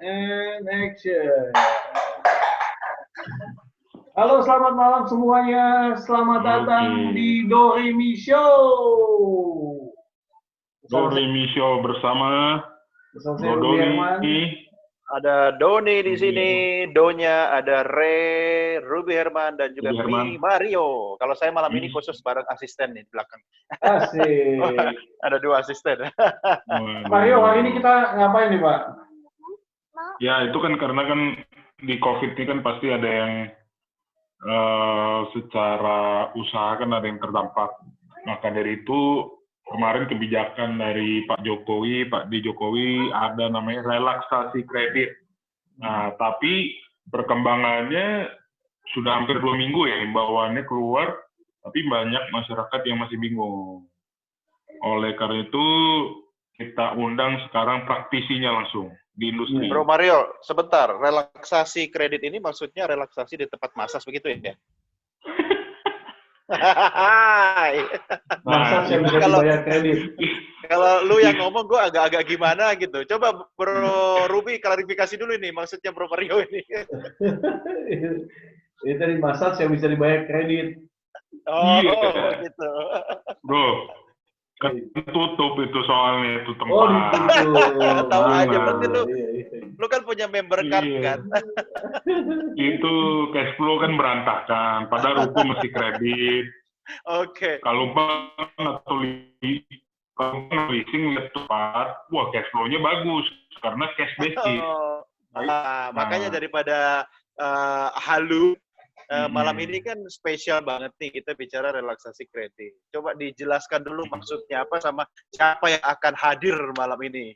and action. Halo, selamat malam semuanya. Selamat datang di Doremi Show. Doremi Show bersama Doni. Ada Doni di sini, Donya, ada Ruby Herman, dan juga Mi Mario. Kalau saya malam ini khusus bareng asisten nih di belakang. Asik. Ada 2 asisten. Mario, hari ini kita ngapain nih, Pak? Ya, itu kan karena kan di COVID ini kan pasti ada yang secara usaha kan ada yang terdampak. Maka dari itu kemarin kebijakan dari Pak D. Jokowi ada namanya relaksasi kredit. Nah, tapi perkembangannya sudah hampir 2 minggu ya himbauannya keluar, tapi banyak masyarakat yang masih bingung. Oleh karena itu kita undang sekarang praktisinya langsung di industri. Bro Mario, sebentar. Relaksasi kredit ini maksudnya relaksasi di tempat massage begitu ya? Massage yang bisa dibayar kredit. Kalau lu yang ngomong, gue agak-agak gimana gitu. Coba Bro Ruby klarifikasi dulu nih maksudnya Bro Mario ini. Ini tadi massage yang bisa dibayar kredit. Oh, gitu. Bro, kan tutup itu soalnya itu tempat. Oh, ditutup. Tahu aja berarti lu kan punya member card kan. Itu cash flow kan berantakan, padahal ruko mesti kredit. Oke. Kalau bank atau leasing lihat tempat, wah cash flow-nya bagus karena cash basis. Makanya daripada halu. Malam ini kan spesial banget nih, kita bicara relaksasi kredit. Coba dijelaskan dulu maksudnya apa sama siapa yang akan hadir malam ini.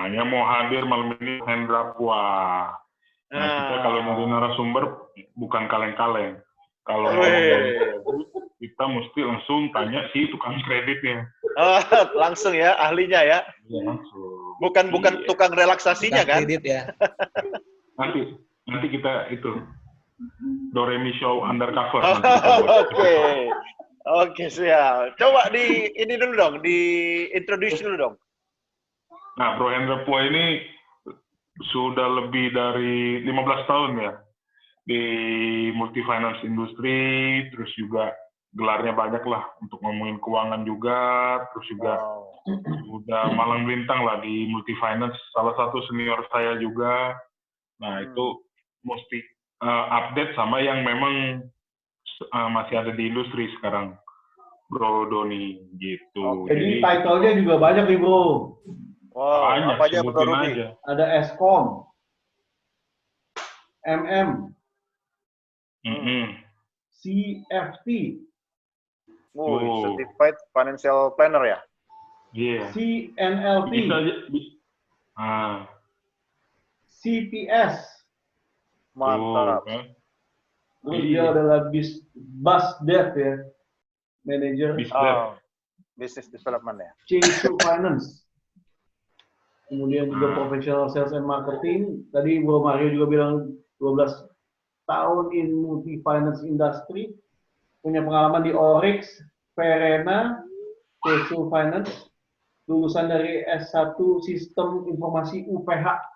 Yang mau hadir malam ini Hendra Puah. Kita kalau mau narasumber bukan kaleng-kaleng. Kalau kita mesti langsung tanya si tukang kreditnya. Langsung ya, ahlinya ya. Langsung. Bukan tukang relaksasinya kan? Kredit ya. Nanti kita itu. Doremi Show undercover. Oke, siap. Coba ini dulu dong, di introduce dulu dong. Nah, Bro Hendra Puah ini sudah lebih dari 15 tahun ya di multi finance industry, terus juga gelarnya banyak lah untuk ngomongin keuangan juga, terus juga udah malang melintang lah di multi finance, salah satu senior saya juga. Nah, itu mesti update sama yang memang masih ada di industri sekarang, Bro Doni, gitu. Jadi title-nya juga banyak nih, Bro. Wow, banyak, apa aja Bro Ruby? Ada Eskom, MM, CFT, Certified Financial Planner ya? Iya. CNLT, CPS. Mantap. Terus dia adalah BUSDEV ya, manager Business Development ya. Change Finance. Kemudian juga professional sales and marketing. Tadi Bro Mario juga bilang 12 tahun in multi finance industry. Punya pengalaman di Orix, Verena, Change Finance. Lulusan dari S1 Sistem Informasi UPH.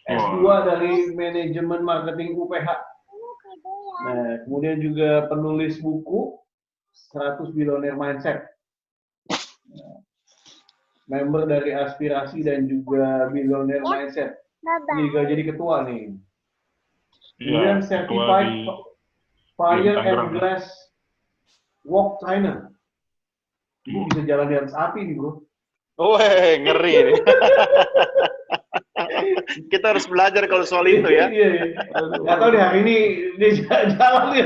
S2 dari Manajemen Marketing UPH. Nah, kemudian juga penulis buku 100 Billionaire Mindset. Member dari Aspirasi dan juga Billionaire Mindset. Ini juga jadi ketua nih. Kemudian Certified Fire and Glass Walk Trainer. Ini bisa jalan di atas api nih, Bro. Wih, ngeri nih. Kita harus belajar kalau soal itu ya. Iya. Nggak tahu deh hari ini dia jalan ya.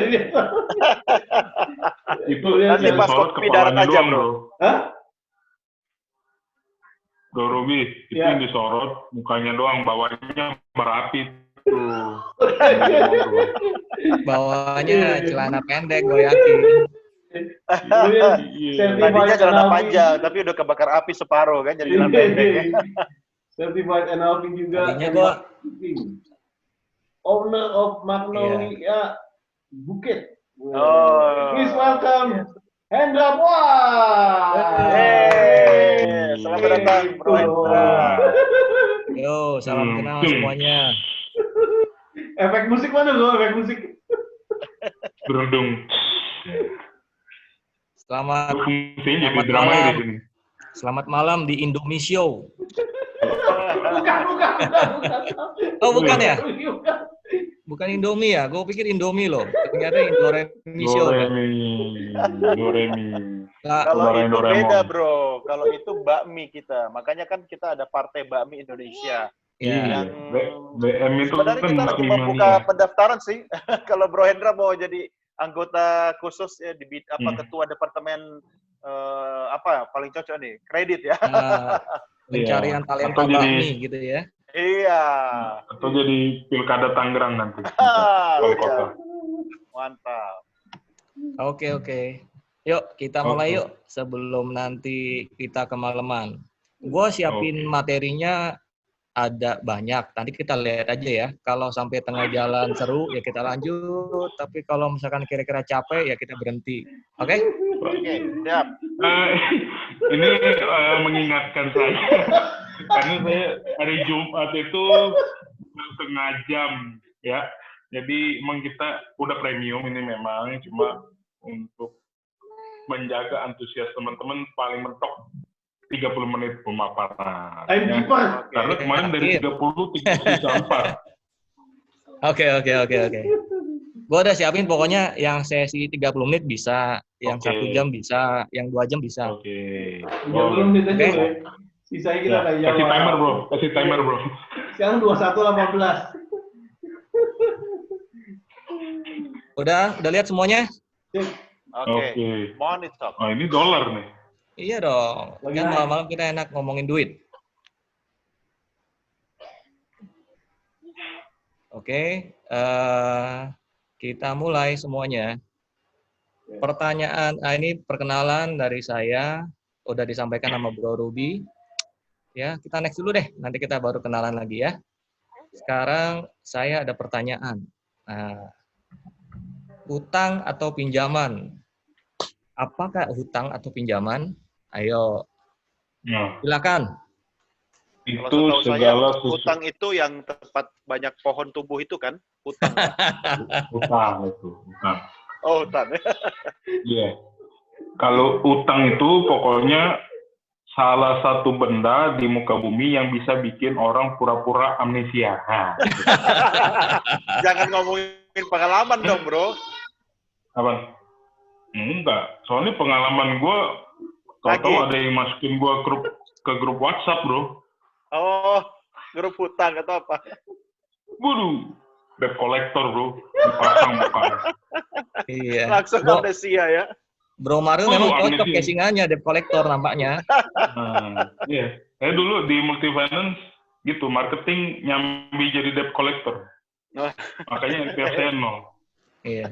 Itu nanti pas kopi darat aja, Bro. Hah? Bro Ruby, itu yang disorot mukanya doang, bawahnya berapi tuh. Bawahnya celana pendek, gue yakin. Tadinya celana panjang, tapi udah kebakar api separuh kan, jadi celana pendek. Certified NLP juga. Owner of Magnolia Bukit. Please welcome Hendra Puah. Selamat datang, Bro Hendra. Yo, salam kenal semuanya. Efek musik mana bro? Efek musik. Berundung. Selamat Fungsinya jadi selamat drama malam. di sini. Selamat malam di Indomie Show. Bukan. Oh, bukan ya? Bukan. Bukan Indomie ya? Gue pikir Indomie loh. Ternyata Indomie Show. Doremi. Kalau Doraemon. itu beda bro, kalau itu bakmi kita. Makanya kan kita ada Partai Bakmi Indonesia. Ya. Yang BM itu sebenarnya kan kita lagi bakmi membuka mania. pendaftaran sih. Kalau Bro Hendra mau jadi anggota khusus ya di ketua departemen paling cocok nih kredit ya. Pencarian talenta Atau jadi- bakmi gitu ya. Iya. Atau jadi pilkada Tangerang nanti. Ah, Wali iya. kota. Mantap. Oke. Yuk, kita mulai yuk sebelum nanti kita kemalaman. Gue siapin materinya ada banyak. Nanti kita lihat aja ya. Kalau sampai tengah jalan seru ya kita lanjut. Tapi kalau misalkan kira-kira capek ya kita berhenti. Oke? Oke, siap. Ini mengingatkan saya karena saya hari Jumat itu setengah jam ya. Jadi emang kita udah premium ini memang cuma untuk menjaga antusias teman-teman paling mentok 30 menit pemaparan. Timekeeper. Karena kemarin dari 30 34. Oke. Gue udah siapin pokoknya yang sesi 30 menit bisa, yang 1 jam bisa, yang 2 jam bisa. Oke. 30 menit aja bro. Sisanya kita kayak Kasih timer bro, kasih timer bro. Sekarang 21.18. Udah lihat semuanya? Oke. Monitor. Oh ini dolar nih. Iya dong. Kan malam-malam kita enak ngomongin duit. Oke, kita mulai semuanya. Pertanyaan, ini perkenalan dari saya. Udah disampaikan sama Bro Ruby. Ya, kita next dulu deh. Nanti kita baru kenalan lagi ya. Sekarang saya ada pertanyaan. Nah, hutang atau pinjaman? Apakah hutang atau pinjaman? Ayo, Nah, silakan. Kalau itu setahu saya, segala hutang itu yang tempat banyak pohon tumbuh itu kan? Hutang. utang itu. Utang. Oh, hutang. Iya. Kalau utang itu pokoknya salah satu benda di muka bumi yang bisa bikin orang pura-pura amnesia. Nah, Jangan ngomongin pengalaman dong, bro. apa? Enggak. Soalnya pengalaman gue, tahu-tahu Lagi. ada yang masukin gue ke grup WhatsApp, bro. Oh, grup hutang atau apa? Waduh, debt collector, bro. Dipasang mukanya. Iya. Langsung amnesia ya. Bro Mario Oh, memang cocok amnesia. casingannya, debt collector nampaknya. Nah, iya. Saya dulu di multifinance gitu, marketing nyambi jadi debt collector. Oh. Makanya NPS saya 0. Iya.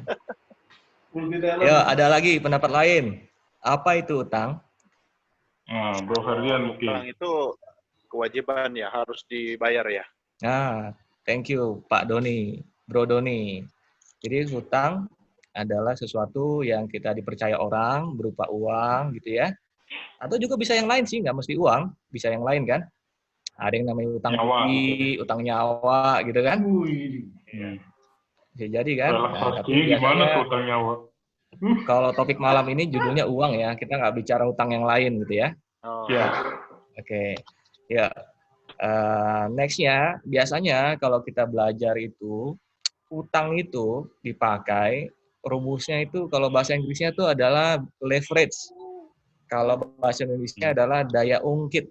Multi talent. Yo, ada lagi pendapat lain. Apa itu utang? Nah, Bro Ferdian mungkin. Hutang itu kewajiban ya, harus dibayar ya. Nah, thank you Pak Doni, Bro Doni. Jadi hutang adalah sesuatu yang kita dipercaya orang berupa uang gitu ya. Atau juga bisa yang lain sih, nggak mesti uang, bisa yang lain kan. Ada yang namanya utang Nyawa. budi, utang nyawa gitu kan. Wih. Bisa jadi kan. Nah, Relaksasinya tapi gimana biasanya tuh utang nyawa? kalau topik malam ini judulnya uang ya, kita nggak bicara utang yang lain gitu ya. Oh. Ya. Oke, ya. Next-nya, biasanya kalau kita belajar itu, utang itu dipakai, rumusnya itu kalau bahasa Inggrisnya itu adalah leverage. Kalau bahasa Indonesia adalah daya ungkit.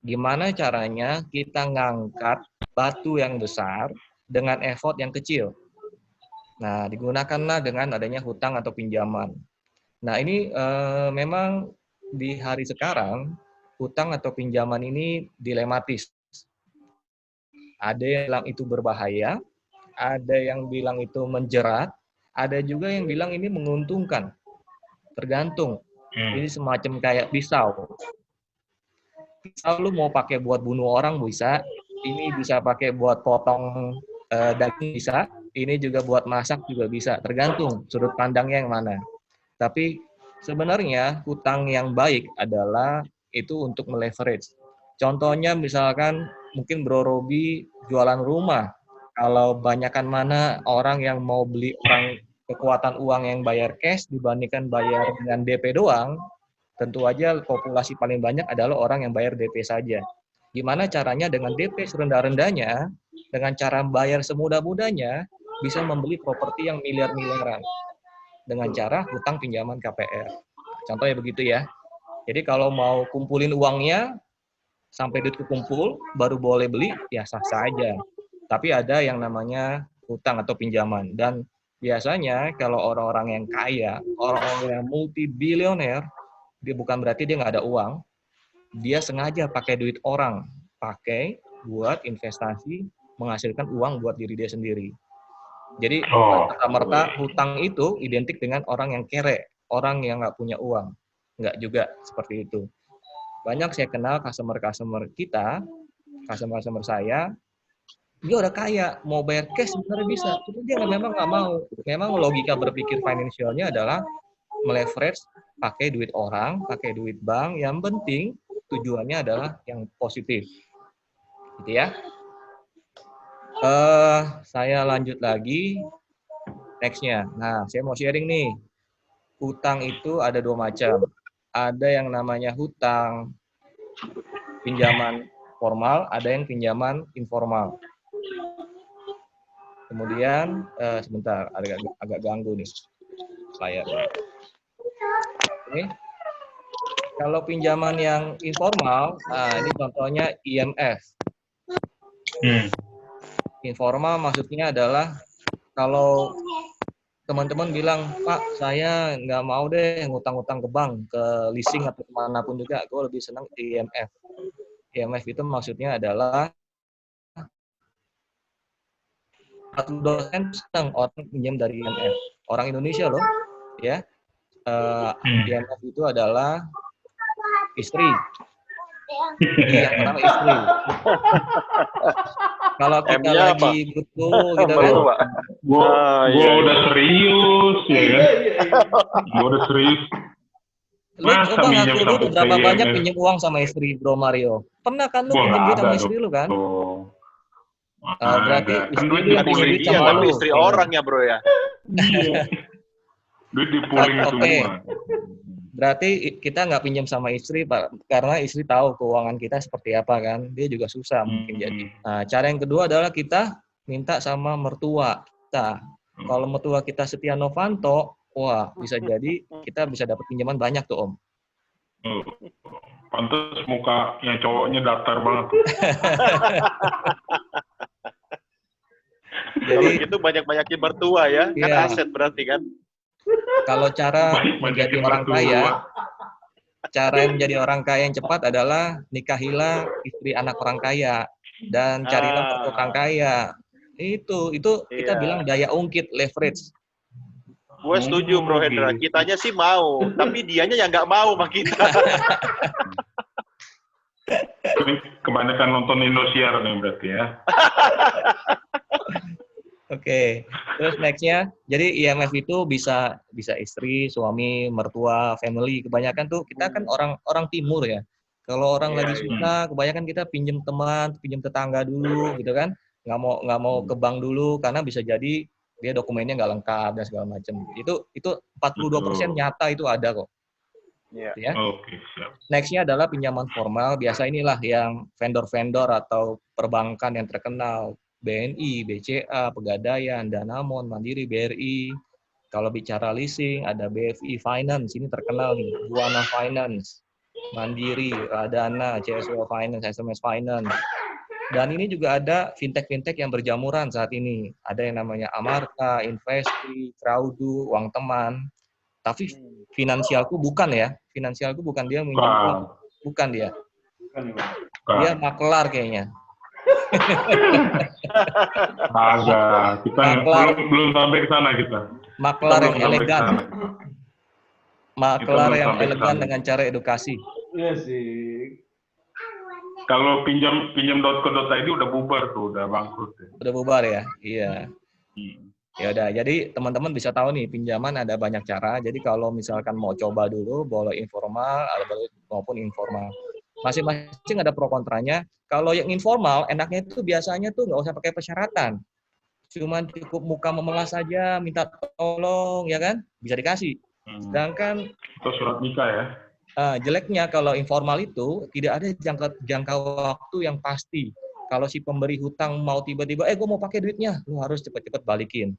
Gimana caranya kita ngangkat batu yang besar dengan effort yang kecil. Nah, digunakanlah dengan adanya hutang atau pinjaman. Nah, ini memang di hari sekarang, hutang atau pinjaman ini dilematis. Ada yang bilang itu berbahaya, ada yang bilang itu menjerat, ada juga yang bilang ini menguntungkan. Tergantung. Ini semacam kayak pisau. Pisau lu mau pakai buat bunuh orang bisa, ini bisa pakai buat potong daging bisa, ini juga buat masak juga bisa. Tergantung sudut pandangnya yang mana. Tapi sebenarnya hutang yang baik adalah itu untuk meleverage. Contohnya misalkan mungkin Bro Robi jualan rumah. Kalau banyakan mana orang yang mau beli orang kekuatan uang yang bayar cash dibandingkan bayar dengan DP doang, tentu aja populasi paling banyak adalah orang yang bayar DP saja. Gimana caranya dengan DP serendah-rendahnya, dengan cara bayar semudah-mudahnya, bisa membeli properti yang miliar-miliaran dengan cara hutang pinjaman KPR. Contohnya begitu ya. Jadi kalau mau kumpulin uangnya, sampai duit kekumpul, baru boleh beli, ya sah-sah aja. Tapi ada yang namanya hutang atau pinjaman. Dan biasanya kalau orang-orang yang kaya, orang-orang yang multi-bilioner, dia bukan berarti dia nggak ada uang. Dia sengaja pakai duit orang, pakai buat investasi, menghasilkan uang buat diri dia sendiri. Jadi serta-merta hutang itu identik dengan orang yang kere, orang yang nggak punya uang. Nggak juga seperti itu. Banyak saya kenal customer-customer kita, customer-customer saya, dia udah kaya, mau bayar cash sebenarnya bisa. Tapi dia memang nggak mau. Memang logika berpikir financialnya adalah meleverage, pakai duit orang, pakai duit bank. Yang penting tujuannya adalah yang positif. Gitu ya. Saya lanjut lagi. Next-nya. Nah, saya mau sharing nih. Hutang itu ada 2 macam. Ada yang namanya hutang pinjaman formal, ada yang pinjaman informal. Kemudian, sebentar, agak ganggu nih layar. Oke. Kalau pinjaman yang informal, ini contohnya IMF. Informal maksudnya adalah kalau teman-teman bilang, Pak, saya nggak mau deh ngutang-ngutang ke bank, ke leasing atau kemanapun juga, gue lebih senang IMF. IMF itu maksudnya adalah satu dosen senang orang pinjam dari IMF. Orang Indonesia loh, ya. IMF itu adalah istri. Yang pertama istri. Kalau kita lagi butuh gitu kan. Gua udah serius ya kan. Gua udah serius. Lu coba ngaku lu berapa banyak pinjam uang sama istri, Bro Mario? Pernah kan lu pinjam duit sama istri lu kan? Berarti istri lu yang pinjam duit sama lu. Istri orang ya, Bro ya. Duit dipuling semua. Berarti kita nggak pinjam sama istri, Pak, karena istri tahu keuangan kita seperti apa kan. Dia juga susah mungkin jadi. Nah, cara yang kedua adalah kita minta sama mertua kita. Kalau mertua kita Setia Novanto, wah bisa jadi kita bisa dapat pinjaman banyak tuh Om. Pantes mukanya cowoknya datar banget. Jadi itu banyak-banyakin mertua ya, kan aset berarti kan. Kalau cara menjadi orang kaya, cara menjadi orang kaya yang cepat adalah nikahilah istri anak orang kaya dan carilah orang kaya. Itu kita bilang daya ungkit, leverage. Gue setuju Bro Hendra, kitanya sih mau, tapi dianya yang nggak mau sama kita. Kebanyakan nonton Indosiar nih berarti ya. Oke, terus next-nya, jadi IMF itu bisa istri, suami, mertua, family. Kebanyakan tuh kita kan orang timur ya. Kalau orang lagi susah, kebanyakan kita pinjam teman, pinjam tetangga dulu, gitu kan? Nggak mau ke bank dulu karena bisa jadi dia dokumennya nggak lengkap dan segala macam. Itu 42% nyata itu ada kok. Ya. Oke, siap. Next-nya adalah pinjaman formal. Biasa inilah yang vendor-vendor atau perbankan yang terkenal. BNI, BCA, Pegadaian, Danamon, Mandiri, BRI. Kalau bicara leasing, ada BFI Finance, ini terkenal nih. Buana Finance, Mandiri, Radana, CSW Finance, SMS Finance. Dan ini juga ada fintech-fintech yang berjamuran saat ini. Ada yang namanya Amarta, Investi, Crowdu, Uang Teman. Tapi finansialku bukan ya. Finansialku bukan dia minjem uang. Bukan dia. Dia makelar kayaknya. Agak, kita belum sampai ke sana kita. Maklar yang elegan. Maklar yang elegan dengan cara edukasi. Iya sih. Kalau pinjam.co.id udah bubar tuh, udah bangkrut. Udah bubar ya? Iya. Ya udah, jadi teman-teman bisa tahu nih, pinjaman ada banyak cara. Jadi kalau misalkan mau coba dulu, boleh informal maupun informal. Masing-masing ada pro kontranya. Kalau yang informal, enaknya itu biasanya tuh nggak usah pakai persyaratan. Cuman cukup muka memelas saja, minta tolong, ya kan? Bisa dikasih. Sedangkan Itu surat nikah ya. jeleknya kalau informal itu tidak ada jangka waktu yang pasti. Kalau si pemberi hutang mau tiba-tiba, gue mau pakai duitnya, lu harus cepet-cepet balikin,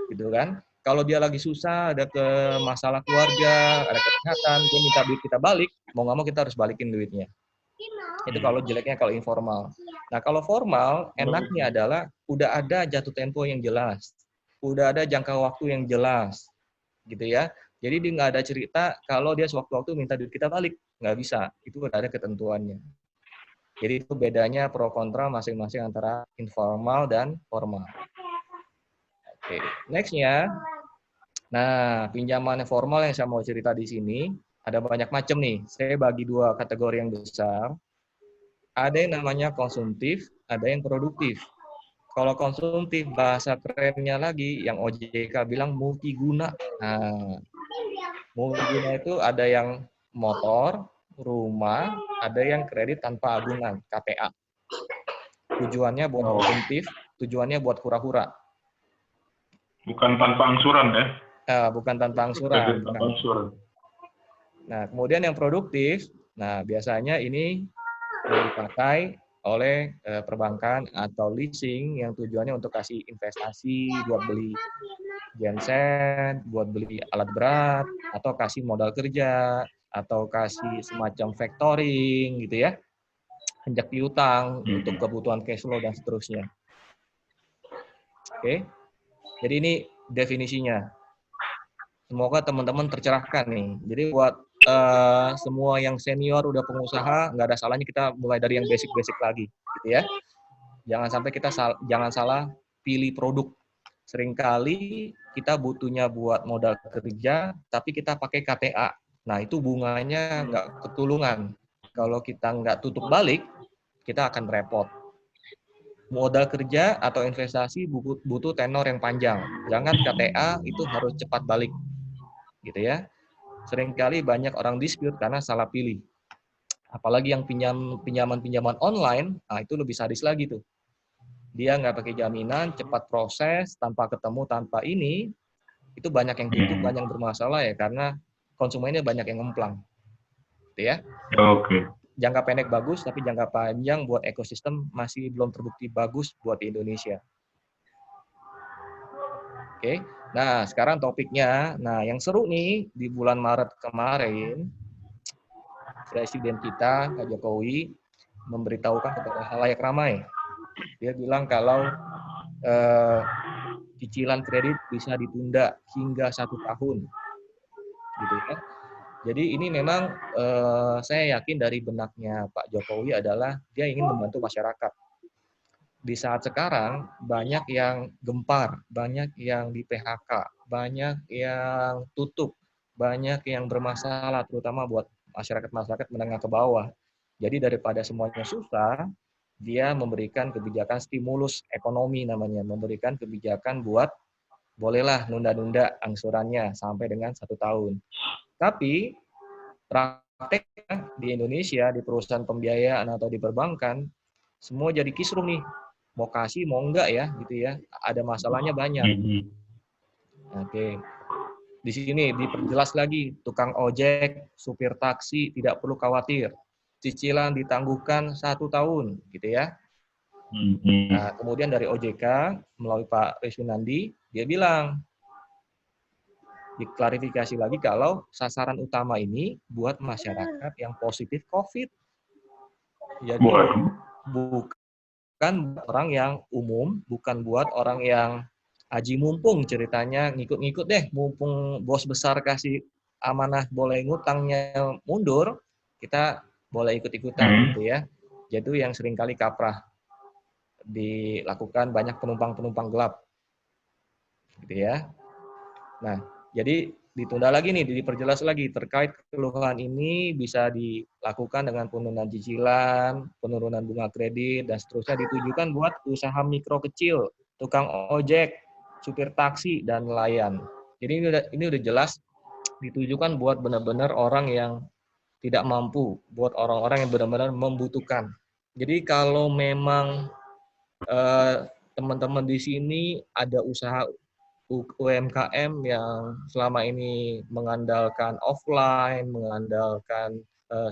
gitu kan? Kalau dia lagi susah, ada ke masalah keluarga, ada kesehatan, dia minta duit kita balik, mau nggak mau kita harus balikin duitnya. Itu kalau jeleknya kalau informal. Nah, kalau formal, enaknya adalah udah ada jatuh tempo yang jelas, udah ada jangka waktu yang jelas, gitu ya. Jadi dia nggak ada cerita kalau dia sewaktu-waktu minta duit kita balik, nggak bisa. Itu udah ada ketentuannya. Jadi itu bedanya pro kontra masing-masing antara informal dan formal. Oke, next-nya. Nah, pinjaman formal yang saya mau cerita di sini ada banyak macam nih. Saya bagi dua kategori yang besar. Ada yang namanya konsumtif, ada yang produktif. Kalau konsumtif, bahasa kerennya lagi yang OJK bilang multiguna. Nah, multiguna itu ada yang motor, rumah, ada yang kredit tanpa agunan, KTA. Tujuannya buat konsumtif, tujuannya buat hura-hura. Bukan tanpa angsuran ya? Bukan tanpa angsuran. Nah, kemudian yang produktif, nah biasanya ini dipakai oleh perbankan atau leasing yang tujuannya untuk kasih investasi, buat beli genset, buat beli alat berat, atau kasih modal kerja, atau kasih semacam factoring gitu ya, pinjak piutang untuk kebutuhan cash flow dan seterusnya. Oke, jadi ini definisinya. Semoga teman-teman tercerahkan nih. Jadi buat semua yang senior udah pengusaha, nggak ada salahnya kita mulai dari yang basic-basic lagi, gitu ya. Jangan sampai kita jangan salah pilih produk. Seringkali kita butuhnya buat modal kerja, tapi kita pakai KTA. Nah, itu bunganya nggak ketulungan. Kalau kita nggak tutup balik, kita akan repot. Modal kerja atau investasi butuh tenor yang panjang. Jangan KTA itu harus cepat balik, gitu ya. Seringkali banyak orang dispute karena salah pilih. Apalagi yang pinjaman online, nah itu lebih sadis lagi tuh. Dia nggak pakai jaminan, cepat proses, tanpa ketemu, tanpa ini, itu banyak yang tutup, banyak yang bermasalah ya, karena konsumennya banyak yang ngemplang. Gitu ya. Oke. Jangka pendek bagus, tapi jangka panjang buat ekosistem masih belum terbukti bagus buat di Indonesia. Oke. Nah, sekarang topiknya. Nah, yang seru nih, di bulan Maret kemarin, Presiden kita, Pak Jokowi, memberitahukan kepada halayak ramai. Dia bilang kalau cicilan kredit bisa ditunda hingga 1 tahun. Gitu ya. Jadi ini memang saya yakin dari benaknya Pak Jokowi adalah dia ingin membantu masyarakat. Di saat sekarang banyak yang gempar, banyak yang di PHK, banyak yang tutup, banyak yang bermasalah, terutama buat masyarakat menengah ke bawah. Jadi daripada semuanya susah, dia memberikan kebijakan stimulus ekonomi namanya, memberikan kebijakan buat bolehlah nunda-nunda angsurannya sampai dengan 1 tahun. Tapi prakteknya di Indonesia, di perusahaan pembiayaan atau di perbankan, semua jadi kisruh nih. Mau kasih, mau enggak ya, gitu ya. Ada masalahnya banyak. Oke. Di sini diperjelas lagi, tukang ojek, supir taksi tidak perlu khawatir. Cicilan ditangguhkan 1 tahun, gitu ya. Nah, kemudian dari OJK melalui Pak Riswinandi, dia bilang, diklarifikasi lagi kalau sasaran utama ini buat masyarakat yang positif COVID. Jadi bukan orang yang umum, bukan buat orang yang haji mumpung ceritanya ngikut-ngikut deh, mumpung bos besar kasih amanah boleh ngutangnya mundur, kita boleh ikut-ikutan gitu ya. Jadi yang seringkali kaprah dilakukan banyak penumpang-penumpang gelap. Gitu ya. Nah, jadi ditunda lagi nih, diperjelas lagi terkait keluhan ini bisa dilakukan dengan penurunan cicilan, penurunan bunga kredit, dan seterusnya ditujukan buat usaha mikro kecil, tukang ojek, supir taksi, dan nelayan. Jadi ini udah jelas ditujukan buat benar-benar orang yang tidak mampu buat orang-orang yang benar-benar membutuhkan. Jadi kalau memang teman-teman di sini ada usaha UMKM yang selama ini mengandalkan offline, mengandalkan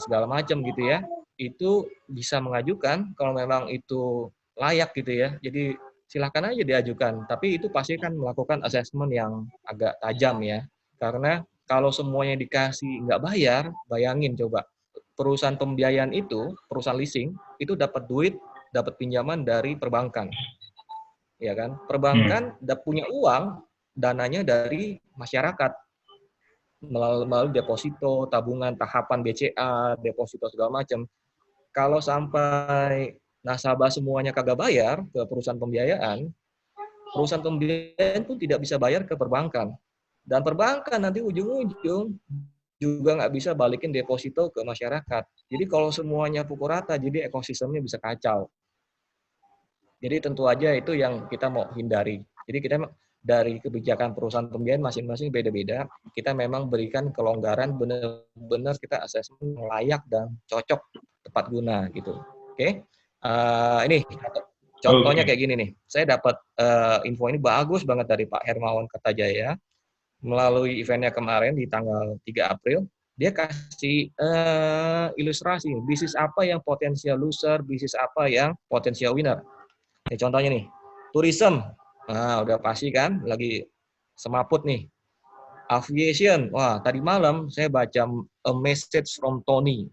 segala macam gitu ya, itu bisa mengajukan kalau memang itu layak gitu ya. Jadi silakan aja diajukan, tapi itu pasti kan melakukan assessment yang agak tajam ya. Karena kalau semuanya dikasih nggak bayar, bayangin coba, perusahaan pembiayaan itu, perusahaan leasing, itu dapat duit, dapat pinjaman dari perbankan. Ya kan? Perbankan punya uang, dananya dari masyarakat melalui deposito, tabungan, tahapan BCA, deposito segala macam. Kalau sampai nasabah semuanya kagak bayar ke perusahaan pembiayaan pun tidak bisa bayar ke perbankan. Dan perbankan nanti ujung-ujung juga nggak bisa balikin deposito ke masyarakat. Jadi kalau semuanya pukul rata, jadi ekosistemnya bisa kacau. Jadi tentu aja itu yang kita mau hindari. Jadi kita dari kebijakan perusahaan pembiayaan masing-masing beda-beda, kita memang berikan kelonggaran benar-benar kita asesmen layak dan cocok tepat guna gitu. Oke. Ini contohnya kayak gini nih. Saya dapat info ini bagus banget dari Pak Hermawan Kertajaya melalui eventnya kemarin di tanggal 3 April. Dia kasih ilustrasi bisnis apa yang potensial loser, bisnis apa yang potensial winner. Ini contohnya nih, tourism. Nah, udah pasti kan, lagi semaput nih. Aviation, wah tadi malam saya baca a message from Tony.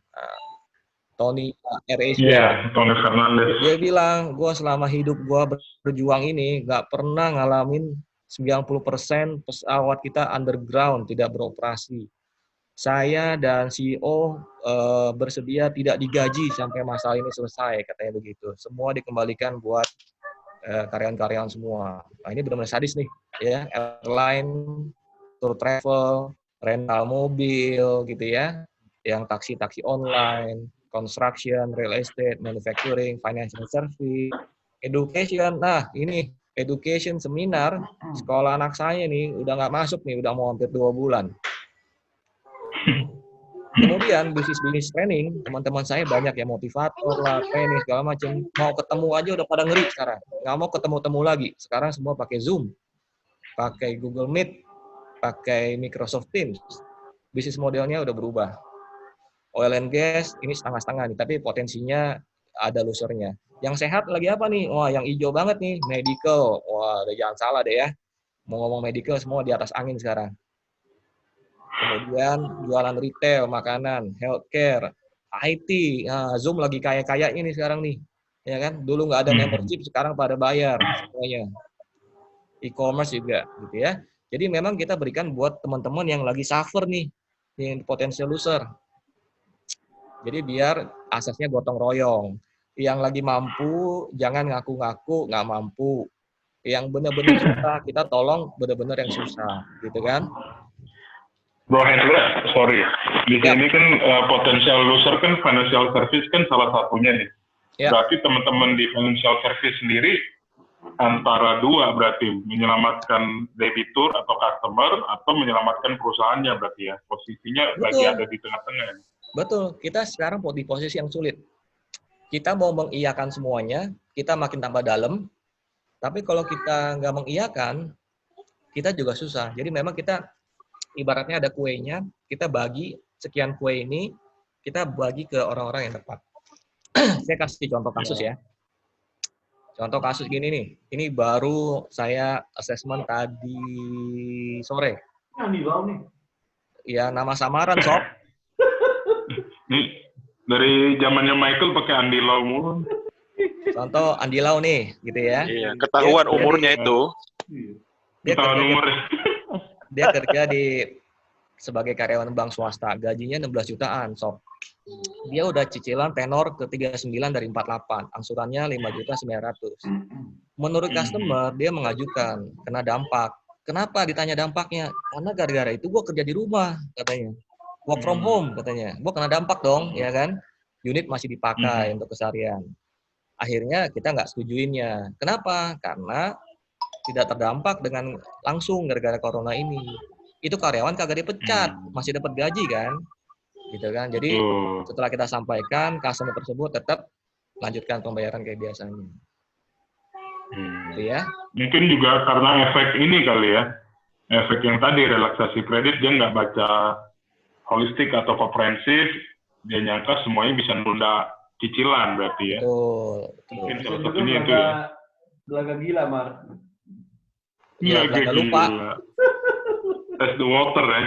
Tony AirAsia. Iya, Tony Fernandez. Dia bilang, gue selama hidup gue berjuang ini, gak pernah ngalamin 90% pesawat kita underground, tidak beroperasi. Saya dan CEO bersedia tidak digaji sampai masalah ini selesai, katanya begitu. Semua dikembalikan buat karyawan-karyawan semua. Nah, ini benar-benar sadis nih, ya. Airline, tour travel, rental mobil, gitu ya. Yang taksi-taksi online, construction, real estate, manufacturing, financial service, education. Nah, ini education seminar, sekolah anak saya nih, udah nggak masuk nih, udah mau hampir 2 bulan. Kemudian bisnis training, teman-teman saya banyak yang motivator lah, training segala macam. Mau ketemu aja udah pada ngeri sekarang. Nggak mau ketemu-temu lagi. Sekarang semua pakai Zoom, pakai Google Meet, pakai Microsoft Teams. Bisnis modelnya udah berubah. Oil and gas ini setengah-setengah nih, tapi potensinya ada losernya. Yang sehat lagi apa nih? Wah, yang hijau banget nih, medical. Wah, jangan salah deh ya. Mau ngomong medical semua di atas angin sekarang. Kemudian jualan retail, makanan, healthcare, IT. Nah, Zoom lagi kaya-kayanya nih sekarang nih. Ya kan? Dulu nggak ada membership, sekarang pada bayar semuanya. E-commerce juga gitu ya. Jadi memang kita berikan buat teman-teman yang lagi suffer nih, yang potensial loser. Jadi biar asasnya gotong royong. Yang lagi mampu jangan ngaku-ngaku nggak mampu. Yang benar-benar susah kita tolong benar-benar yang susah, gitu kan? Bro Hendra, sorry. Di sini kan potensial loser kan financial service kan salah satunya nih. Berarti teman-teman di financial service sendiri antara dua berarti menyelamatkan debitur atau customer atau menyelamatkan perusahaannya berarti ya. Posisinya lagi ada di tengah-tengah. Betul. Kita sekarang di posisi yang sulit. Kita mau mengiyakan semuanya, kita makin tambah dalam. Tapi kalau kita nggak mengiyakan, kita juga susah. Jadi memang kita ibaratnya ada kuenya, kita bagi sekian kue ini, kita bagi ke orang-orang yang tepat. Saya kasih contoh kasus ya. Contoh kasus gini nih, ini baru saya assessment tadi sore. Andi Lau nih. Ya, nama samaran, Sob. Dari zamannya Michael pakai Andi Lau mulu. Contoh Andi Lau nih, gitu ya. Iya, ketahuan umurnya itu. Dia kerja sebagai karyawan bank swasta, gajinya 16 jutaan, Sob. Dia udah cicilan tenor ke 39 dari 48, angsurannya 5.900.000. Menurut customer, dia mengajukan kena dampak. Kenapa ditanya dampaknya? Karena gara-gara itu gue kerja di rumah, katanya. Work from home, katanya. Gue kena dampak dong, ya kan? Unit masih dipakai untuk keseharian. Akhirnya kita nggak setujuinnya. Kenapa? Karena tidak terdampak dengan langsung gara-gara corona ini. Itu karyawan kagak dipecat, masih dapat gaji kan? gitu kan. Jadi setelah kita sampaikan, customer tersebut tetap lanjutkan pembayaran kayak biasanya. Gitu ya. Mungkin juga karena efek ini kali ya, efek yang tadi relaksasi kredit, dia nggak baca holistik atau komprehensif, dia nyangka semuanya bisa nunda cicilan berarti ya. Betul. Mungkin Bisa salah juga satunya itu ya. belaga gila, Mar. Iya, belaga lupa. Test the water ya.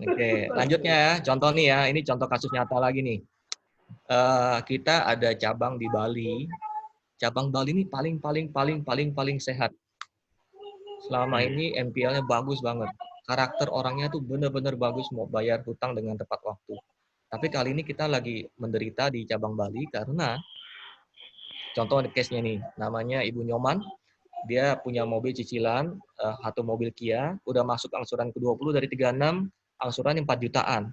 Oke, lanjutnya ya. Contoh nih ya, ini contoh kasus nyata lagi nih. Kita ada cabang di Bali. Cabang Bali ini paling sehat. Selama ini NPL-nya bagus banget. Karakter orangnya tuh bener-bener bagus, mau bayar hutang dengan tepat waktu. Tapi kali ini kita lagi menderita di cabang Bali karena contoh case-nya nih, namanya Ibu Nyoman. Dia punya mobil cicilan, satu mobil Kia, udah masuk angsuran ke-20 dari 36, angsuran 4 jutaan.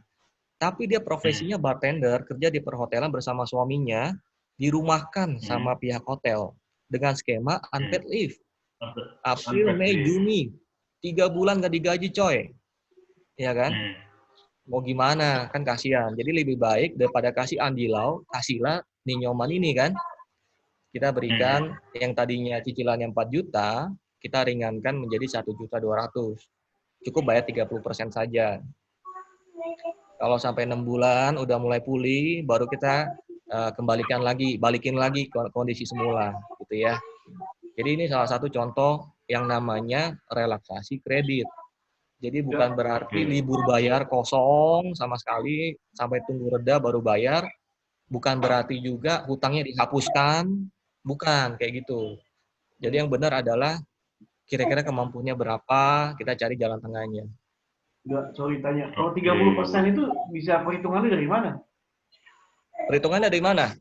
Tapi dia profesinya bartender, kerja di perhotelan bersama suaminya, dirumahkan sama pihak hotel dengan skema unpaid leave. April, Mei, Juni, 3 bulan nggak digaji, coy. Ya kan? Mau gimana? Kan kasihan. Jadi lebih baik daripada kasih andilau, kasihlah Nyoman ini kan. Kita berikan yang tadinya cicilannya 4 juta, kita ringankan menjadi 1.200.000. Cukup bayar 30% saja. Kalau sampai 6 bulan udah mulai pulih, baru kita balikin lagi kondisi semula, gitu ya. Jadi ini salah satu contoh yang namanya relaksasi kredit. Jadi bukan berarti libur bayar kosong sama sekali, sampai tunggu reda baru bayar. Bukan berarti juga hutangnya dihapuskan, bukan kayak gitu. Jadi yang benar adalah kira-kira kemampuannya berapa, kita cari jalan tengahnya. Enggak, sorry tanya. Kalau 30% itu bisa perhitungannya dari mana? Perhitungannya dari mana?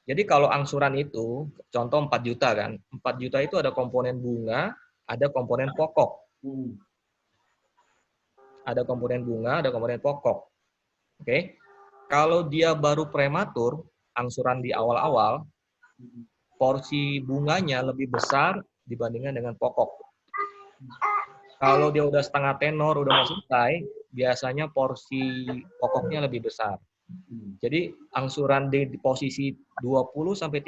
Jadi kalau angsuran itu, contoh 4 juta kan. 4 juta itu ada komponen bunga, ada komponen pokok. Ada komponen bunga, ada komponen pokok. Oke. Kalau dia baru prematur, angsuran di awal-awal, porsi bunganya lebih besar dibandingkan dengan pokok. Kalau dia udah setengah tenor, udah mau selesai, biasanya porsi pokoknya lebih besar. Jadi angsuran di posisi 20-36,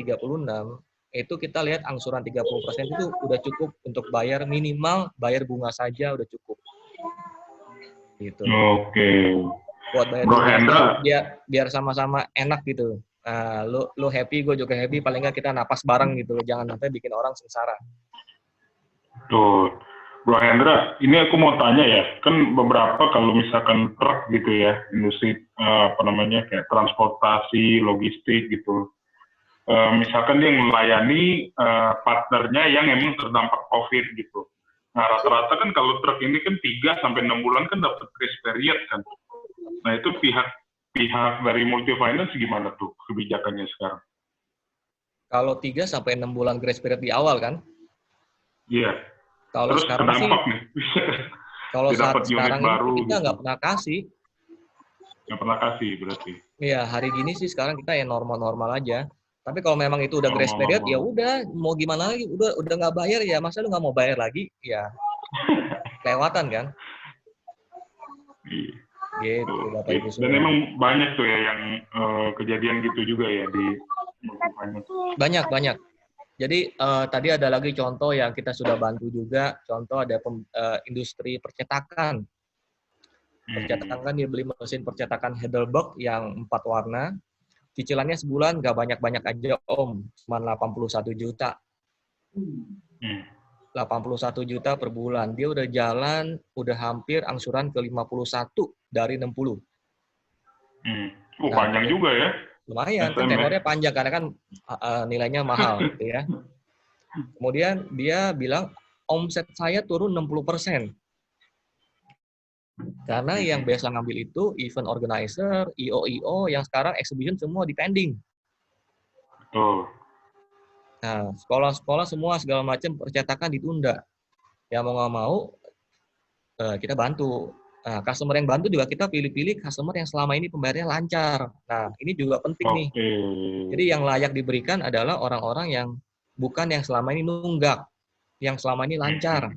itu kita lihat angsuran 30% itu udah cukup untuk bayar minimal, bayar bunga saja udah cukup. Gitu. Oke. Buat bayar bunga biar sama-sama enak gitu. Nah, lu happy, gue juga happy, paling nggak kita napas bareng gitu. Jangan sampai bikin orang sengsara. Tuh. Bro Hendra, ini aku mau tanya ya, kan beberapa kalau misalkan truk gitu ya, industri kayak transportasi, logistik gitu, misalkan dia melayani partnernya yang emang terdampak COVID gitu. Nah rata-rata kan kalau truk ini kan 3-6 bulan kan dapat grace period kan. Nah itu pihak dari Multifinance gimana tuh kebijakannya sekarang? Kalau 3-6 bulan grace period di awal kan? Iya. Kalau terus sekarang sih, kalau saat sekarang ini kita nggak pernah kasih. Nggak pernah kasih berarti. Iya, hari gini sih sekarang kita ya normal-normal aja. Tapi kalau memang itu udah grace period, ya udah mau gimana lagi? Udah nggak bayar ya, masa lu nggak mau bayar lagi? Ya, kelewatan kan? Iya. Gitu, Bapak Ibu semua. Dan emang banyak tuh ya yang kejadian gitu juga ya di banyak. Jadi tadi ada lagi contoh yang kita sudah bantu juga. Contoh ada industri percetakan. Percetakan dia beli mesin percetakan Heidelberg yang 4 warna. Cicilannya sebulan nggak banyak-banyak aja Om, cuma 81 juta. 81 juta per bulan. Dia udah jalan, udah hampir angsuran ke 51 dari 60. Panjang juga ya. Lumayan, kan tenornya panjang karena kan nilainya mahal gitu ya. Kemudian dia bilang omset saya turun 60%. Karena yang biasa ngambil itu event organizer, IO yang sekarang exhibition semua dipending. Nah, sekolah-sekolah semua segala macam percetakan ditunda. Ya mau nggak mau kita bantu. Nah, customer yang bantu juga kita pilih-pilih customer yang selama ini pembayarannya lancar. Nah, ini juga penting nih. Jadi yang layak diberikan adalah orang-orang yang bukan yang selama ini nunggak, yang selama ini lancar.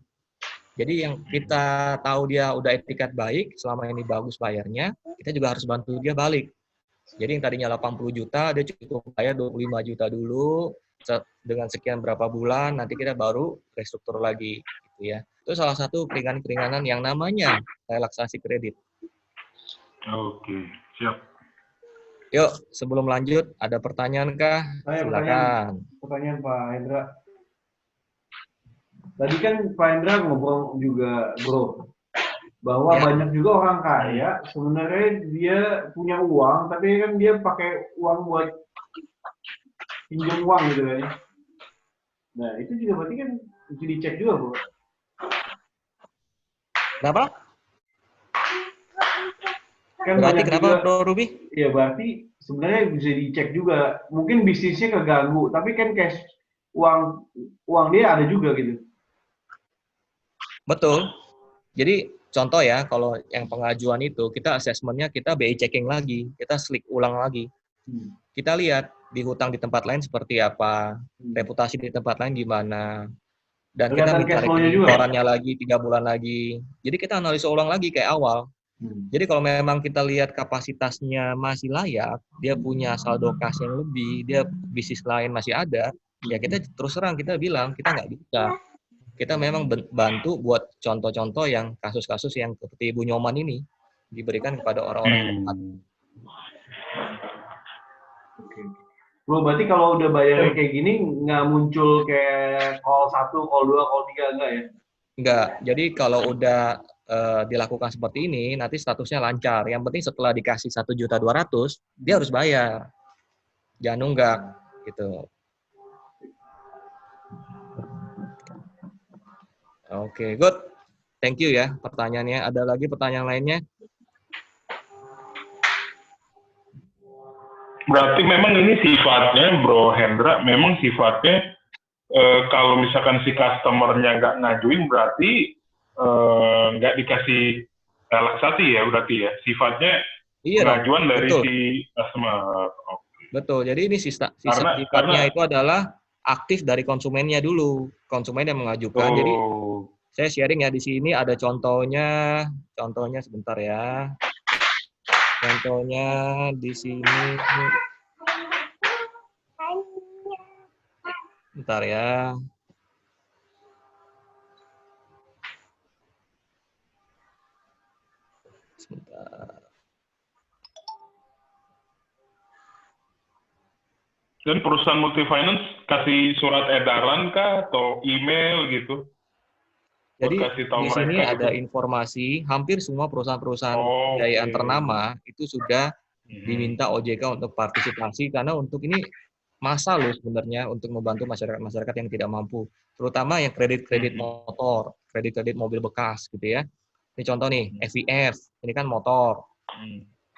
Jadi yang kita tahu dia udah etikat baik, selama ini bagus bayarnya, kita juga harus bantu dia balik. Jadi yang tadinya 80 juta, dia cukup bayar 25 juta dulu, dengan sekian berapa bulan, nanti kita baru restruktur lagi. Gitu ya. Itu salah satu keringanan-keringanan yang namanya relaksasi kredit. Oke, siap. Yuk, sebelum lanjut, ada pertanyaan kah? Silakan. Pertanyaan Pak Hendra. Tadi kan Pak Hendra ngobrol juga, Bro, bahwa banyak juga orang kaya sebenarnya dia punya uang, tapi kan dia pakai uang buat pinjam uang gitu kan. Nah, itu juga berarti kan bisa dicek juga, Bro. Kenapa? Kan berarti banyak kenapa, juga, Bro Ruby? Ya berarti sebenarnya bisa dicek juga. Mungkin bisnisnya keganggu, tapi kan cash uang dia ada juga gitu. Betul. Jadi contoh ya, kalau yang pengajuan itu kita asesmennya kita BI checking lagi, kita slick ulang lagi. Kita lihat di hutang di tempat lain seperti apa, reputasi di tempat lain gimana, dan kita minta rekeningnya lagi 3 bulan lagi. Jadi kita analisa ulang lagi kayak awal. Jadi kalau memang kita lihat kapasitasnya masih layak, dia punya saldo kas yang lebih, dia bisnis lain masih ada, ya kita terus terang kita bilang kita nggak bisa. Kita memang bantu buat contoh-contoh yang kasus-kasus yang seperti Ibu Nyoman ini diberikan kepada orang-orang yang tepat. Oke. Bro, berarti kalau udah bayarnya kayak gini nggak muncul kayak call 1, call 2, call 3 enggak ya? Enggak. Jadi kalau udah dilakukan seperti ini, nanti statusnya lancar. Yang penting setelah dikasih 1.200.000, dia harus bayar. Jangan nunggak gitu. Oke, good. Thank you ya pertanyaannya. Ada lagi pertanyaan lainnya? Berarti memang ini sifatnya, Bro Hendra, memang sifatnya kalau misalkan si customer-nya nggak ngajuin, berarti nggak dikasih relaksasi ya, berarti ya. Sifatnya pengajuan dari si customer. Betul, jadi ini sifatnya itu adalah aktif dari konsumennya dulu. Konsumen yang mengajukan. Jadi saya sharing ya di sini ada contohnya sebentar ya. Contohnya di sini. Bentar ya. Sebentar. Dan perusahaan multifinance kasih surat edaran kah atau email gitu? Jadi di sini ada informasi hampir semua perusahaan-perusahaan pembiayaan ternama itu sudah diminta OJK untuk partisipasi karena untuk ini masa loh sebenarnya untuk membantu masyarakat yang tidak mampu, terutama yang kredit motor, kredit mobil bekas gitu ya. Ini contoh nih, FIF, ini kan motor,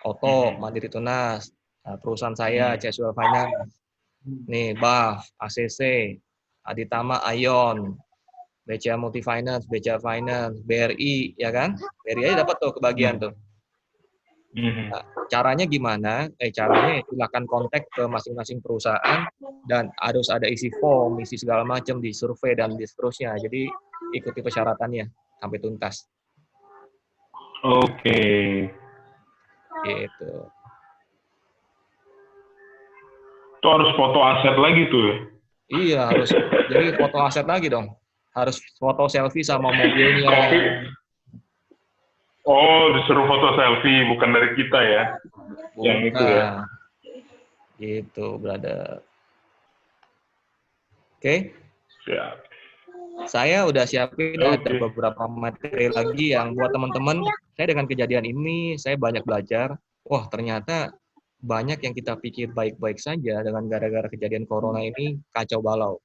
Auto, Mandiri Tunas, perusahaan saya, Casual Finance, nih BAF, ACC, Aditama Ion, BCA Multifinance, BCA Finance, BRI, ya kan? BRI aja dapat tuh kebagian tuh. Nah, caranya gimana? Caranya silakan kontak ke masing-masing perusahaan dan harus ada isi form, isi segala macam di survei dan seterusnya. Jadi ikuti persyaratannya sampai tuntas. Oke. Gitu. Itu harus foto aset lagi tuh ya? Iya, harus. Jadi foto aset lagi dong. Harus foto selfie sama mobilnya. Oh, disuruh foto selfie, bukan dari kita ya? Bukan. Yang itu ya? Gitu, brother. Oke? Siap. Saya udah siapin ada beberapa materi lagi yang buat teman-teman. Saya dengan kejadian ini, saya banyak belajar. Wah, ternyata banyak yang kita pikir baik-baik saja dengan gara-gara kejadian corona ini kacau balau.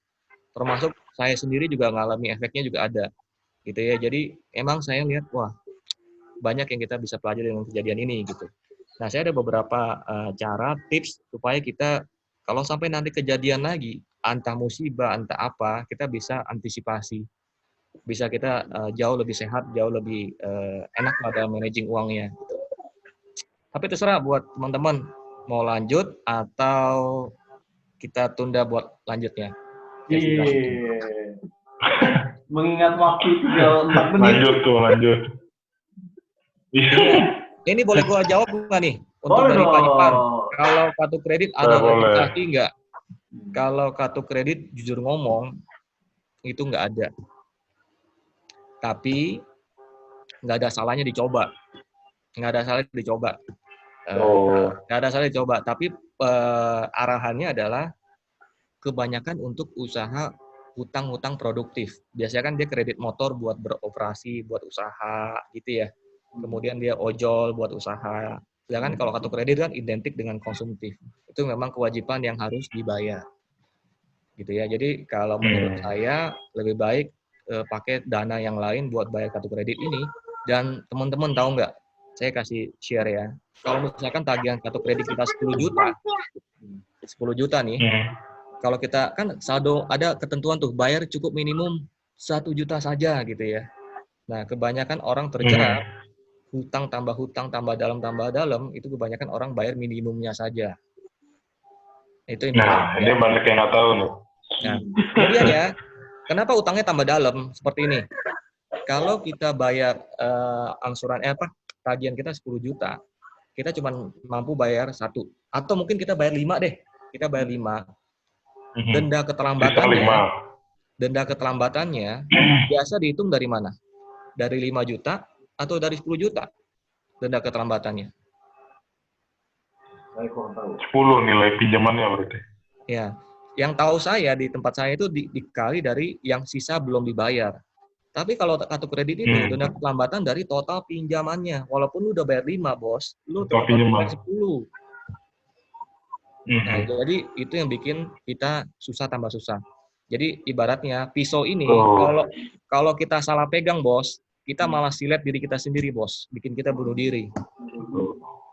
Termasuk saya sendiri juga ngalami efeknya juga ada. Gitu ya. Jadi emang saya lihat, wah, banyak yang kita bisa pelajari dengan kejadian ini gitu. Nah, saya ada beberapa cara, tips supaya kita kalau sampai nanti kejadian lagi, entah musibah, entah apa, kita bisa antisipasi. Bisa kita jauh lebih sehat, jauh lebih enak pada managing uangnya. Gitu. Tapi terserah buat teman-teman mau lanjut atau kita tunda buat lanjutnya. mengingat waktu tinggal 4 menit. Lanjut tuh, lanjut. Ini boleh gua jawab nggak nih? Untuk Boleh dari Pak Ipan. dong. Kalau kartu kredit ada Boleh. realisasi nggak? Kalau kartu kredit jujur ngomong itu nggak ada. Tapi nggak ada salahnya dicoba. Nggak ada salahnya dicoba. Nggak ada salahnya dicoba. Tapi arahannya adalah kebanyakan untuk usaha hutang-hutang produktif. Biasanya kan dia kredit motor buat beroperasi, buat usaha gitu ya. Kemudian dia ojol buat usaha. Sedangkan kalau kartu kredit kan identik dengan konsumtif. Itu memang kewajiban yang harus dibayar. Gitu ya. Jadi kalau menurut saya lebih baik pakai dana yang lain buat bayar kartu kredit ini. Dan teman-teman tahu nggak? Saya kasih share ya. Kalau misalkan tagihan kartu kredit kita 10 juta nih. Kalau kita kan saldo ada ketentuan tuh bayar cukup minimum 1 juta saja gitu ya. Nah, kebanyakan orang terjerat hutang tambah dalam itu kebanyakan orang bayar minimumnya saja. Itu yang ini banyak yang nggak tahu nih. Nah, kemudian ya, kenapa utangnya tambah dalam seperti ini? Kalau kita bayar tagihan kita 10 juta, kita cuma mampu bayar 1 atau mungkin kita bayar 5 deh. Kita bayar 5. Denda keterlambatannya biasa dihitung dari mana? Dari 5 juta atau dari 10 juta? Denda keterlambatannya. 10 nilai pinjamannya berarti. Ya, yang tahu saya di tempat saya itu dikali dari yang sisa belum dibayar. Tapi kalau kartu kredit itu denda keterlambatan dari total pinjamannya. Walaupun lu udah bayar 5, Bos, lu tetap bayar 10. Nah, jadi itu yang bikin kita susah tambah susah. Jadi ibaratnya pisau ini kalau kita salah pegang, Bos, kita malah silet diri kita sendiri, Bos. Bikin kita bunuh diri.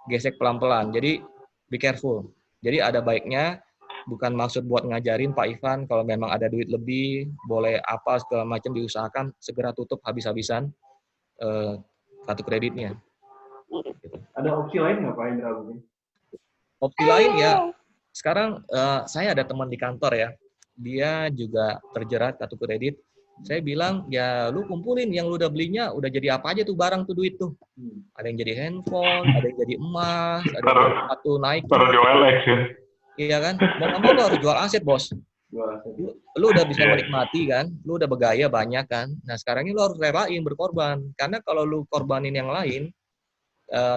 Gesek pelan-pelan. Jadi be careful. Jadi ada baiknya, bukan maksud buat ngajarin Pak Ivan, kalau memang ada duit lebih, boleh apa segala macam diusahakan, segera tutup habis-habisan kartu kreditnya. Ada opsi lain nggak Pak Indra? Opsi lain ya, sekarang saya ada teman di kantor ya, dia juga terjerat kartu kredit. Saya bilang, ya lu kumpulin yang lu udah belinya, udah jadi apa aja tuh barang tuh duit tuh. Ada yang jadi handphone, ada yang jadi emas, ada yang jadi sepatu Nike. Taruh di OLX ya. Iya kan? Mau nggak mau lu harus jual aset, Bos. Lu udah bisa menikmati kan, lu udah bergaya banyak kan. Nah sekarang ini lu harus relain berkorban. Karena kalau lu korbanin yang lain,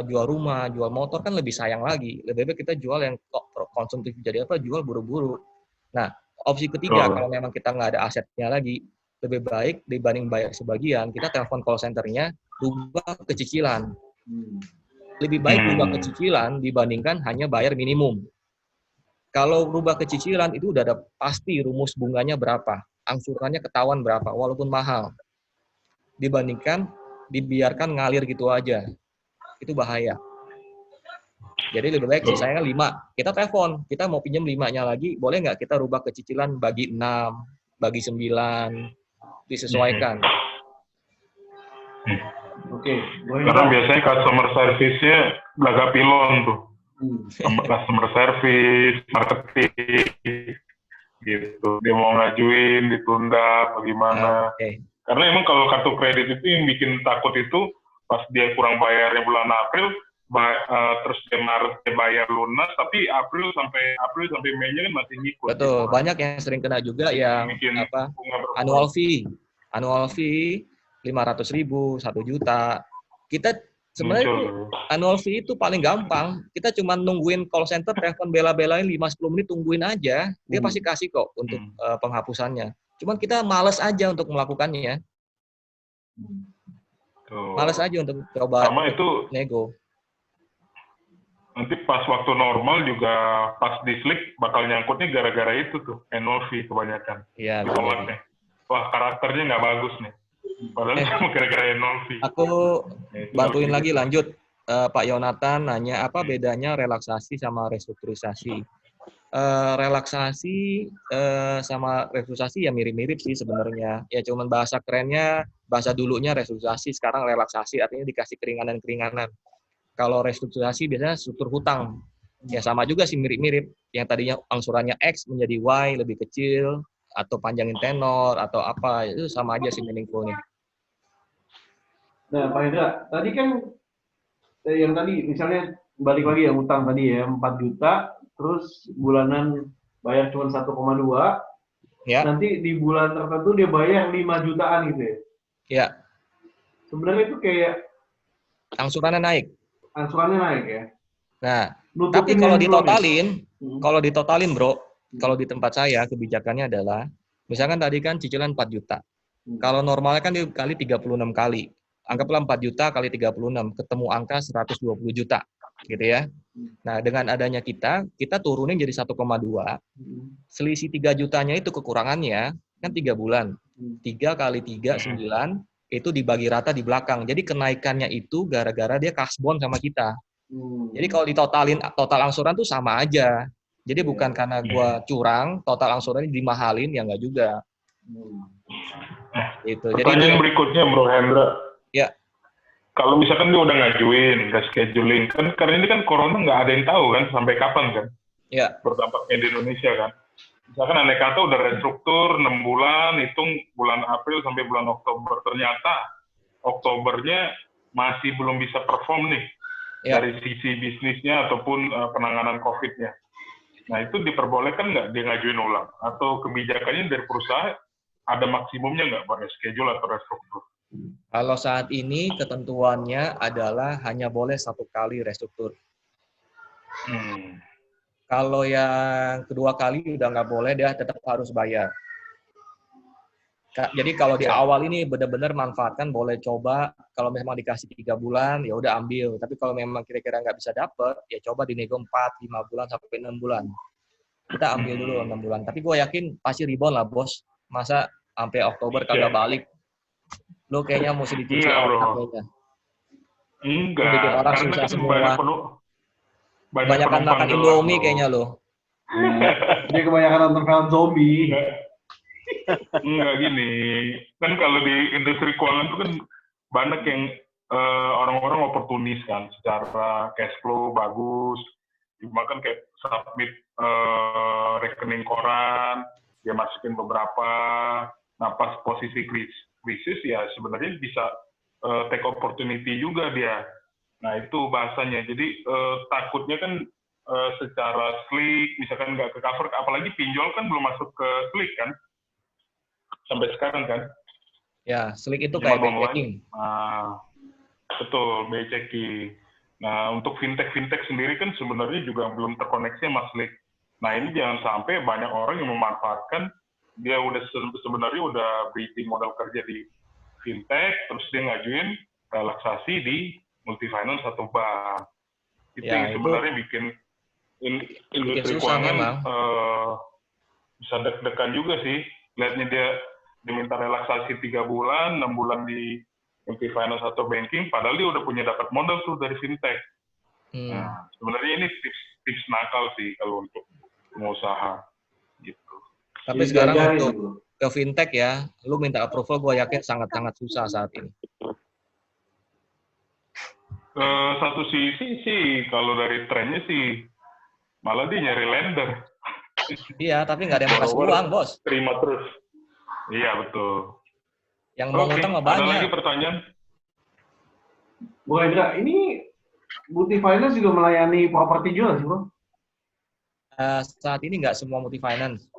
jual rumah, jual motor kan lebih sayang lagi. Lebih baik kita jual yang konsumtif, jadi apa? Jual buru-buru. Nah, opsi ketiga kalau memang kita nggak ada asetnya lagi, lebih baik dibanding bayar sebagian, kita telepon call center-nya, rubah ke cicilan. Lebih baik rubah ke cicilan dibandingkan hanya bayar minimum. Kalau rubah ke cicilan itu udah ada pasti rumus bunganya berapa, angsurannya ketahuan berapa, walaupun mahal. Dibandingkan dibiarkan ngalir gitu aja. Itu bahaya. Jadi lebih baik sisanya 5. Kita telepon, kita mau pinjam 5-nya lagi, boleh nggak kita rubah ke cicilan bagi 6, bagi 9, disesuaikan. Oke. Karena biasanya customer service-nya laga pilon tuh. Sama customer service, marketing, gitu. Dia mau ngajuin, ditunda, bagaimana. Karena emang kalau kartu kredit itu yang bikin takut itu, pas dia kurang bayarnya bulan April, terus dia bayar lunas, tapi April sampai Mei-nya kan masih ngikut. Betul, gitu. Banyak yang sering kena juga yang annual fee 500.000, 1 juta. Kita sebenarnya itu, annual fee itu paling gampang. Kita cuma nungguin call center, telepon bela-belain 5-10 menit, tungguin aja. Dia pasti kasih kok untuk penghapusannya. Cuman kita malas aja untuk melakukannya. Malas aja untuk coba sama itu nego. Nanti pas waktu normal juga pas di slip bakal nyangkutnya gara-gara itu tuh annual fee kebanyakan. Iya. Wah karakternya nggak bagus nih. Padahal cuma gara-gara annual fee. Aku bantuin lagi lanjut. Pak Yonatan nanya apa bedanya relaksasi sama restrukturisasi. Relaksasi sama restrukturisasi ya mirip-mirip sih sebenarnya. Ya cuman bahasa kerennya, bahasa dulunya restrukturisasi, sekarang relaksasi, artinya dikasih keringanan-keringanan. Kalau restrukturisasi biasanya struktur hutang. Ya sama juga sih mirip-mirip. Yang tadinya angsurannya X menjadi Y lebih kecil, atau panjangin tenor atau apa, itu sama aja sih meaningfulnya. Nah, Pak Hendra, tadi kan yang tadi misalnya balik lagi yang utang tadi ya 4 juta, terus bulanan bayar cuma 1,2, Ya, nanti di bulan tertentu dia bayar 5 jutaan gitu ya. ya, Sebenarnya itu kayak angsurannya naik. angsurannya naik ya. Nah, Nutupin tapi kalau yang belum nih. ditotalin bro, kalau di tempat saya kebijakannya adalah, misalkan tadi kan cicilan 4 juta. Kalau normalnya kan dikali 36 kali. Anggaplah 4 juta kali 36, ketemu angka 120 juta, gitu ya. Nah, dengan adanya kita turunin jadi 1,2, selisih 3 jutanya itu kekurangannya, kan 3 bulan. 3 kali 3, 9, itu dibagi rata di belakang. Jadi kenaikannya itu gara-gara dia kasbon sama kita. Jadi kalau ditotalin, total angsuran tuh sama aja. Jadi bukan karena gua curang, total angsurannya dimahalin, ya nggak juga. Gitu. Jadi Pertanyaan berikutnya Bro Hendra. Ya. Kalau misalkan dia udah ngajuin, udah scheduling, kan karena ini kan corona nggak ada yang tahu kan sampai kapan kan Ya. berdampaknya di Indonesia kan. Misalkan andai kata udah restruktur 6 bulan, hitung bulan April sampai bulan Oktober, ternyata Oktobernya masih belum bisa perform nih dari sisi bisnisnya ataupun penanganan COVID-nya. Nah itu diperbolehkan nggak dia ngajuin ulang? Atau kebijakannya dari perusahaan ada maksimumnya nggak pakai schedule atau restruktur? Kalau saat ini ketentuannya adalah hanya boleh 1 kali restruktur. Kalau yang kedua kali udah nggak boleh, dia tetap harus bayar. Jadi kalau di awal ini benar-benar manfaatkan, boleh coba. Kalau memang dikasih 3 bulan, ya udah ambil. Tapi kalau memang kira-kira nggak bisa dapet, ya coba dinego 4, 5 bulan sampai 6 bulan. Kita ambil dulu 6 bulan. Tapi gue yakin pasti rebound lah bos. Masa sampai Oktober kagak balik? Lo kayaknya mesti dicuci otak kayaknya. Enggak. Bikin orang susah semua. Banyakan makan Indomie kayaknya lo. Dia kebanyakan nonton film zombie. Enggak gini. Kan kalau di industri keuangan itu kan banyak yang orang-orang oportunis kan. Secara cash flow bagus. Cuma kan kayak submit rekening koran. Dia masukin beberapa. Nah pas posisi krisis ya sebenarnya bisa take opportunity juga dia. Nah itu bahasanya. Jadi takutnya kan secara slick, misalkan nggak ke cover, apalagi pinjol kan belum masuk ke slick kan, sampai sekarang kan. Ya, slick itu kayak backing. Nah, betul, backing. Nah untuk fintech sendiri kan sebenarnya juga belum terkoneksi sama slick. Nah ini jangan sampai banyak orang yang memanfaatkan dia udah sebenarnya udah bridging modal kerja di fintech, terus dia ngajuin relaksasi di multifinance atau bank. Itu Ya, yang sebenarnya bikin industri keuangan bisa deg-degan juga sih. Lihatnya dia diminta relaksasi 3 bulan, 6 bulan di multifinance atau banking, padahal dia udah punya dapat modal tuh dari fintech. Nah, sebenarnya ini tips nakal sih kalau untuk pengusaha gitu. Tapi sekarang untuk ke fintech ya, lu minta approval gue yakin sangat-sangat susah saat ini. Satu sisi sih kalau dari trennya sih malah dia nyari lender. Iya, tapi nggak ada yang kasih uang, bos. Terima terus. Iya, betul. Yang mau ngutang mah banyak. Ada lagi pertanyaan? Bu Hendra, ini multifinance juga melayani properti juga sih, Bro? Saat ini nggak semua multifinance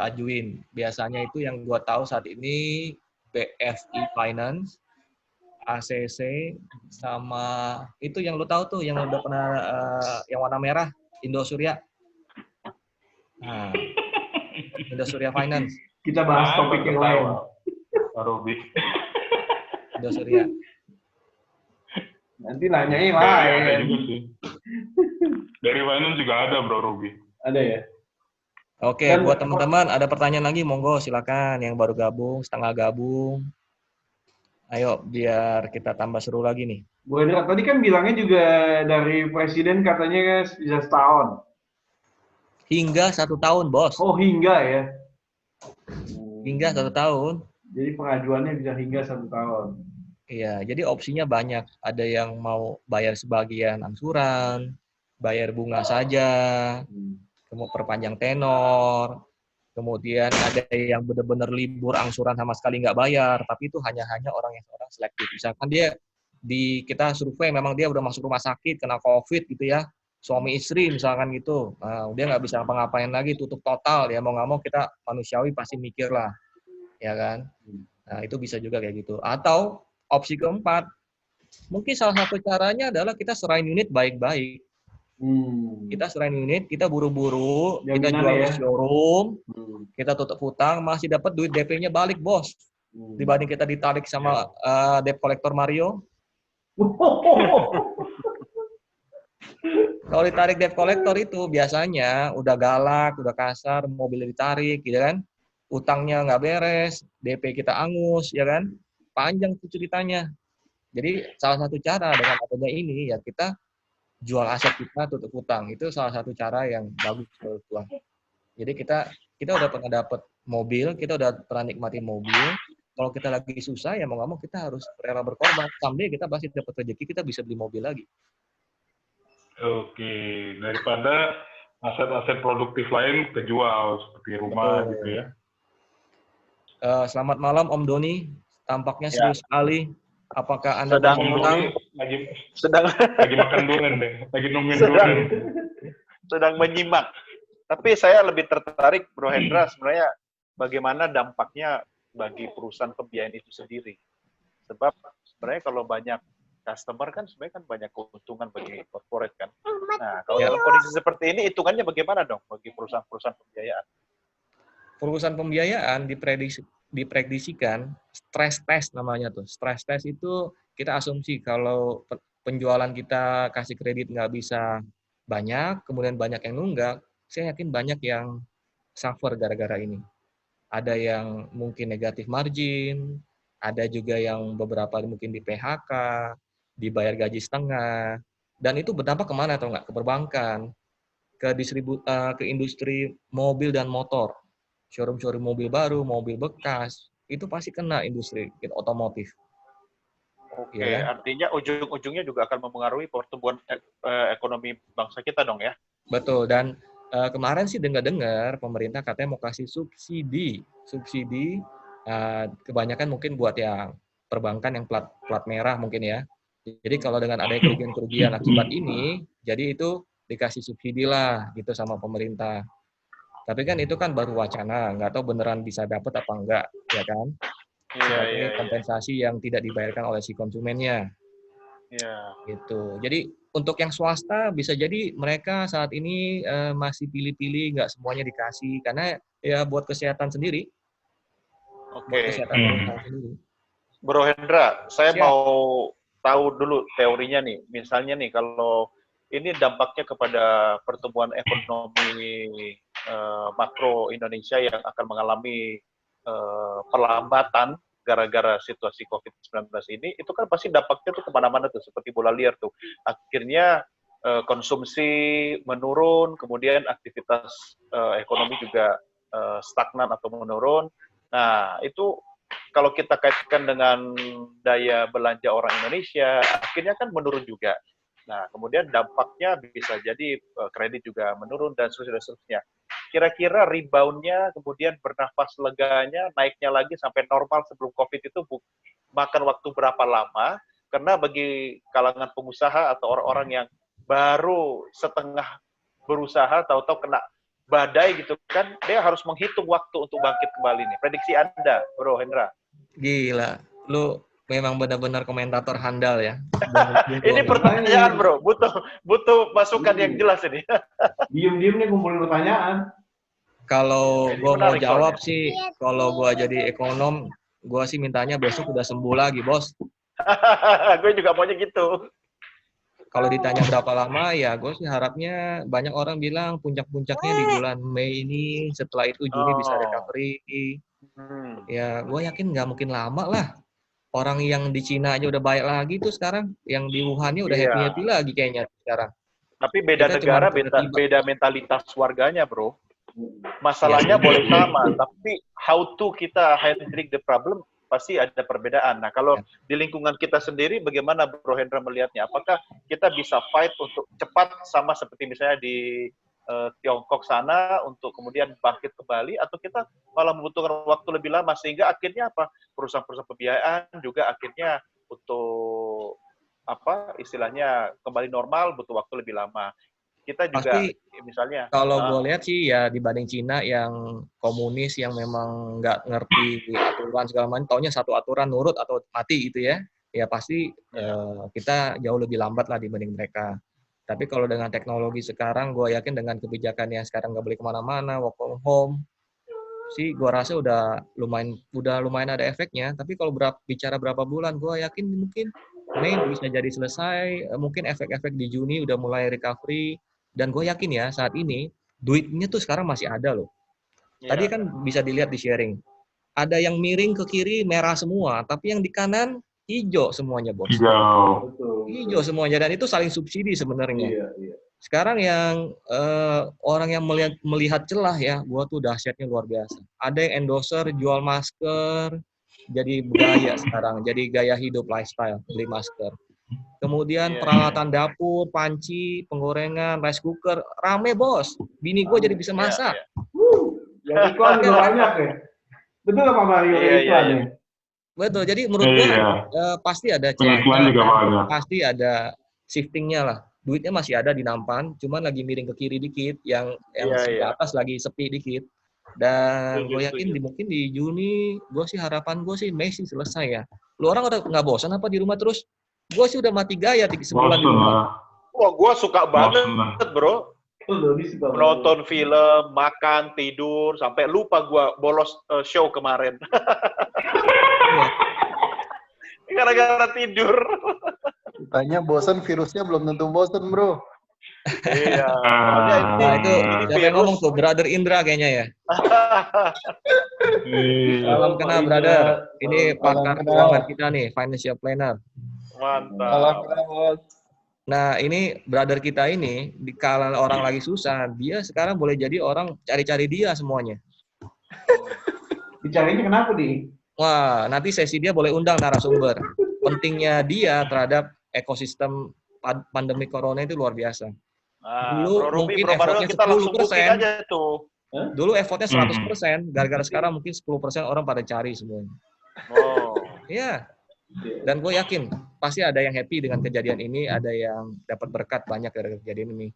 ajuin. Biasanya itu yang gua tahu saat ini BFI Finance, ACC, sama itu yang lu tahu tuh, yang udah pernah yang warna merah, Indosurya. Nah, Indosurya Finance. Kita bahas topik yang lain. Robi. Indosurya. Nanti nanyain lah. Ada juga sih. Dari finance juga ada, Bro Robi. Ada ya? Oke, buat teman-teman ada pertanyaan lagi, monggo silakan. Yang baru gabung, setengah gabung. Ayo, biar kita tambah seru lagi nih. Bu Hendra, tadi kan bilangnya juga dari Presiden katanya bisa setahun. Hingga 1 tahun, bos. Oh, hingga ya? Hingga 1 tahun. Jadi pengajuannya bisa hingga 1 tahun. Iya, jadi opsinya banyak. Ada yang mau bayar sebagian angsuran, bayar bunga saja, mau perpanjang tenor, Kemudian ada yang benar-benar libur angsuran sama sekali nggak bayar, tapi itu hanya orang yang orang selektif. Misalkan dia kita survei memang dia udah masuk rumah sakit kena COVID gitu ya, suami istri misalkan gitu, nah, dia nggak bisa ngapa-ngapain lagi, tutup total ya, mau nggak mau kita manusiawi pasti mikir lah, ya kan? Nah itu bisa juga kayak gitu. Atau opsi keempat, mungkin salah satu caranya adalah kita serahin unit baik-baik. Kita serahin unit, kita buru-buru, kita jual di showroom, kita tutup hutang, masih dapat duit DP-nya balik, bos. Dibanding kita ditarik sama debt collector Mario. Kalau ditarik debt collector itu biasanya udah galak, udah kasar, mobilnya ditarik, gitu kan? Utangnya nggak beres, DP kita angus, ya kan? Panjang tuh ceritanya. Jadi salah satu cara dengan adanya ini ya kita jual aset kita tutup hutang, itu salah satu cara yang bagus menurut gua. Jadi kita udah pernah dapat mobil, kita udah pernah nikmati mobil. Kalau kita lagi susah ya mau nggak mau kita harus rela berkorban. Someday kita pasti dapat rezeki, kita bisa beli mobil lagi. Oke, daripada aset-aset produktif lain kejual seperti rumah gitu ya. Selamat malam Om Doni, tampaknya serius sekali. Apakah Anda sedang lagi makan durian deh, lagi nungguin durian. Sedang menyimak. Tapi saya lebih tertarik, Bro Hendra, sebenarnya bagaimana dampaknya bagi perusahaan pembiayaan itu sendiri. Sebab sebenarnya kalau banyak customer kan sebenarnya kan banyak keuntungan bagi corporate kan. Nah, kalau dalam kondisi seperti ini, hitungannya bagaimana dong bagi perusahaan-perusahaan pembiayaan? Perusahaan pembiayaan diprediksikan stress test namanya tuh. Stress test itu kita asumsi kalau penjualan kita kasih kredit nggak bisa banyak, kemudian banyak yang nunggak, saya yakin banyak yang suffer gara-gara ini. Ada yang mungkin negatif margin, ada juga yang beberapa mungkin di PHK, dibayar gaji setengah, dan itu berdampak kemana atau nggak? Ke perbankan, ke industri mobil dan motor. Showroom-showroom mobil baru, mobil bekas, itu pasti kena industri otomotif. Oke, ya, artinya ujung-ujungnya juga akan mempengaruhi pertumbuhan ekonomi bangsa kita dong ya? Betul, dan kemarin sih dengar-dengar pemerintah katanya mau kasih subsidi, kebanyakan mungkin buat yang perbankan yang plat merah mungkin ya. Jadi kalau dengan ada kerugian-kerugian akibat ini, jadi itu dikasih subsidi lah gitu sama pemerintah. Tapi kan itu kan baru wacana, nggak tahu beneran bisa dapat apa enggak, ya kan? Sebagai kompensasi yang tidak dibayarkan oleh si konsumennya. Gitu. Jadi untuk yang swasta bisa jadi mereka saat ini masih pilih-pilih, nggak semuanya dikasih karena ya buat kesehatan sendiri. Buat kesehatan sendiri. Bro Hendra, saya mau tahu dulu teorinya nih. Misalnya nih kalau ini dampaknya kepada pertumbuhan ekonomi makro Indonesia yang akan mengalami perlambatan gara-gara situasi COVID-19 ini, itu kan pasti dampaknya tuh kemana-mana tuh, seperti bola liar tuh. Akhirnya konsumsi menurun, kemudian aktivitas ekonomi juga stagnan atau menurun. Nah, itu kalau kita kaitkan dengan daya belanja orang Indonesia, akhirnya kan menurun juga. Nah, kemudian dampaknya bisa jadi kredit juga menurun dan seterusnya. Kira-kira rebound-nya, kemudian bernafas leganya, naiknya lagi sampai normal sebelum COVID itu makan waktu berapa lama? Karena bagi kalangan pengusaha atau orang-orang yang baru setengah berusaha, tahu-tahu kena badai gitu kan, dia harus menghitung waktu untuk bangkit kembali nih. Prediksi Anda, Bro Hendra. Gila, lu memang benar-benar komentator handal ya. Ini pertanyaan bro, butuh masukan yang jelas ini. Diem-diem nih kumpulin pertanyaan. Kalau gue mau jawab sih, kalau gue jadi ekonom, gue sih mintanya besok udah sembuh lagi bos. Gue juga maunya gitu. Kalau ditanya berapa lama, ya gue sih harapnya banyak orang bilang puncak-puncaknya di bulan Mei ini, setelah itu Juni bisa recovery. Ya gue yakin nggak mungkin lama lah. Orang yang di Cina aja udah baik lagi tuh sekarang, yang di Wuhan-nya udah happy-happy lagi kayaknya sekarang. Tapi beda negara, beda mentalitas warganya, bro. Masalahnya boleh sama, tapi how to kita handling the problem pasti ada perbedaan. Nah, kalau di lingkungan kita sendiri, bagaimana Bro Hendra melihatnya? Apakah kita bisa fight untuk cepat sama seperti misalnya di Tiongkok sana untuk kemudian bangkit kembali, atau kita malah membutuhkan waktu lebih lama sehingga akhirnya apa, perusahaan-perusahaan pembiayaan juga akhirnya untuk apa istilahnya kembali normal butuh waktu lebih lama. Kita juga Pasti misalnya kalau gue lihat sih ya dibanding Cina yang komunis yang memang nggak ngerti aturan segala macam, taunya satu aturan nurut atau mati gitu ya. Ya pasti kita jauh lebih lambat lah dibanding mereka. Tapi kalau dengan teknologi sekarang, gue yakin dengan kebijakan yang sekarang nggak boleh kemana-mana, work from home, sih gue rasa udah lumayan ada efeknya. Tapi kalau bicara berapa bulan, gue yakin mungkin Mei bisa jadi selesai. Mungkin efek-efek di Juni udah mulai recovery. Dan gue yakin ya saat ini duitnya tuh sekarang masih ada loh. Tadi kan bisa dilihat di sharing. Ada yang miring ke kiri merah semua, tapi yang di kanan hijau semuanya, bos. Hijau semuanya, dan itu saling subsidi sebenarnya. Iya. Sekarang yang orang yang melihat celah ya, gua tuh dahsyatnya luar biasa. Ada yang endorser jual masker, jadi budaya sekarang, jadi gaya hidup lifestyle, beli masker. Kemudian peralatan dapur, panci, penggorengan, rice cooker, rame bos. Bini gua jadi bisa masak. Yang iklan juga banyak ya. Betul Pak Mario iklan ya. Betul, jadi menurut gua pasti ada celahnya, pasti ada shiftingnya lah. Duitnya masih ada di nampan, cuman lagi miring ke kiri dikit, yang sebelah atas lagi sepi dikit. Dan gue yakin mungkin di Juni, harapan gue sih Mei sih selesai ya. Lu orang udah nggak bosan apa di rumah terus? Gue sih udah mati gaya sebulan di rumah. Wah, gue suka banget bro. Menonton film, makan, tidur, sampai lupa gue bolos show kemarin. Gara-gara tidur. Tanya bosan, virusnya belum tentu bosan, bro. Iya. Nah, itu siapa yang ngomong tuh? Brother Indra kayaknya ya. Salam kenal, brother. Ini pakar keuangan kita nih, financial planner. Mantap. Nah, ini brother kita ini, di kala orang lagi susah, dia sekarang boleh jadi orang cari-cari dia semuanya. Dicarinya kenapa, Di? Wah, nanti sesi dia boleh undang narasumber. Pentingnya dia terhadap ekosistem pandemi corona itu luar biasa. Dulu mungkin effortnya 10%. Dulu effortnya 100%, gara-gara sekarang mungkin 10% orang pada cari semuanya. Oh. Iya. Dan gue yakin pasti ada yang happy dengan kejadian ini, ada yang dapat berkat banyak dari kejadian ini.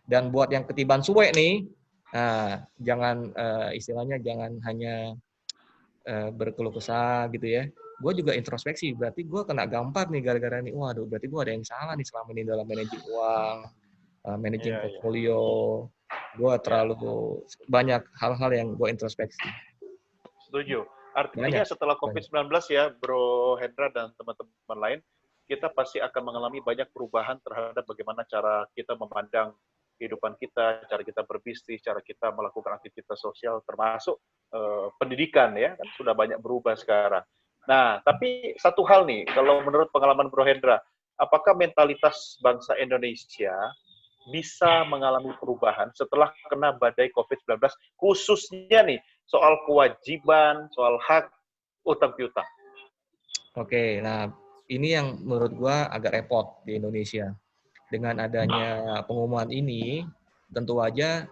Dan buat yang ketiban suwe nih, jangan istilahnya jangan hanya berkeluh kesah gitu ya. Gue juga introspeksi, berarti gue kena gampar nih gara-gara ini. Waduh, berarti gue ada yang salah nih selama ini dalam manajing uang, managing portfolio. Gue terlalu banyak hal-hal yang gue introspeksi. Setuju. Artinya setelah COVID-19 ya, Bro Hendra dan teman-teman lain, kita pasti akan mengalami banyak perubahan terhadap bagaimana cara kita memandang kehidupan kita, cara kita berbisnis, cara kita melakukan aktivitas sosial, termasuk pendidikan ya, kan sudah banyak berubah sekarang. Nah, tapi satu hal nih, kalau menurut pengalaman Bro Hendra, apakah mentalitas bangsa Indonesia bisa mengalami perubahan setelah kena badai COVID-19, khususnya nih, soal kewajiban, soal hak, utang piutang? Oke, nah ini yang menurut gua agak repot di Indonesia. Dengan adanya pengumuman ini, tentu aja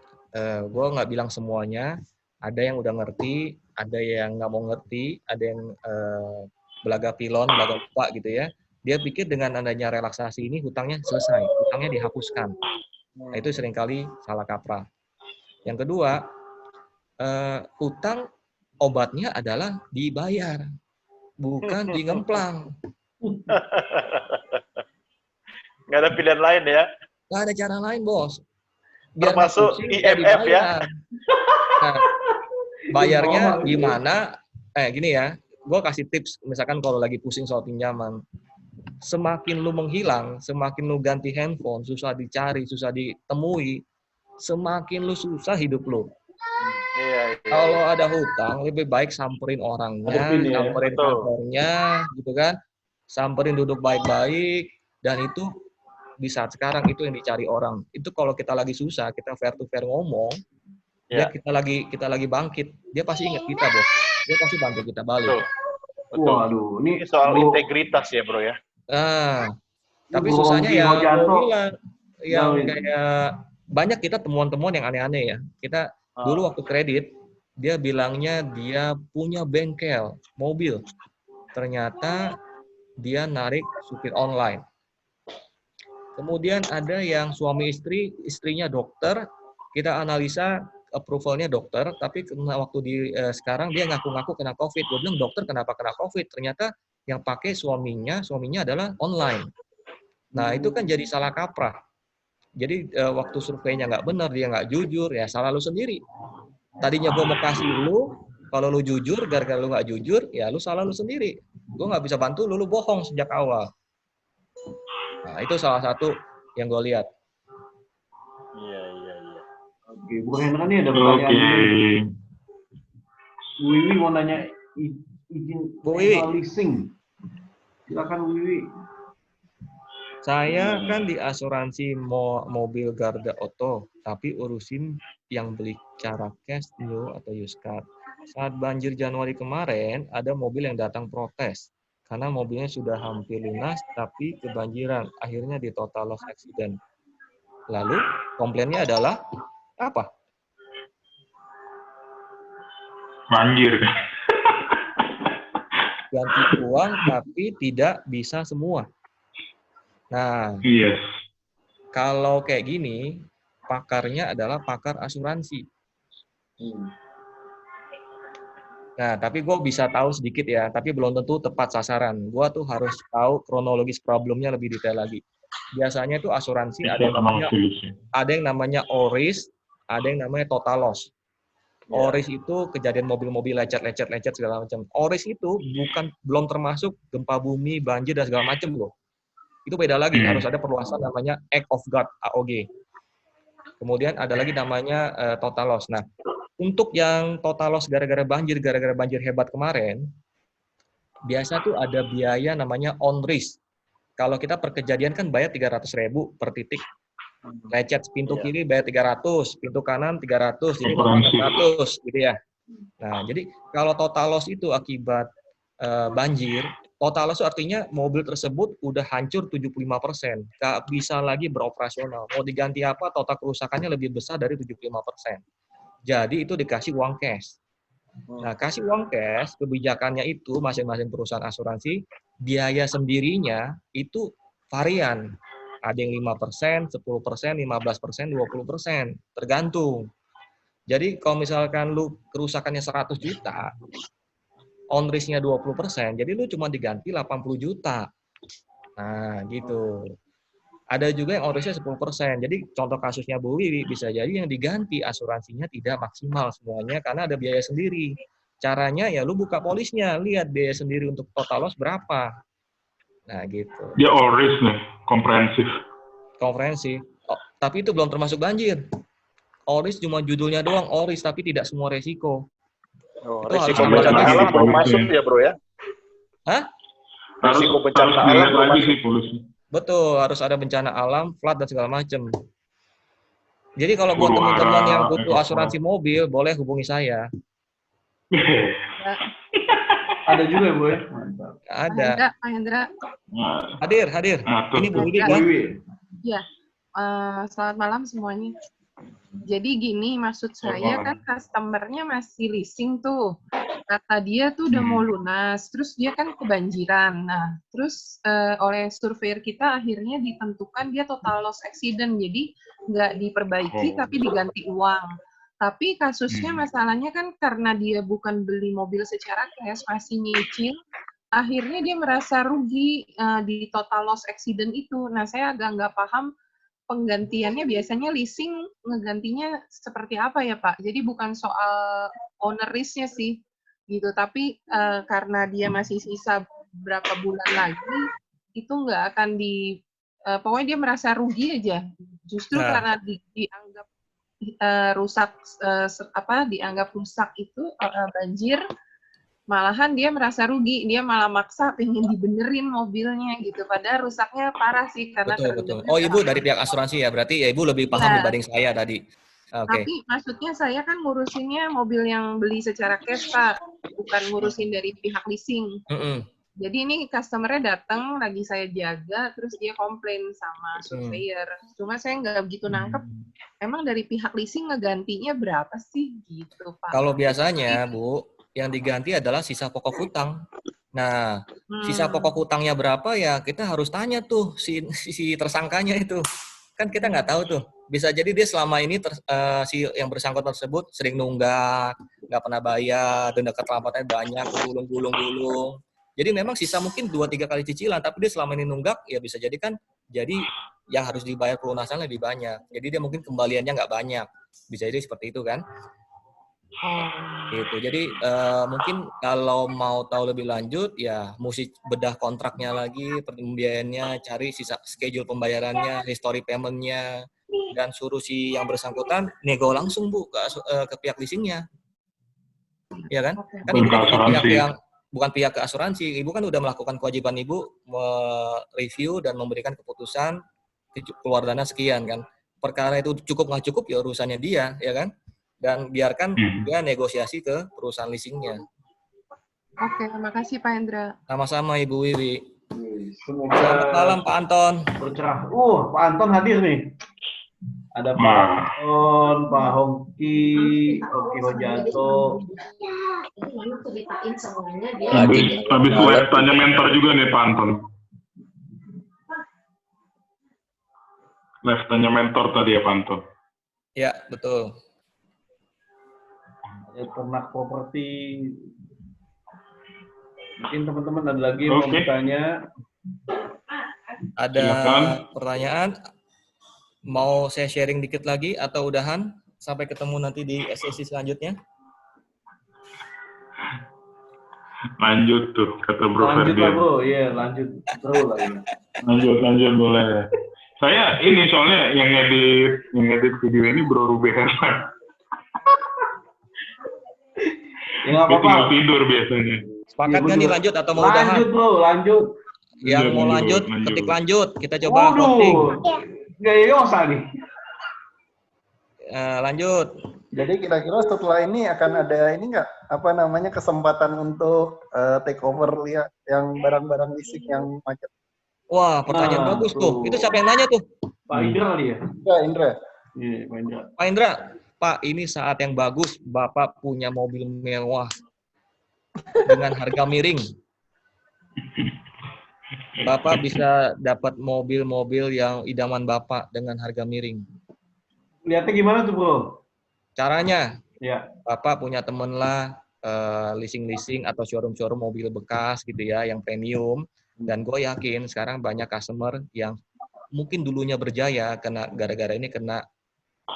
gua nggak bilang semuanya, ada yang udah ngerti, ada yang nggak mau ngerti, ada yang belaga pilon, belaga lupa gitu ya. Dia pikir dengan adanya relaksasi ini hutangnya selesai, hutangnya dihapuskan. Nah, itu seringkali salah kaprah. Yang kedua, hutang obatnya adalah dibayar, bukan digemplang. Nggak ada pilihan lain ya? Nggak ada cara lain, bos. Biar termasuk IMF ya? Nah, bayarnya gimana? Gini ya, gue kasih tips, misalkan kalau lagi pusing soal pinjaman, semakin lu menghilang, semakin lu ganti handphone, susah dicari, susah ditemui, semakin lu susah hidup lu. Kalau ada hutang, lebih baik samperin orangnya, samperin kantornya, gitu kan, samperin duduk baik-baik, dan itu di saat sekarang itu yang dicari orang. Itu kalau kita lagi susah, kita fair to fair ngomong, dia kita lagi bangkit, dia pasti ingat kita, bos. Dia pasti bantu kita balik. Betul. Waduh, ini soal integritas ya, bro ya. Tapi susahnya ya, yang kayak banyak kita temuan-temuan yang aneh-aneh ya. Kita dulu waktu kredit, dia bilangnya dia punya bengkel mobil. Ternyata dia narik supir online. Kemudian ada yang suami istri, istrinya dokter, kita analisa approval-nya dokter, tapi waktu sekarang dia ngaku-ngaku kena COVID. Gue bilang, dokter kenapa kena COVID? Ternyata yang pakai suaminya adalah online. Nah, itu kan jadi salah kaprah. Jadi waktu surveinya nggak benar, dia nggak jujur, ya salah lu sendiri. Tadinya gue mau kasih lu, kalau lu jujur, gara-gara lu nggak jujur, ya lu salah lu sendiri. Gue nggak bisa bantu lu bohong sejak awal. Nah, itu salah satu yang gue lihat. Iya. Oke, Bu Hendra nih ada pertanyaan dulu. Bu Wiwi mau nanya izin leasing. Silakan Bu Wiwi. Saya kan di asuransi mobil Garda Auto, tapi urusin yang beli cara cash, new atau used car. Saat banjir Januari kemarin, ada mobil yang datang protes. Karena mobilnya sudah hampir lunas, tapi kebanjiran. Akhirnya di total loss accident. Lalu, komplainnya adalah apa? Banjir. Ganti uang, tapi tidak bisa semua. Nah, Yes. Kalau kayak gini, pakarnya adalah pakar asuransi. Nah, tapi gue bisa tahu sedikit ya, tapi belum tentu tepat sasaran. Gue tuh harus tahu kronologis problemnya lebih detail lagi. Biasanya tuh asuransi ada yang namanya all risk, ada yang namanya total loss. All risk itu kejadian mobil-mobil lecet segala macam. All risk itu belum termasuk gempa bumi, banjir dan segala macam loh. Itu beda lagi, harus ada perluasan namanya Act of God, AOG. Kemudian ada lagi namanya total loss. Nah, untuk yang total loss gara-gara banjir hebat kemarin, biasa tuh ada biaya namanya on risk. Kalau kita per kejadian kan bayar 300.000 per titik. Lecet pintu kiri bayar 300, pintu kanan 300, jadi 400 gitu ya. Nah, jadi kalau total loss itu akibat banjir, total loss artinya mobil tersebut udah hancur 75%, nggak bisa lagi beroperasional. Mau diganti apa, total kerusakannya lebih besar dari 75%. Jadi itu dikasih uang cash. Nah, kasih uang cash, kebijakannya itu masing-masing perusahaan asuransi, biaya sendirinya itu varian. Ada yang 5%, 10%, 15%, 20%, tergantung. Jadi kalau misalkan lu kerusakannya 100 juta, on risk-nya 20%, jadi lu cuma diganti 80 juta. Nah, gitu. Ada juga yang on risk-nya 10%. Jadi contoh kasusnya Bu Wiwi, bisa jadi yang diganti asuransinya tidak maksimal semuanya karena ada biaya sendiri. Caranya ya lu buka polisnya, lihat biaya sendiri untuk total loss berapa. Nah, gitu. Dia all risk nih, komprehensif. Oh, tapi itu belum termasuk banjir. All risk cuma judulnya doang, all risk, tapi tidak semua resiko. Oh, itu resiko harus bencana lagi alam sih, belum polisi. masuk ya bro ya? Hah? Resiko bencana harus alam dilihat belum lagi masuk. sih polisi. Betul, harus ada bencana alam, flood, dan segala macam. Jadi kalau buat Huru-hara, teman-teman yang butuh evakuasi. asuransi mobil, boleh hubungi saya. Ada juga ya, Bu ya? Mantap. Ada. Pak Hendra. Nah, Hadir. nah, tuh. Ini Bu Wiwi Bu kan? Wiwi. Ya, selamat malam semuanya. Jadi gini, maksud saya kan customer-nya masih leasing tuh. Kata dia tuh udah mau lunas, terus dia kan kebanjiran. Nah, terus oleh surveyor kita akhirnya ditentukan dia total loss accident, jadi nggak diperbaiki tapi diganti uang. Tapi kasusnya masalahnya kan karena dia bukan beli mobil secara cash, masih nyicil, akhirnya dia merasa rugi di total loss accident itu. Nah, saya agak nggak paham penggantiannya biasanya leasing ngegantinya seperti apa ya Pak? Jadi bukan soal owner risk-nya sih, gitu. Tapi karena dia masih sisa berapa bulan lagi, itu nggak akan pokoknya dia merasa rugi aja. Justru karena dianggap rusak, dianggap rusak itu banjir, malahan dia merasa rugi, dia malah maksa pengen dibenerin mobilnya gitu, padahal rusaknya parah sih karena Betul. Oh, Ibu dari pihak asuransi ya, berarti ya Ibu lebih paham dibanding saya tadi. Oke. Tapi maksudnya saya kan ngurusinnya mobil yang beli secara cash, Pak, bukan ngurusin dari pihak leasing. Jadi ini customer-nya datang, lagi saya jaga, terus dia komplain sama surveyor. Cuma saya nggak begitu nangkep, emang dari pihak leasing ngegantinya berapa sih gitu, Pak? Kalau biasanya, Bu, yang diganti adalah sisa pokok hutang. Nah, sisa pokok hutangnya berapa ya kita harus tanya tuh si tersangkanya itu. Kan kita nggak tahu tuh. Bisa jadi dia selama ini si yang bersangkutan tersebut sering nunggak, nggak pernah bayar, denda keterlambatannya banyak, gulung-gulung. Jadi memang sisa mungkin 2-3 kali cicilan, tapi dia selama ini nunggak, ya bisa jadi kan jadi yang harus dibayar pelunasan lebih banyak. Jadi dia mungkin kembaliannya nggak banyak. Bisa jadi seperti itu kan. Gitu. Jadi mungkin kalau mau tahu lebih lanjut ya mesti bedah kontraknya lagi, pembiayaannya, cari sisa schedule pembayarannya, history payment-nya, dan suruh si yang bersangkutan nego langsung Bu ke pihak leasingnya. Ya kan? Kan ibu bukan pihak ke asuransi. Ibu kan udah melakukan kewajiban Ibu mereview dan memberikan keputusan keluar dana sekian kan. Perkara itu cukup nggak cukup ya urusannya dia, ya kan? Dan biarkan dia negosiasi ke perusahaan leasingnya. Oke, terima kasih Pak Hendra. Sama-sama Ibu Wiwi. Semoga Selamat malam Pak Anton. Bercerah. Pak Anton hadir nih. Ada Pak Anton, Pak Hongki, Oki Hojanto. Habis live tanya mentor juga nih Pak Anton. Live tanya mentor tadi ya Pak Anton. Ya, betul. Ternak properti. Mungkin teman-teman ada lagi yang mau bertanya. Ada pertanyaan? Mau saya sharing dikit lagi atau udahan? Sampai ketemu nanti di sesi selanjutnya. Lanjut tuh, kata Bro Lanjut Ferdian. lah Bro, iya lanjut terus lagi. Lanjut boleh. Saya ini soalnya yang edit video ini Bro Ruby Herman. Ya nggak apa-apa. Tidur biasanya. Sepakat nggak nih lanjut atau mau udahan? Lanjut Bro, lanjut. Yang mau lanjut, ketik lanjut. Kita coba voting. Gaya Yosa nih. Lanjut. Jadi kira-kira setelah ini akan ada ini nggak apa namanya kesempatan untuk take over ya yang barang-barang leasing yang macet? Wah, pertanyaan bagus tuh. Itu siapa yang nanya tuh? Pak Indra kali ya? Ya, Indra. Iya, Pak Indra. Pak Indra, Pak ini saat yang bagus. Bapak punya mobil mewah dengan harga miring. Bapak bisa dapat mobil-mobil yang idaman Bapak dengan harga miring. Lihatnya gimana tuh Bro? Caranya, ya. Bapak punya temen lah leasing-leasing atau showroom-showroom mobil bekas gitu ya, yang premium. Dan gue yakin sekarang banyak customer yang mungkin dulunya berjaya kena gara-gara ini kena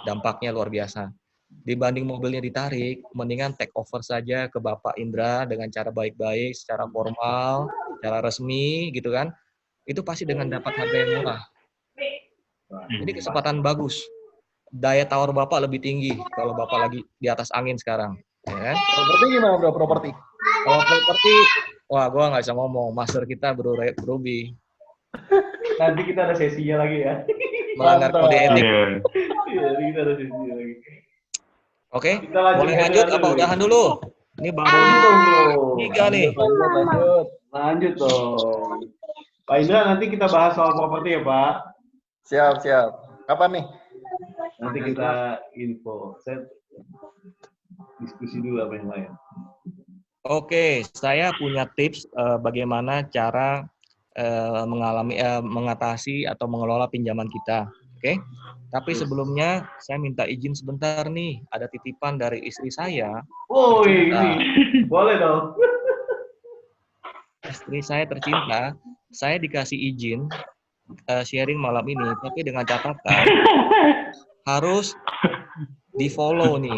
dampaknya luar biasa. Dibanding mobilnya ditarik, mendingan take over saja ke Bapak Indra dengan cara baik-baik, secara formal, secara resmi gitu kan. Itu pasti dengan dapat harga yang murah. Jadi kesempatan bagus. Daya tawar Bapak lebih tinggi kalau Bapak lagi di atas angin sekarang. Ya kan? Properti gimana Bro, properti? Kalau properti, wah gue nggak bisa ngomong. Master kita Bro Ruby. Nanti kita ada sesinya lagi ya. Melanggar kode etik. Iya, kita ada sesinya lagi. Oke, boleh lanjut apa udahan dulu? Ini baru 3 nih. Lanjut dong. Pak Indra, nanti kita bahas soal properti ya Pak. Siap. Kapan nih? Nanti kita info. Saya diskusi dulu apa yang lain. Oke, saya punya tips bagaimana cara mengatasi atau mengelola pinjaman kita. Oke, tapi sebelumnya saya minta izin sebentar nih. Ada titipan dari istri saya. Oh, ini boleh dong. Istri saya tercinta. Saya dikasih izin sharing malam ini, tapi dengan catatan harus di-follow nih.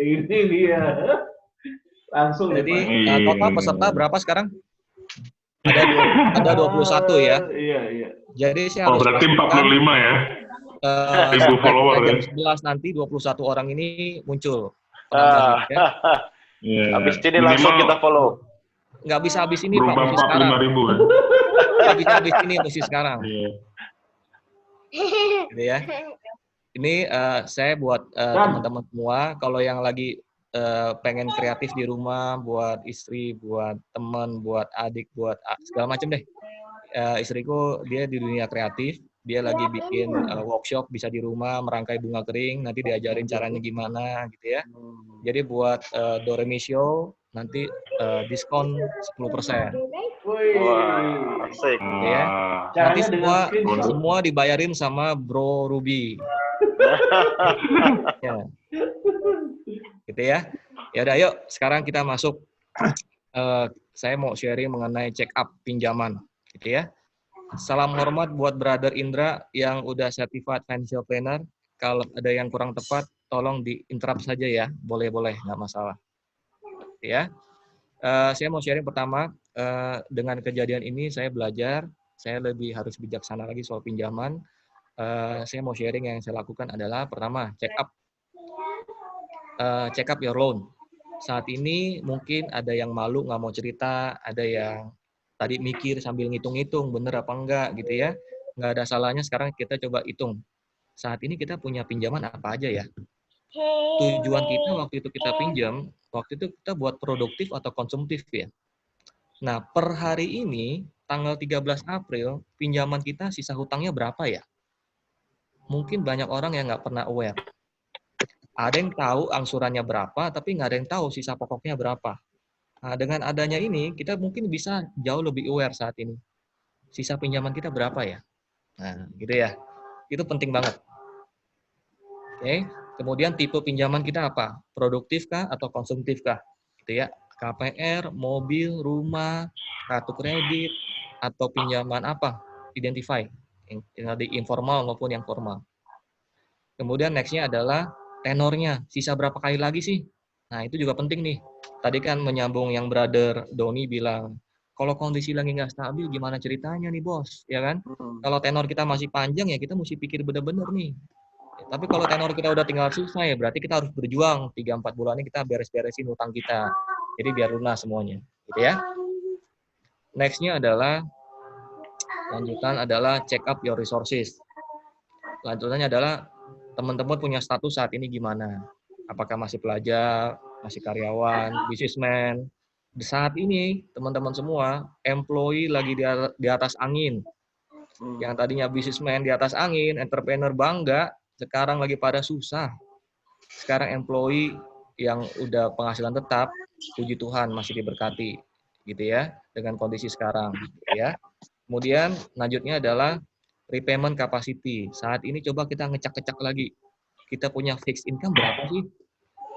Ini dia. Langsung. Jadi total peserta berapa sekarang? Ada 21 ya. Iya. Jadi saya harus berarti 45 ya. Sampai follower jam 11 nanti 21 orang ini muncul. Habis ini langsung kita follow. Nggak bisa habis ini Pak, mesti sekarang. 45.000 kan? Nggak bisa habis ini, mesti sekarang. Gitu ya. Ini saya buat teman-teman semua, kalau yang lagi pengen kreatif di rumah, buat istri, buat teman, buat adik, buat segala macam deh. Istriku dia di dunia kreatif, dia lagi bikin workshop bisa di rumah merangkai bunga kering, nanti diajarin caranya gimana gitu ya. Jadi buat Doremi Show nanti diskon 10%. Wah, asik. Gitu ya. Nanti Caranya dengan screenshot. semua dibayarin sama Bro Ruby. Ya. Gitu ya. Ya udah, yuk sekarang kita masuk. Saya mau sharing mengenai check up pinjaman, gitu ya. Salam hormat buat Brother Indra yang udah certified financial planner. Kalau ada yang kurang tepat, tolong di-interrupt saja ya. Boleh-boleh, nggak masalah. Ya. Saya mau sharing pertama, dengan kejadian ini saya belajar, saya lebih harus bijaksana lagi soal pinjaman. Saya mau sharing yang saya lakukan adalah pertama, check up your loan. Saat ini mungkin ada yang malu nggak mau cerita, ada yang tadi mikir sambil ngitung-ngitung bener apa enggak gitu ya. Nggak ada salahnya sekarang kita coba hitung. Saat ini kita punya pinjaman apa aja ya? Tujuan kita waktu itu kita pinjam, waktu itu kita buat produktif atau konsumtif ya. Nah, per hari ini, tanggal 13 April, pinjaman kita sisa hutangnya berapa ya? Mungkin banyak orang yang nggak pernah aware. Ada yang tahu angsurannya berapa, tapi nggak ada yang tahu sisa pokoknya berapa. Nah, dengan adanya ini, kita mungkin bisa jauh lebih aware saat ini. Sisa pinjaman kita berapa ya? Nah, gitu ya. Itu penting banget. Oke. Kemudian tipe pinjaman kita apa? Produktif kah atau konsumtif kah? Gitu ya. KPR, mobil, rumah, kartu kredit, atau pinjaman apa? Identify. Yang di informal maupun yang formal. Kemudian next-nya adalah tenornya. Sisa berapa kali lagi sih? Nah, itu juga penting nih. Tadi kan menyambung yang Brother Doni bilang, kalau kondisi lagi nggak stabil, gimana ceritanya nih, bos? Ya kan? Kalau tenor kita masih panjang, ya kita mesti pikir bener-bener nih. Tapi kalau tenor kita udah tinggal selesai, berarti kita harus berjuang 3-4 bulan ini kita beres-beresin utang kita. Jadi biar lunas semuanya, gitu ya. Next-nya adalah lanjutan adalah check up your resources. Lanjutannya adalah teman-teman punya status saat ini gimana? Apakah masih pelajar, masih karyawan, businessman? Saat ini teman-teman semua employee lagi di atas angin. Yang tadinya businessman di atas angin, entrepreneur bangga, sekarang lagi pada susah. Sekarang employee yang udah penghasilan tetap, puji Tuhan masih diberkati, gitu ya, dengan kondisi sekarang, gitu ya. Kemudian lanjutnya adalah repayment capacity. Saat ini coba kita ngecek-ngecek lagi. Kita punya fixed income berapa sih?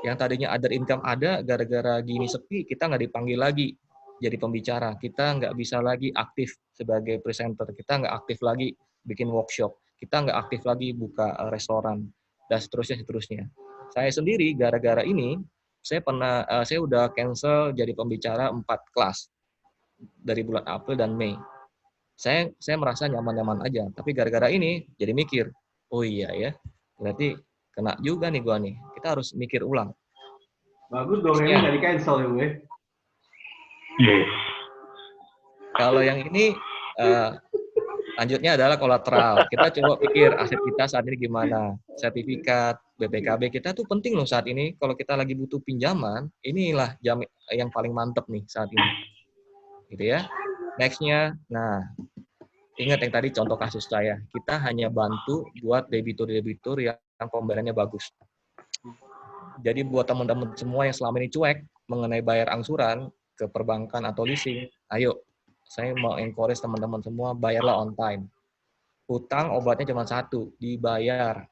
Yang tadinya other income ada, gara-gara gini sepi, kita nggak dipanggil lagi jadi pembicara. Kita nggak bisa lagi aktif sebagai presenter. Kita nggak aktif lagi bikin workshop. Kita nggak aktif lagi buka restoran, dan seterusnya. Saya sendiri gara-gara ini, saya udah cancel jadi pembicara 4 kelas dari bulan April dan Mei. Saya merasa nyaman-nyaman aja, tapi gara-gara ini jadi mikir, oh iya ya, berarti kena juga nih gua nih. Kita harus mikir ulang. Bagus dong, ini nggak di-cancel ya, gue. Yes. Kalau yang ini lanjutnya adalah kolateral. Kita coba pikir aset kita saat ini gimana. Sertifikat, BPKB kita tuh penting loh saat ini. Kalau kita lagi butuh pinjaman, inilah yang paling mantep nih saat ini. Gitu ya. Next-nya, nah, ingat yang tadi contoh kasus saya. Kita hanya bantu buat debitur-debitur yang pembayarannya bagus. Jadi buat teman-teman semua yang selama ini cuek mengenai bayar angsuran ke perbankan atau leasing, ayo, saya mau encourage teman-teman semua, bayarlah on time. Hutang obatnya cuma satu, dibayar.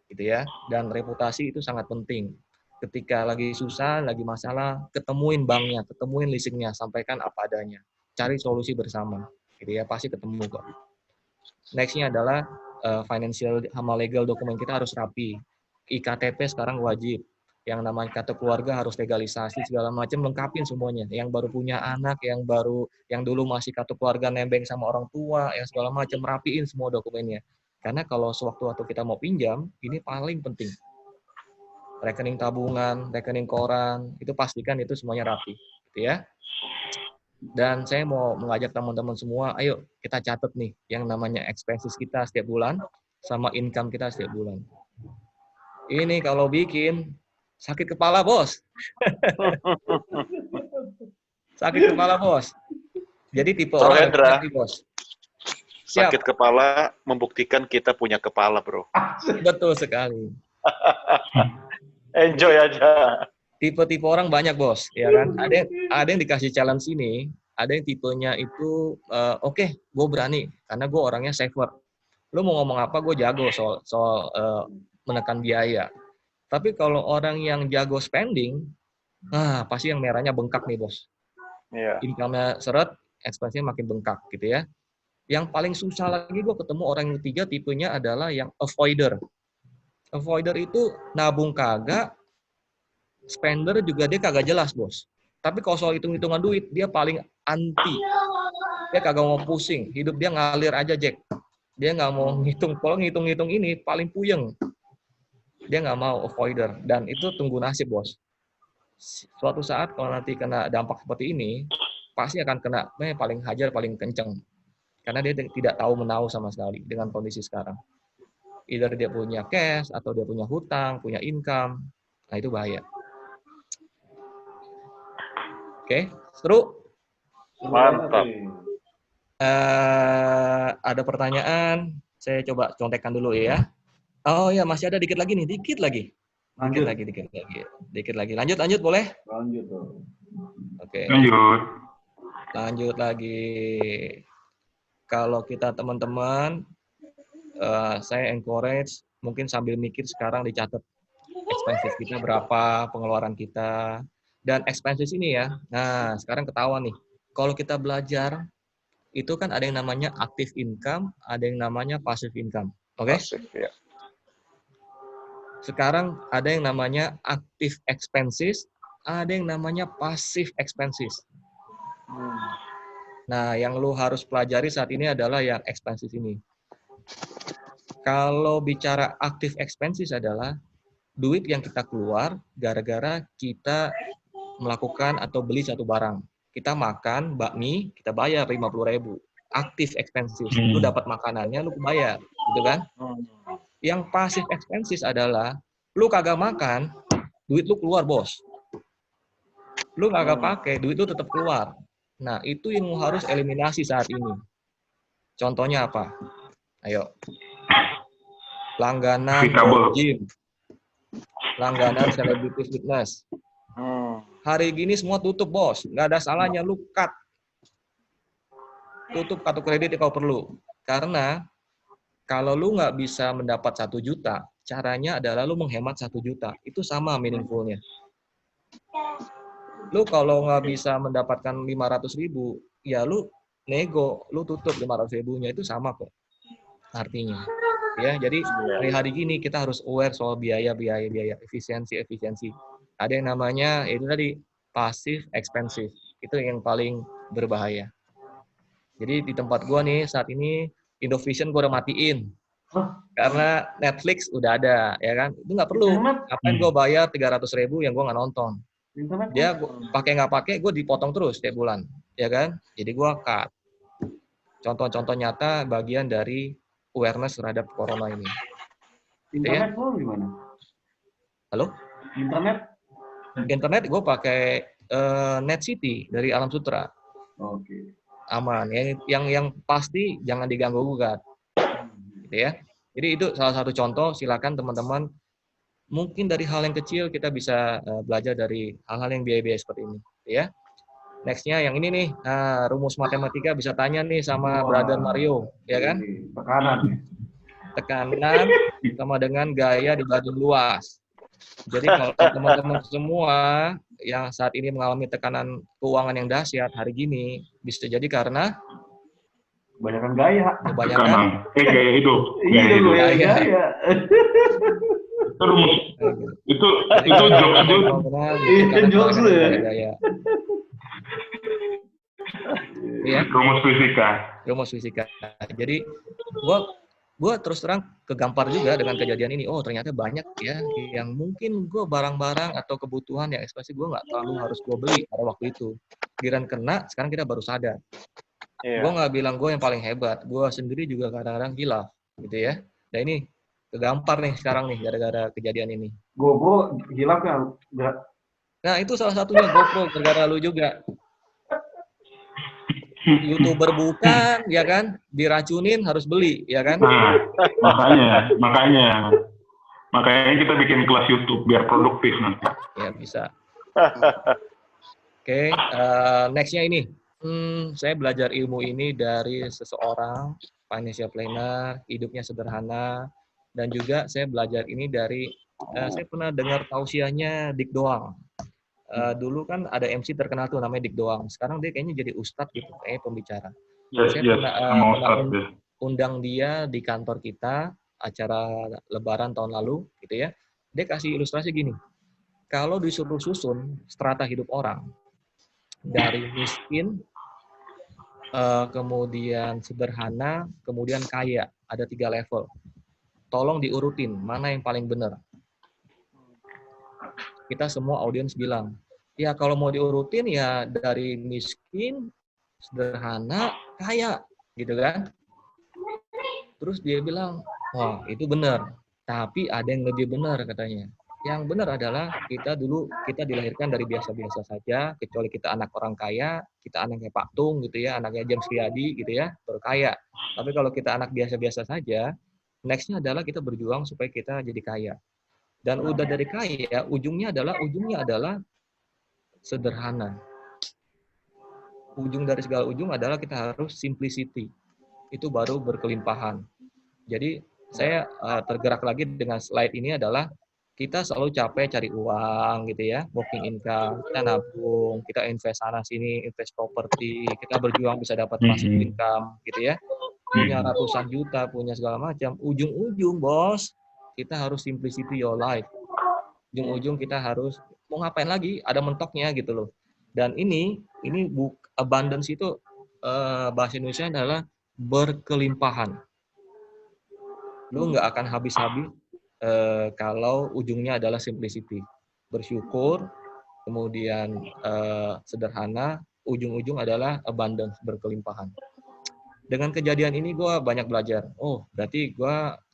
Gitu ya. Dan reputasi itu sangat penting. Ketika lagi susah, lagi masalah, ketemuin banknya, ketemuin leasingnya, sampaikan apa adanya. Cari solusi bersama. Gitu ya, pasti ketemu kok. Next-nya adalah financial sama legal dokumen kita harus rapi. IKTP sekarang wajib. Yang namanya kartu keluarga harus legalisasi segala macam, lengkapin semuanya. Yang baru punya anak, yang dulu masih kartu keluarga nembeng sama orang tua, yang segala macam, rapiin semua dokumennya. Karena kalau sewaktu-waktu kita mau pinjam, ini paling penting. Rekening tabungan, rekening koran, itu pastikan itu semuanya rapi, gitu ya. Dan saya mau mengajak teman-teman semua, ayo kita catat nih yang namanya expenses kita setiap bulan sama income kita setiap bulan. Ini kalau bikin Sakit kepala, bos. Sakit kepala, bos. Jadi tipe Bro orang Hendra, nih, bos. Siap. sakit kepala membuktikan kita punya kepala, bro. Betul sekali. Enjoy aja. Tipe-tipe orang banyak, bos, ya kan? Ada yang dikasih challenge ini, ada yang tipenya itu oke, gue berani karena gue orangnya saver. Lu mau ngomong apa, gue jago soal menekan biaya. Tapi kalau orang yang jago spending, pasti yang merahnya bengkak nih, bos. Iya. Income-nya seret, expense-nya makin bengkak gitu ya. Yang paling susah lagi gue ketemu orang yang ketiga tipenya adalah yang avoider. Avoider itu nabung kagak, spender juga dia kagak jelas, bos. Tapi kalau soal hitung-hitungan duit, dia paling anti. Dia kagak mau pusing. Hidup dia ngalir aja, Jack. Dia nggak mau ngitung. Kalau ngitung-ngitung ini, paling puyeng. Dia nggak mau avoider. Dan itu tunggu nasib, bos. Suatu saat kalau nanti kena dampak seperti ini, pasti akan kena paling hajar, paling kenceng. Karena dia tidak tahu menahu sama sekali dengan kondisi sekarang. Either dia punya cash, atau dia punya hutang, punya income. Nah, itu bahaya. Oke, seru. Mantap. Ada pertanyaan, saya coba contekan dulu ya. Oh ya, masih ada dikit lagi nih, dikit lagi. Lanjut. Dikit lagi. Lanjut boleh? Lanjut tuh. Oke. Lanjut. Lanjut lagi. Kalau kita teman-teman, saya encourage mungkin sambil mikir sekarang dicatat expenses kita berapa, pengeluaran kita, dan expenses ini ya. Nah, sekarang ketahuan nih. Kalau kita belajar, itu kan ada yang namanya active income, ada yang namanya passive income. Oke? Pasif, ya. Sekarang ada yang namanya active expenses, ada yang namanya passive expenses. Nah, yang lu harus pelajari saat ini adalah yang expenses ini. Kalau bicara active expenses adalah duit yang kita keluar gara-gara kita melakukan atau beli satu barang. Kita makan bakmi, kita bayar 50.000. Active expenses. Lu dapat makanannya, lu bayar, gitu kan? Yang passive expenses adalah lu kagak makan, duit lu keluar, bos. Lu kagak pakai, duit lu tetap keluar. Nah, itu yang harus eliminasi saat ini. Contohnya apa? Ayo. Langganan gym. Langganan celebrity fitness. Hari gini semua tutup, bos. Nggak ada salahnya lu cut. Tutup kartu kredit kalau perlu. Karena kalau lu nggak bisa mendapat 1 juta, caranya adalah lu menghemat 1 juta. Itu sama meaningful-nya. Lu kalau nggak bisa mendapatkan 500.000, ya lu nego, lu tutup 500.000-nya, itu sama kok artinya. Ya, jadi hari gini kita harus aware soal biaya, efisiensi. Ada yang namanya itu tadi passive expensive. Itu yang paling berbahaya. Jadi di tempat gua nih saat ini Indovision gua udah matiin. Karena Netflix udah ada, ya kan? Itu nggak perlu. Ngapain gua bayar 300.000 yang gua nggak nonton? Dia pakai nggak pakai, gue dipotong terus tiap bulan, ya kan? Jadi gue cut. Contoh-contoh nyata bagian dari awareness terhadap corona ini. Internet lo gimana? Halo? Internet gue pakai Net City dari Alam Sutra. Oke. Aman. Yang pasti jangan diganggu gugat, gitu ya. Jadi itu salah satu contoh. Silakan teman-teman. Mungkin dari hal yang kecil kita bisa belajar dari hal-hal yang biaya-biaya seperti ini, ya. Next-nya yang ini nih, rumus matematika bisa tanya nih sama Brother Mario, ya kan? Tekanan sama dengan gaya di badan luas. Jadi kalau teman-teman semua yang saat ini mengalami tekanan keuangan yang dahsyat hari gini, bisa jadi karena kebanyakan gaya. Gaya hidup. Gaya. Itu jokes lu ya. Iya. Rumus fisika. Jadi gua terus terang kegampar juga dengan kejadian ini. Oh, ternyata banyak ya yang mungkin gua barang-barang atau kebutuhan yang ekspresi gua nggak terlalu harus gua beli pada waktu itu. Giliran kena, sekarang kita baru sadar. Gua nggak bilang gua yang paling hebat. Gua sendiri juga kadang-kadang hilaf, gitu ya. Dan ini kegampar nih sekarang nih gara-gara kejadian ini. GoPro hilaf kan? Nah, itu salah satunya GoPro gara-gara lu juga. YouTuber bukan, ya kan? Diracunin harus beli, ya kan? Nah, makanya kita bikin kelas YouTube biar produktif nanti. Ya, bisa. Oke, nextnya ini. Saya belajar ilmu ini dari seseorang, financial planner, hidupnya sederhana, dan juga saya belajar ini dari, saya pernah dengar tausiahnya Dik Doang. Dulu kan ada MC terkenal tuh namanya Dik Doang. Sekarang dia kayaknya jadi ustadz gitu, kayaknya pembicara. Saya pernah undang dia di kantor kita, acara Lebaran tahun lalu, gitu ya. Dia kasih ilustrasi gini, kalau disuruh susun strata hidup orang, dari miskin, kemudian sederhana, kemudian kaya, ada 3 level. Tolong diurutin, mana yang paling benar. Kita semua audiens bilang, ya kalau mau diurutin ya dari miskin, sederhana, kaya, gitu kan. Terus dia bilang, wah itu benar, tapi ada yang lebih benar katanya. Yang benar adalah kita dilahirkan dari biasa-biasa saja, kecuali kita anak orang kaya, kita anaknya Pak Tung gitu ya, anaknya James Riyadi gitu ya, berkaya. Tapi kalau kita anak biasa-biasa saja, next-nya adalah kita berjuang supaya kita jadi kaya. Dan udah dari kaya, ujungnya adalah sederhana. Ujung dari segala ujung adalah kita harus simplicity. Itu baru berkelimpahan. Jadi saya tergerak lagi dengan slide ini adalah kita selalu capek cari uang gitu ya, working income, kita nabung, kita invest sana sini, invest properti, kita berjuang bisa dapat passive income gitu ya, punya ratusan juta, punya segala macam. Ujung-ujung bos, kita harus simplicity your life. Ujung-ujung kita harus mau ngapain lagi, ada mentoknya gitu loh. Dan ini abundance itu bahasa Indonesia adalah berkelimpahan. Lu nggak akan habis-habis kalau ujungnya adalah simplicity. Bersyukur, kemudian sederhana, ujung-ujung adalah abundance, berkelimpahan. Dengan kejadian ini gue banyak belajar. Oh, berarti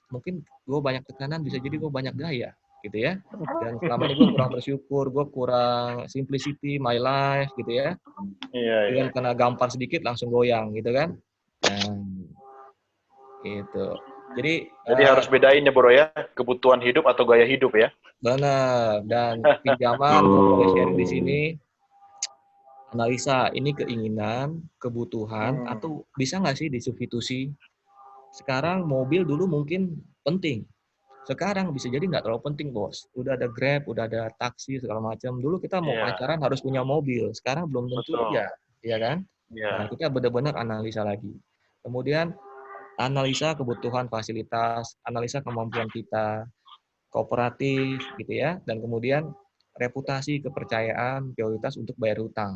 mungkin gue banyak tekanan, bisa jadi gue banyak gaya, gitu ya. Dan selama ini gue kurang bersyukur, gue kurang simplicity, my life, gitu ya. Dengan kena gampar sedikit langsung goyang, gitu kan. Nah, gitu. Jadi harus bedain ya bro ya, kebutuhan hidup atau gaya hidup ya. Benar. Dan pinjaman gue boleh sharing di sini. Analisa ini keinginan, kebutuhan, atau bisa nggak sih disubstitusi? Sekarang mobil dulu mungkin penting. Sekarang bisa jadi nggak terlalu penting bos. Udah ada Grab, udah ada taksi segala macam. Dulu kita mau pacaran harus punya mobil. Sekarang belum tentu ya kan? Nah, kita benar-benar analisa lagi. Kemudian analisa kebutuhan fasilitas, analisa kemampuan kita, kooperatif gitu ya, dan kemudian reputasi, kepercayaan, prioritas untuk bayar hutang.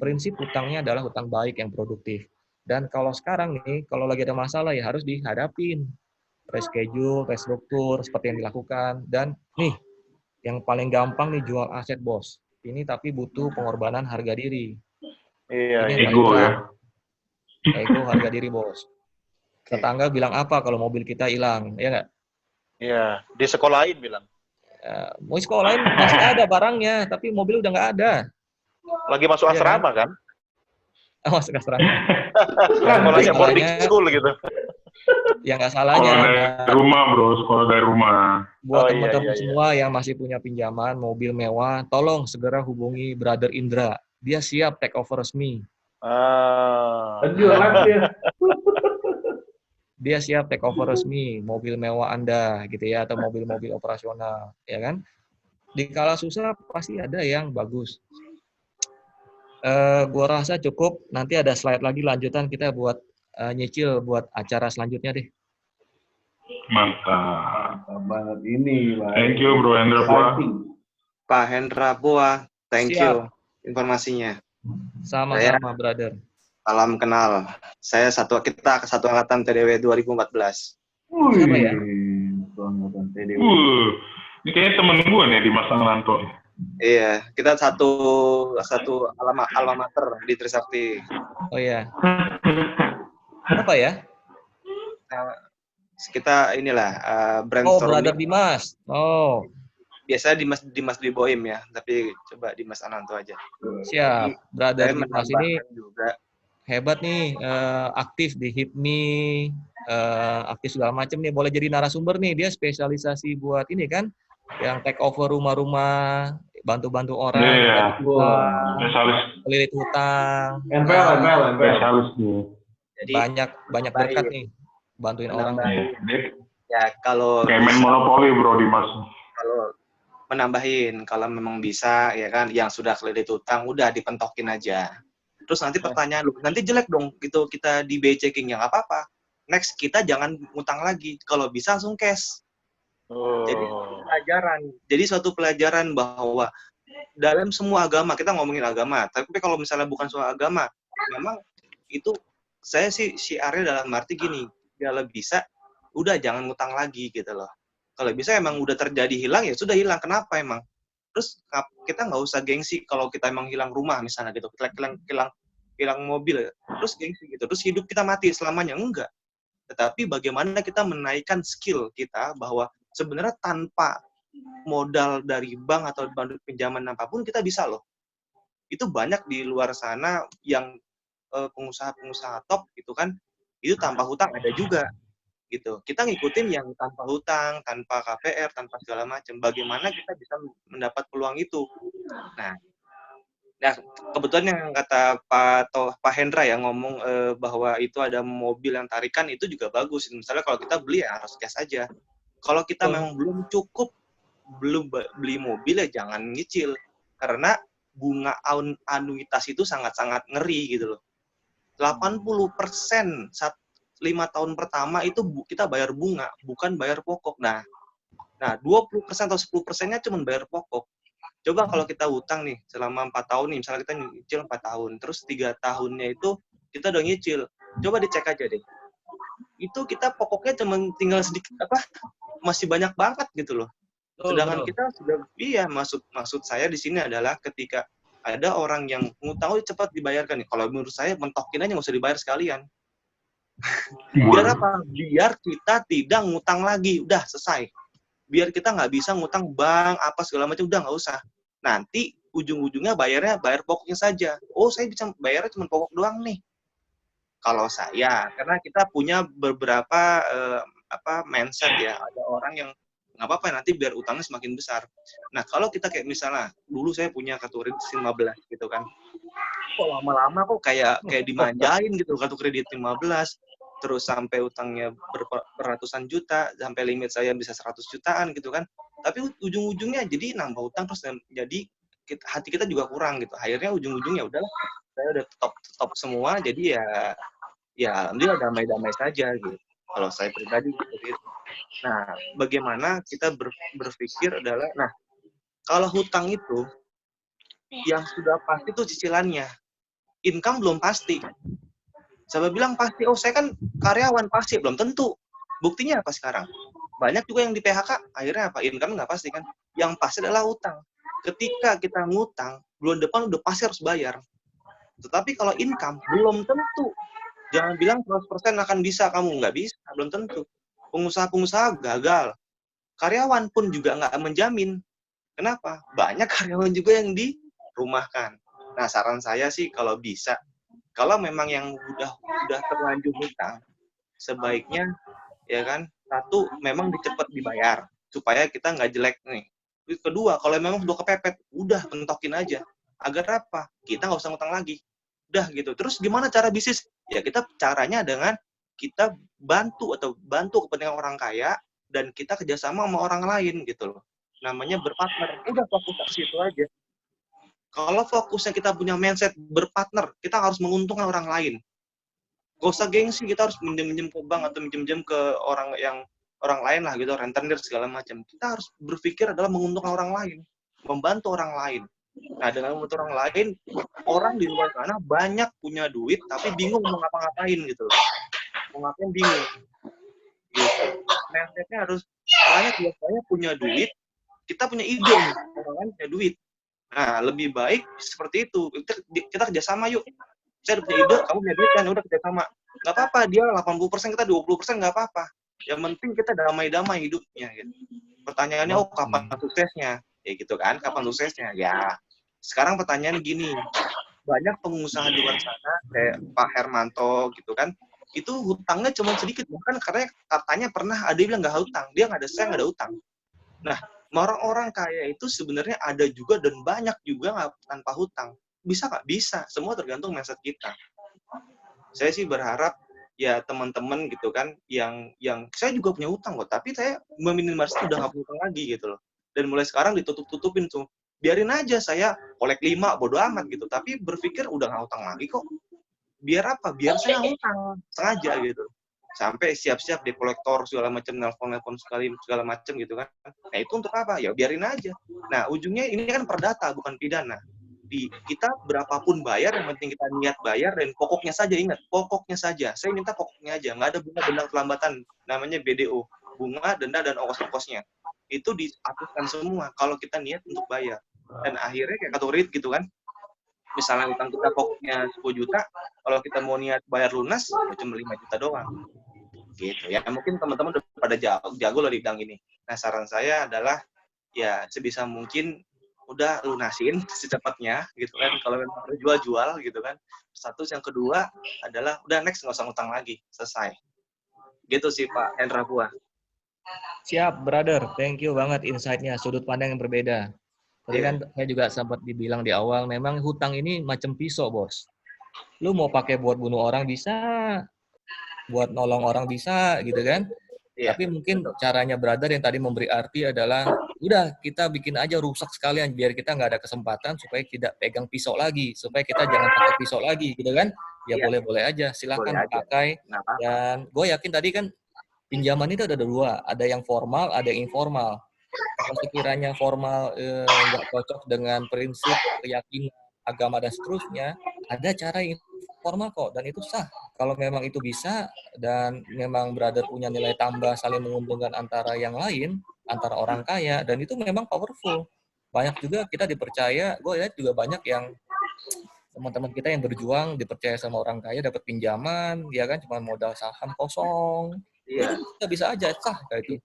Prinsip hutangnya adalah hutang baik yang produktif. Dan kalau sekarang nih, kalau lagi ada masalah ya harus dihadapin. Reschedule, restruktur, seperti yang dilakukan. Dan nih, yang paling gampang nih jual aset bos. Ini tapi butuh pengorbanan harga diri. Ego ya. Ego harga diri bos. Tetangga bilang apa kalau mobil kita hilang, ya nggak? Iya, di sekolahin bilang. Mau sekolahin masih ada barangnya, tapi mobil udah nggak ada. Lagi masuk asrama kan? Masuk asrama. Sekolahnya boarding school gitu. Ya nggak salahnya. Sekolah dari rumah bro, sekolah dari rumah. Buat teman-teman semua yang masih punya pinjaman mobil mewah, tolong segera hubungi Brother Indra. Dia siap take over resmi. Dia siap take over resmi mobil mewah Anda gitu ya, atau mobil-mobil operasional ya kan. Di kala susah pasti ada yang bagus. Gua rasa cukup, nanti ada slide lagi lanjutan kita buat nyicil buat acara selanjutnya deh. Mantap banget ini. Thank you bro Hendra Boa. Pak Hendra Boa, thank you informasinya. Sama-sama brother. Salam kenal. Kita satu angkatan TDW 2014. Siapa ya? Angkatan TDW. Ini kayaknya temen gue nih di Mas Anglanto. Iya, kita satu alma mater di Trisakti. Oh iya. Apa ya? Kita inilah brainstorming. Oh, Brother Dimas. Oh. biasanya Dimas Dwi Boim ya, tapi coba Dimas Ananto aja. Siap, brother Saya Dimas ini menambahkan juga. hebat nih, aktif di HIPMI, aktif segala macam nih, boleh jadi narasumber nih. Dia spesialisasi buat ini kan, yang take over rumah-rumah, bantu-bantu orang, Iya, spesialis. kelilit hutang, NPL. Spesialis nih. Jadi banyak berkat nih, bantuin orang. Ya kalau kayak main monopoli bro Dimas. Kalau menambahin, kalau memang bisa ya kan, yang sudah kelilit hutang udah dipentokin aja. Terus nanti pertanyaan lu, nanti jelek dong gitu kita di BI checking, ya nggak apa-apa. Next kita jangan ngutang lagi, kalau bisa langsung cash. Jadi pelajaran, jadi suatu pelajaran bahwa dalam semua agama, kita ngomongin agama, tapi kalau misalnya bukan soal agama, memang itu saya sih syiarnya dalam arti gini, kalau bisa udah jangan ngutang lagi gitu loh. Kalau bisa emang udah terjadi hilang ya sudah hilang. Kenapa emang? Terus kita nggak usah gengsi kalau kita emang hilang rumah misalnya gitu, hilang mobil, terus gengsi gitu. Terus hidup kita mati selamanya, enggak. Tetapi bagaimana kita menaikkan skill kita bahwa sebenarnya tanpa modal dari bank atau pinjaman apapun kita bisa loh. Itu banyak di luar sana yang pengusaha-pengusaha top gitu kan, itu tanpa hutang ada juga. Gitu. Kita ngikutin yang tanpa hutang, tanpa KPR, tanpa segala macam. Bagaimana kita bisa mendapat peluang itu? Nah kebetulan yang kata Pak Hendra ya ngomong bahwa itu ada mobil yang tarikan, itu juga bagus. Misalnya kalau kita beli ya harus cash aja. Kalau kita memang belum cukup, belum beli mobil ya jangan nyicil. Karena bunga anuitas itu sangat-sangat ngeri gitu loh. 80% 5 tahun pertama itu kita bayar bunga, bukan bayar pokok. Nah 20% atau 10%-nya cuma bayar pokok. Coba kalau kita utang nih selama 4 tahun nih, misalnya kita nyicil 4 tahun, terus 3 tahunnya itu kita udah nyicil. Coba dicek aja deh. Itu kita pokoknya cuma tinggal sedikit masih banyak banget gitu loh. Sedangkan kita sudah maksud saya di sini adalah ketika ada orang yang ngutang cepat dibayarkan nih. Kalau menurut saya mentokin aja nggak usah dibayar sekalian. Biar apa? Biar kita tidak ngutang lagi, udah selesai. Biar kita nggak bisa ngutang bank apa segala macam, udah nggak usah. Nanti ujung-ujungnya bayar pokoknya saja. Oh, saya bisa bayarnya cuma pokok doang nih. Kalau saya, karena kita punya beberapa mindset ya, ada orang yang nggak apa-apa nanti biar utangnya semakin besar. Nah kalau kita kayak misalnya dulu saya punya kartu kredit 15 gitu kan. Kok lama-lama kok kayak dimanjain gitu kartu kredit 15, terus sampai utangnya berratusan juta, sampai limit saya bisa 100 jutaan gitu kan. Tapi ujung-ujungnya jadi nambah utang, terus jadi hati kita juga kurang gitu. Akhirnya ujung-ujungnya udahlah, saya udah top semua, jadi ya alhamdulillah damai-damai saja gitu. Kalau saya pribadi seperti itu. Nah, bagaimana kita berpikir adalah, nah kalau hutang itu yang sudah pasti itu cicilannya. Income belum pasti. Saya bilang pasti, oh saya kan karyawan, pasti. Belum tentu. Buktinya apa sekarang? Banyak juga yang di PHK, akhirnya apa? Income nggak pasti kan. Yang pasti adalah utang. Ketika kita ngutang, bulan depan udah pasti harus bayar. Tetapi kalau income, belum tentu. Jangan bilang 100% akan bisa, kamu nggak bisa. Belum tentu. Pengusaha-pengusaha gagal. Karyawan pun juga nggak menjamin. Kenapa? Banyak karyawan juga yang dirumahkan. Nah, saran saya sih kalau bisa, kalau memang yang udah terlanjur hutang, sebaiknya ya kan, satu memang dicepat dibayar supaya kita nggak jelek nih. Kedua, kalau memang udah kepepet, udah pentokin aja. Agar apa? Kita nggak usah ngutang lagi. Udah gitu. Terus gimana cara bisnis? Ya kita caranya dengan kita bantu kepentingan orang kaya dan kita kerjasama sama orang lain gitu loh. Namanya berpartner. Udah fokus ke situ aja. Kalau fokusnya kita punya mindset berpartner, kita harus menguntungkan orang lain. Gak usah gengsi, kita harus minjem ke bank atau minjem ke orang lain lah gitu, rentenir segala macam. Kita harus berpikir adalah menguntungkan orang lain, membantu orang lain. Nah, dengan membantu orang lain, orang di luar sana banyak punya duit tapi bingung mau ngapa-ngapain gitu loh. Mau ngapain bingung. Gitu. Mindsetnya harus biasanya punya duit, kita punya ide nih, orang lain punya duit. Nah, lebih baik seperti itu. Kita kerjasama yuk. Saya punya ide, kamu punya duit kan, udah kerjasama. Nggak apa-apa, dia 80%, kita 20%, nggak apa-apa. Yang penting kita damai-damai hidupnya. Gitu. Pertanyaannya, oh kapan suksesnya? Ya gitu kan, kapan suksesnya? Ya, sekarang pertanyaan gini, banyak pengusaha di luar sana, kayak Pak Hermanto gitu kan, itu hutangnya cuma sedikit, bahkan katanya pernah ada yang bilang nggak hutang, dia nggak ada, saya nggak ada hutang. Nah, orang-orang kaya itu sebenarnya ada juga dan banyak juga nggak tanpa hutang. Bisa nggak? Bisa, semua tergantung mindset kita. Saya sih berharap ya teman-teman gitu kan yang saya juga punya utang kok, tapi saya meminimalisir udah nggak punya utang lagi gitu loh. Dan mulai sekarang ditutup-tutupin tuh. Biarin aja saya kolek 5 bodo amat gitu, tapi berpikir udah nggak utang lagi kok. Biar apa? Biar saya nggak utang sengaja gitu. Sampai siap-siap di kolektor segala macam, nelpon segala macam gitu kan. Nah, itu untuk apa? Ya biarin aja. Nah, ujungnya ini kan perdata bukan pidana. Kita berapapun bayar, yang penting kita niat bayar dan pokoknya saja, ingat, pokoknya saja. Saya minta pokoknya aja, nggak ada bunga denda kelambatan, namanya BDO, bunga, denda, dan ongkos-ongkosnya. Itu dihapuskan semua kalau kita niat untuk bayar. Dan akhirnya kayak kata Rit gitu kan, misalnya utang kita pokoknya 10 juta, kalau kita mau niat bayar lunas, cuma 5 juta doang. Gitu ya, mungkin teman-teman udah pada jago loh di bidang ini. Nah, saran saya adalah, ya sebisa mungkin udah lunasin secepatnya gitu kan, kalau memang jual gitu kan. Satu, yang kedua adalah udah next nggak usah ngutang lagi, selesai gitu sih Pak Hendra Buah. Siap, brother. Thank you banget insight-nya, sudut pandang yang berbeda. Tadi kan saya juga sempat dibilang di awal, memang hutang ini macam pisau, bos. Lu mau pakai buat bunuh orang bisa, buat nolong orang bisa, gitu kan. Iya, tapi mungkin caranya brother yang tadi memberi arti adalah udah kita bikin aja rusak sekalian biar kita nggak ada kesempatan supaya tidak pegang pisau lagi, supaya kita jangan pakai pisau lagi gitu kan. Ya boleh-boleh aja, silakan pakai. Dan gue yakin tadi kan pinjaman itu ada dua, ada yang formal, ada yang informal. Kalau sekiranya formal nggak cocok dengan prinsip, keyakinan, agama dan seterusnya, ada cara informal kok dan itu sah. Kalau memang itu bisa dan memang brother punya nilai tambah saling menguntungkan antara yang lain, antara orang kaya, dan itu memang powerful. Banyak juga kita dipercaya, gue lihat juga banyak yang teman-teman kita yang berjuang dipercaya sama orang kaya dapat pinjaman, ya kan cuma modal saham kosong. Iya. Itu bisa aja sah kayak itu.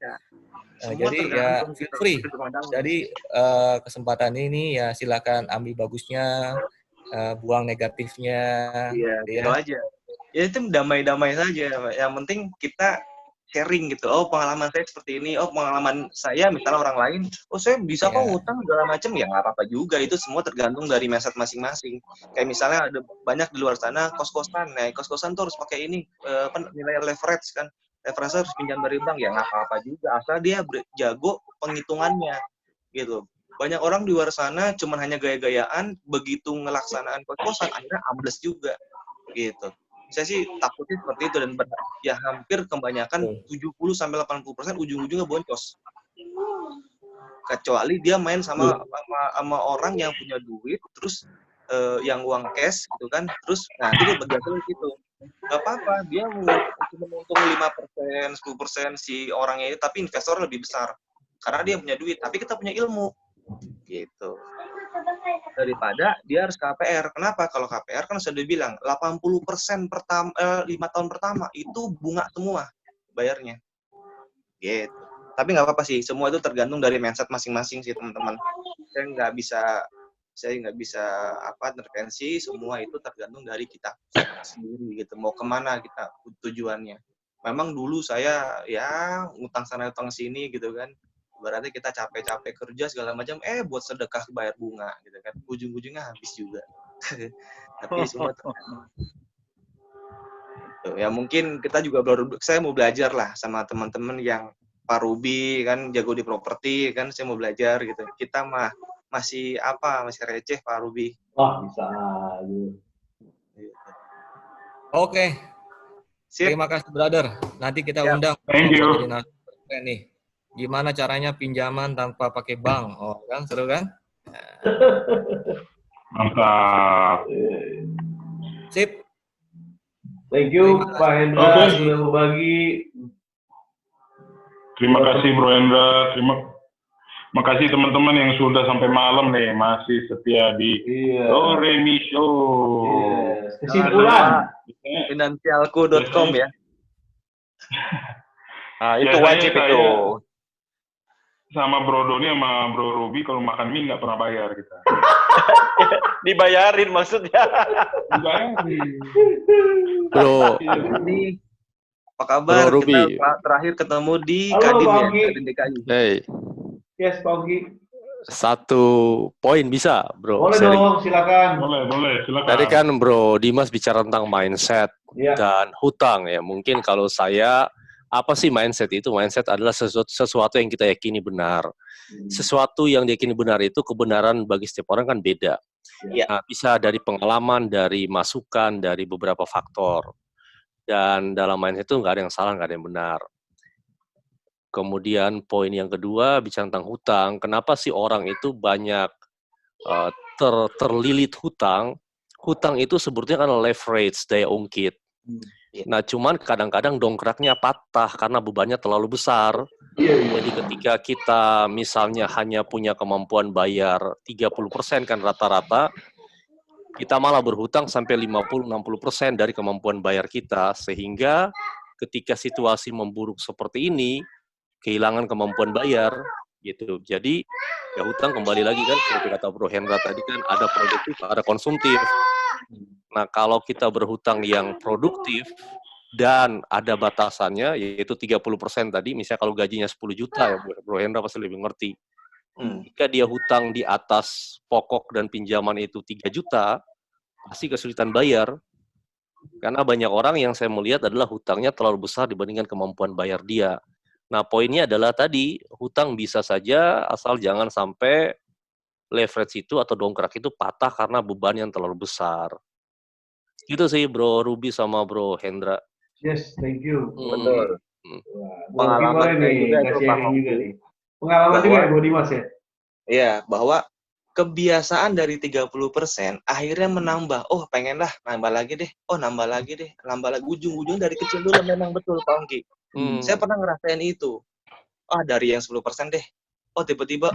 Nah, jadi ya feel free. Jadi kesempatan ini ya silakan ambil bagusnya, buang negatifnya. Iya, gitu aja. Ya itu damai-damai saja. Yang penting kita sharing gitu. Oh, pengalaman saya seperti ini. Oh, pengalaman saya misalnya orang lain. Oh, saya bisa kok ngutang segala macam. Ya nggak apa-apa juga. Itu semua tergantung dari mindset masing-masing. Kayak misalnya ada banyak di luar sana kos-kosan. Nah, kos-kosan tuh harus pakai ini nilai leverage kan. Leverage harus pinjam dari bank. Ya nggak apa-apa juga. Asal dia jago penghitungannya gitu. Banyak orang di luar sana cuman hanya gaya-gayaan. Begitu ngelaksanaan kos-kosan akhirnya ambles juga gitu. Saya sih takutnya seperti itu dan ya hampir kebanyakan 70-80% ujung-ujungnya boncos. Kecuali dia main sama orang yang punya duit, terus yang uang cash gitu kan, terus nanti dia bergantung gitu. Gak apa-apa, dia menguntung 5%, 10% si orangnya itu, tapi investor lebih besar. Karena dia punya duit, tapi kita punya ilmu. Gitu. Daripada dia harus KPR. Kenapa? Kalau KPR kan sudah dibilang 80% pertama 5 tahun pertama itu bunga semua bayarnya. Gitu. Tapi nggak apa-apa sih, semua itu tergantung dari mindset masing-masing sih teman-teman. Saya nggak bisa intervensi, semua itu tergantung dari kita sendiri gitu. Mau kemana kita tujuannya. Memang dulu saya ya ngutang sana utang sini gitu kan. Berarti kita capek-capek kerja segala macam, buat sedekah bayar bunga gitu kan, ujung-ujungnya habis juga. Tapi semua ya mungkin kita juga saya mau belajar lah sama teman-teman yang Pak Ruby kan jago di properti kan, saya mau belajar gitu. Kita masih receh Pak Ruby. Wah, bisa aja. Oke. Terima kasih brother. Nanti kita undang. Thank you. Nih. Gimana caranya pinjaman tanpa pakai bank? Oh, kan seru kan? Mantap. Sip. Thank you Pak Hendra sudah berbagi. Terima kasih Bro Hendra. Terima kasih teman-teman yang sudah sampai malam nih masih setia di Remi Show. Kesimpulan finansialku.com ya. Nah, itu wajib itu. sama Bro Doni sama Bro Ruby kalau makan mie nggak pernah bayar kita. Dibayarin maksudnya. Dibayarin. Bro, Ini apa kabar? Bro Ruby. Kita terakhir ketemu di Halo, Kadin Pak ya, Ogi. Kadin DKI. hey, Yes, Pak Ogi. satu poin bisa, Bro. Boleh Sharing. dong, silakan. Boleh, silakan. Tadi kan Bro Dimas bicara tentang mindset Iya. dan hutang ya. Mungkin kalau saya, apa sih mindset itu? Mindset adalah sesuatu yang kita yakini benar. Sesuatu yang diyakini benar itu kebenaran bagi setiap orang kan beda. Iya. Nah, bisa dari pengalaman, dari masukan, dari beberapa faktor. Dan dalam mindset itu nggak ada yang salah, nggak ada yang benar. Kemudian poin yang kedua bicara tentang hutang. Kenapa sih orang itu banyak terlilit hutang? Hutang itu sebetulnya kan leverage, daya ungkit. Nah, cuman kadang-kadang dongkraknya patah karena bebannya terlalu besar. Jadi ketika kita misalnya hanya punya kemampuan bayar 30% kan rata-rata, kita malah berhutang sampai 50-60% dari kemampuan bayar kita. Sehingga ketika situasi memburuk seperti ini, kehilangan kemampuan bayar gitu. Jadi ya hutang kembali lagi kan seperti kata Bro Hendra tadi kan ada produktif, ada konsumtif. Nah, kalau kita berhutang yang produktif dan ada batasannya yaitu 30% tadi, misalnya kalau gajinya 10 juta ya Bro Hendra pasti lebih ngerti. Jika dia hutang di atas pokok dan pinjaman itu 3 juta, pasti kesulitan bayar. Karena banyak orang yang saya melihat adalah hutangnya terlalu besar dibandingkan kemampuan bayar dia. Nah, poinnya adalah tadi, hutang bisa saja asal jangan sampai leverage itu atau dongkrak itu patah karena beban yang terlalu besar. Itu sih Bro Ruby sama Bro Hendra. Yes, thank you. Betul. Pengalaman saya juga itu, Pak juga Ogi. nih. Pengalaman juga ya, Bro Dimas ya? Iya, bahwa kebiasaan dari 30% akhirnya menambah. Oh, pengen lah, nambah lagi deh. Oh, nambah lagi deh. Nambah lagi. Ujung-ujung dari kecil dulu memang betul, Pak Ongki. Saya pernah ngerasain itu. Dari yang 10% deh. Oh, tiba-tiba,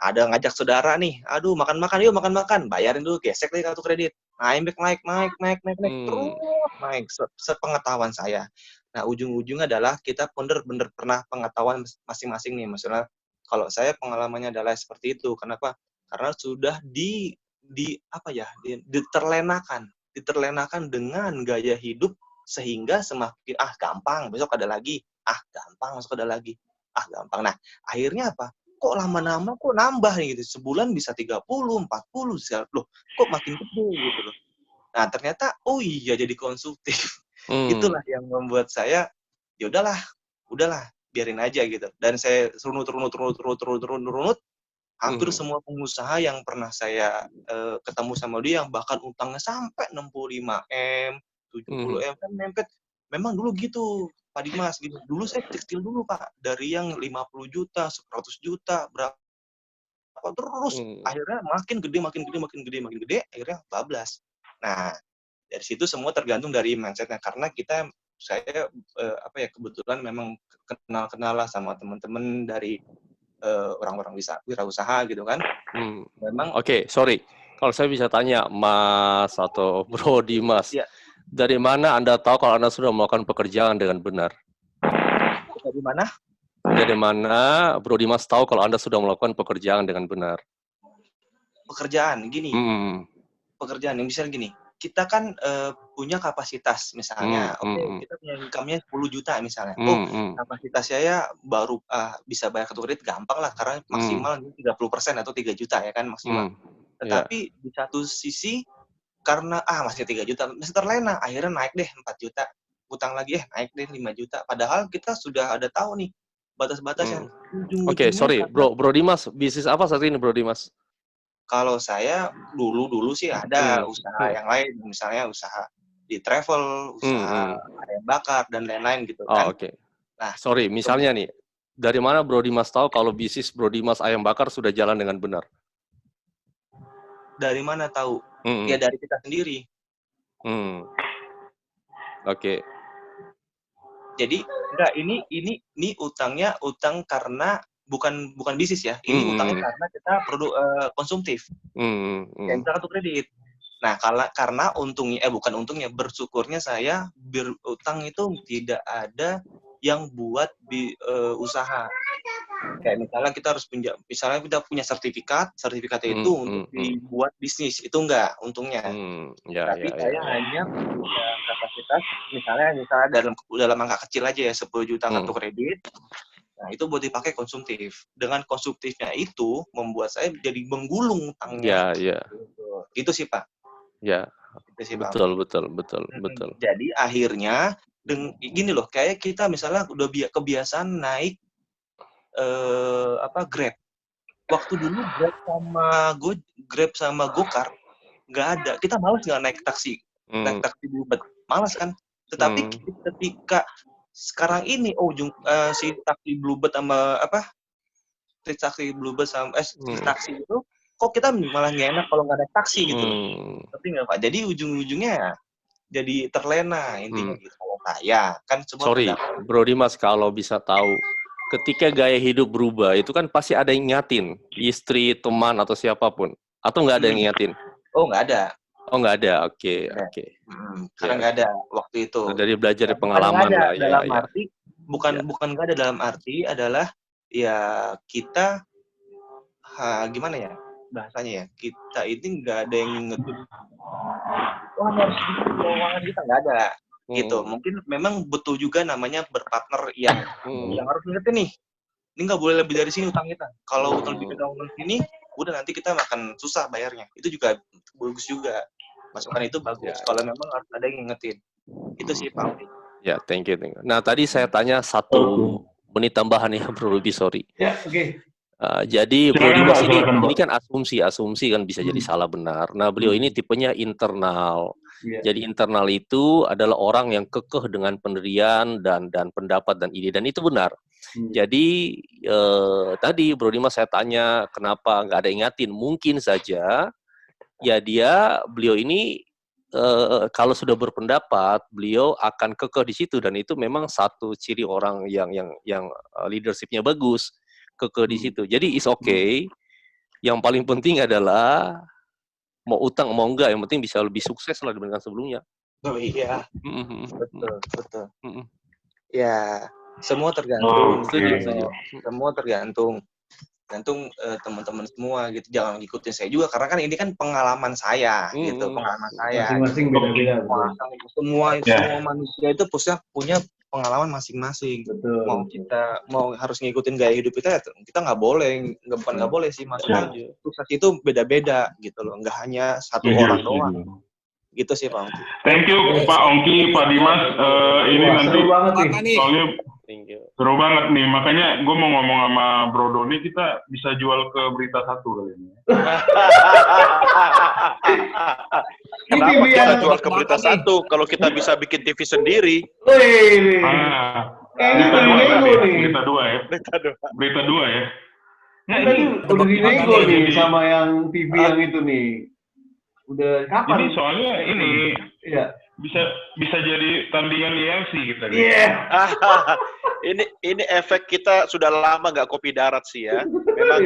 ada ngajak saudara nih. Aduh, makan-makan yuk, makan-makan. Bayarin dulu, gesek deh kartu kredit. Naik. Terus naik. Sepengetahuan saya. Nah, ujung-ujungnya adalah kita bener-bener pernah pengetahuan masing-masing nih. Maksudnya, kalau saya pengalamannya adalah seperti itu. Kenapa? Karena sudah diterlenakan dengan gaya hidup sehingga semakin gampang, besok ada lagi, gampang, besok ada lagi, gampang. Nah, akhirnya apa? Kok lama-lama kok nambah gitu. Sebulan bisa 30, 40, loh, kok makin gede gitu loh. Nah, ternyata iya jadi konsumtif. Itulah yang membuat saya ya udahlah, biarin aja gitu. Dan saya runut. Hampir semua pengusaha yang pernah saya ketemu sama dia yang bahkan utangnya sampai 65M, 70M kan mempet. Memang dulu gitu, Pak Dimas gitu. Dulu saya kecil dulu, Pak. Dari yang 50 juta, 100 juta, berapa terus akhirnya makin gede, akhirnya bablas. Nah, dari situ semua tergantung dari mindset-nya karena saya kebetulan memang kenal lah sama teman-teman dari orang-orang wirausaha gitu kan. Memang Oke, sorry. Kalau saya bisa tanya Mas atau Bro Dimas, ya. Dari mana Anda tahu kalau Anda sudah melakukan pekerjaan dengan benar? Dari mana? Dari mana Bro Dimas tahu kalau Anda sudah melakukan pekerjaan dengan benar? Pekerjaan, gini. Pekerjaan yang misalnya gini. Kita kan punya kapasitas misalnya, kita punya income-nya 10 juta misalnya. Kapasitas saya baru bisa bayar kartu kredit gampang lah karena maksimal 30% atau 3 juta ya kan maksimal. Tetapi di satu sisi karena masih 3 juta, masih terlena, akhirnya naik deh 4 juta. Utang lagi naik deh 5 juta. Padahal kita sudah ada tahu nih batas-batasnya. Oke, sorry. Bro Dimas, bisnis apa saat ini Bro Dimas? Kalau saya dulu sih ada usaha yang lain, misalnya usaha di travel, usaha ayam bakar dan lain-lain gitu kan. Oke. Nah, sorry, misalnya nih, dari mana Bro Dimas tahu kalau bisnis Bro Dimas ayam bakar sudah jalan dengan benar? Dari mana tahu? Ya dari kita sendiri. Oke. Jadi enggak ini utangnya utang karena bukan bisnis ya. Ini utangnya karena kita produk konsumtif. Kayak misalkan kartu kredit. Nah, karena bersyukurnya saya berutang itu tidak ada yang buat usaha. Kayak misalnya kita harus misalnya kita punya sertifikat itu untuk dibuat bisnis, itu enggak untungnya. Tapi saya hanya punya kapasitas, misalnya dalam angka kecil aja ya, 10 juta kartu kredit. Nah, itu buat dipakai konsumtif. Dengan konsumtifnya itu membuat saya jadi menggulung utangnya. Itu sih, Pak. Ya. Itu sih, betul. Jadi akhirnya gini loh, kayak kita misalnya udah kebiasaan naik Grab. Waktu dulu Grab sama Gokar nggak ada. Kita malas nggak naik taksi. Naik taksi Bluebird. Malas kan? Tetapi ketika sekarang ini si taksi Bluebird sama taksi Bluebird sama taksi itu kok kita malah nggak enak kalau nggak naik taksi gitu loh. Tapi nggak, Pak. Jadi ujung-ujungnya jadi terlena intinya gitu. Kalau saya kan semua Bro Dimas, kalau bisa tahu ketika gaya hidup berubah itu kan pasti ada yang ngingatin, istri, teman atau siapapun, atau nggak ada yang ngingatin? Oh, nggak ada. Oh, nggak ada. Oke. Karena nggak ada waktu itu. Dari belajar dari pengalaman lah. Dalam arti bukan nggak ada, dalam arti adalah ya kita gimana ya bahasanya ya, kita ini nggak ada yang ngingetin. Oh, harus keuangan kita nggak ada. Gitu. Mungkin memang butuh juga namanya berpartner yang harus ngingetin nih. Ini nggak boleh lebih dari sini utang kita. Kalau utang lebih dari sini, udah nanti kita makan susah bayarnya. Itu juga bagus juga. Masukan itu bagus. Kalau memang harus ada yang ngingetin. Itu sih, Pak. Ya, thank you. Nah, tadi saya tanya 1 menit tambahan ya, Bro Ruby, sorry. Ya, oke. Jadi Bro Dimas ini kan asumsi kan bisa jadi salah benar. Nah, beliau ini tipenya internal. Jadi internal itu adalah orang yang kekeh dengan pendirian dan pendapat dan ide, dan itu benar. Jadi tadi Bro Dimas saya tanya kenapa nggak ada ingatin, mungkin saja ya beliau ini kalau sudah berpendapat beliau akan kekeh di situ, dan itu memang satu ciri orang yang leadershipnya bagus, kekeh di situ. Jadi is okay. Yang paling penting adalah mau utang mau enggak, yang penting bisa lebih sukses lah dibandingkan sebelumnya. Oh iya, betul. Ya, semua tergantung. Setuju. Semua tergantung teman-teman semua gitu. Jangan ngikutin saya juga, karena kan ini kan pengalaman saya gitu, pengalaman saya. Masing-masing beda-beda. Semua manusia itu punya pengalaman masing-masing. Betul. Mau harus ngikutin gaya hidup kita nggak boleh, bukan nggak boleh sih, maksudnya sukses itu beda-beda gitu loh, nggak hanya satu orang doang. Gitu sih, Pak Ongki. Thank you Pak Ongki, Pak Dimas. Ini nanti soalnya seru banget nih, makanya gue mau ngomong sama Bro Doni, kita bisa jual ke Berita 1 kali ini. Kenapa kita jual ke Berita 1 kalau kita bisa bikin TV sendiri? Berita 2 ya. Nah, ini udah dinego nih sama yang TV yang itu nih. Udah kapan? Ini soalnya bisa jadi tandingan IMC kita. Ini efek kita sudah lama nggak kopi darat sih ya. Memang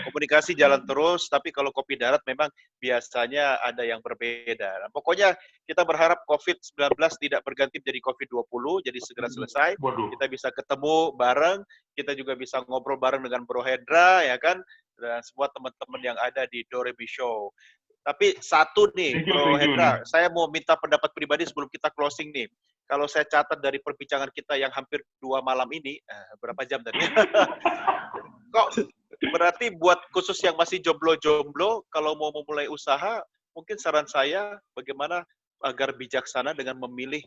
komunikasi jalan terus, tapi kalau kopi darat memang biasanya ada yang berbeda. Nah, pokoknya kita berharap COVID-19 tidak berganti menjadi COVID-20, jadi segera selesai. Kita bisa ketemu bareng, kita juga bisa ngobrol bareng dengan Bro Hendra, ya kan, dan semua teman-teman yang ada di Doremi Show. Tapi satu nih, Bro Hendra, saya mau minta pendapat pribadi sebelum kita closing nih. Kalau saya catat dari perbincangan kita yang hampir 2 malam ini, berapa jam tadi? Kok berarti buat khusus yang masih jomblo-jomblo, kalau mau memulai usaha, mungkin saran saya bagaimana agar bijaksana dengan memilih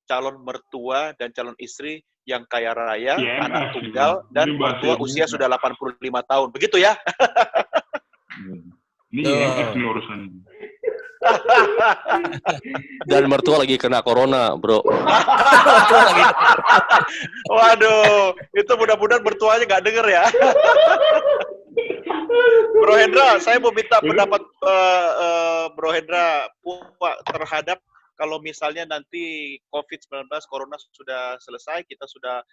calon mertua dan calon istri yang kaya raya, anak tunggal, dan mertua usia sudah 85 tahun. Begitu ya? Ini EMF nih urusannya. Dan mertua lagi kena corona, Bro. Waduh, itu mudah-mudahan mertuanya nggak denger ya. Bro Hendra, saya mau minta pendapat Bro Hendra terhadap kalau misalnya nanti COVID-19, Corona sudah selesai, kita sudah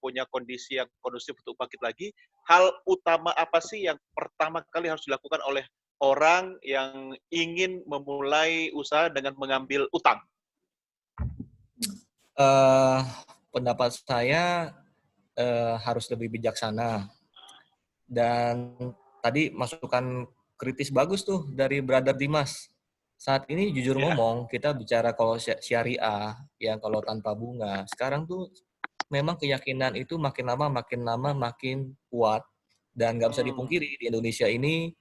punya kondisi yang kondusif untuk bangkit lagi, hal utama apa sih yang pertama kali harus dilakukan oleh orang yang ingin memulai usaha dengan mengambil utang? Pendapat saya, harus lebih bijaksana. Dan tadi masukan kritis bagus tuh dari Brother Dimas. Saat ini jujur ngomong, kita bicara kalau syariah, yang kalau tanpa bunga, sekarang tuh memang keyakinan itu makin lama makin kuat. Dan nggak bisa dipungkiri, di Indonesia ini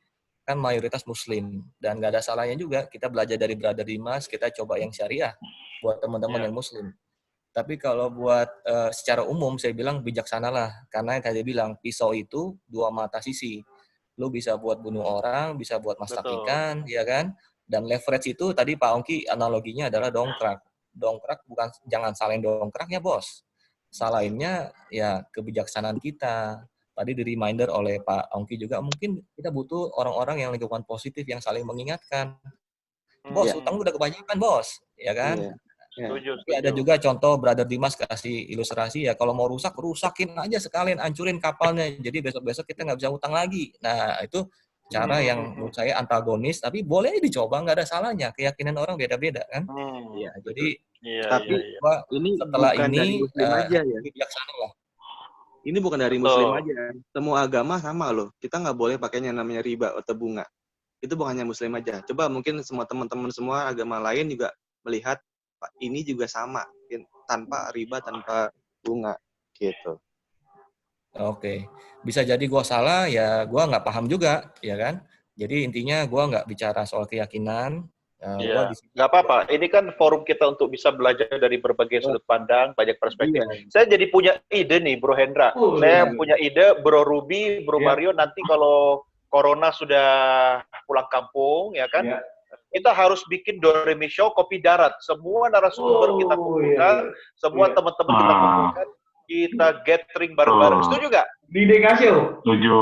kan mayoritas Muslim. Dan nggak ada salahnya juga kita belajar dari Brother Dimas, kita coba yang syariah buat teman-teman yang Muslim. Tapi kalau buat secara umum, saya bilang bijaksanalah. Karena yang tadi bilang, pisau itu dua mata sisi. Lu bisa buat bunuh orang, bisa buat masak ikan, ya kan? Dan leverage itu, tadi Pak Ongki analoginya adalah dongkrak. Dongkrak bukan, jangan salahin dongkraknya, bos. Salahinnya ya kebijaksanaan kita. Tadi di reminder oleh Pak Ongki juga, mungkin kita butuh orang-orang yang lingkungan positif, yang saling mengingatkan. Bos, utang lu udah kebanyakan, bos. Ya kan? Setuju. Tapi ada juga contoh Brother Dimas kasih ilustrasi ya, kalau mau rusakin aja sekalian, hancurin kapalnya. Jadi besok-besok kita nggak bisa utang lagi. Nah, itu cara yang menurut saya antagonis, tapi boleh dicoba, nggak ada salahnya. Keyakinan orang beda-beda kan. Ya, jadi tapi ini setelah bukan ini dari Muslim aja ya. Bijaksana lah. Ini bukan dari Muslim aja. Semua agama sama loh. Kita nggak boleh pakainya namanya riba atau bunga. Itu bukan hanya Muslim aja. Coba mungkin semua teman-teman semua agama lain juga melihat ini juga sama, tanpa riba, tanpa bunga, gitu. Oke, bisa jadi gue salah, ya gue nggak paham juga, ya kan? Jadi intinya gue nggak bicara soal keyakinan. Iya, nggak apa-apa. Ini kan forum kita untuk bisa belajar dari berbagai sudut pandang, banyak perspektif. Saya jadi punya ide nih, Bro Hendra. Saya punya ide, Bro Ruby, Bro Mario, nanti kalau Corona sudah pulang kampung, ya kan? Kita harus bikin Doremi Show kopi darat. Semua narasumber kita kumpulkan, semua teman-teman kita kumpulkan, kita gathering bareng-bareng. Setuju nggak? Di Degasio. Setuju.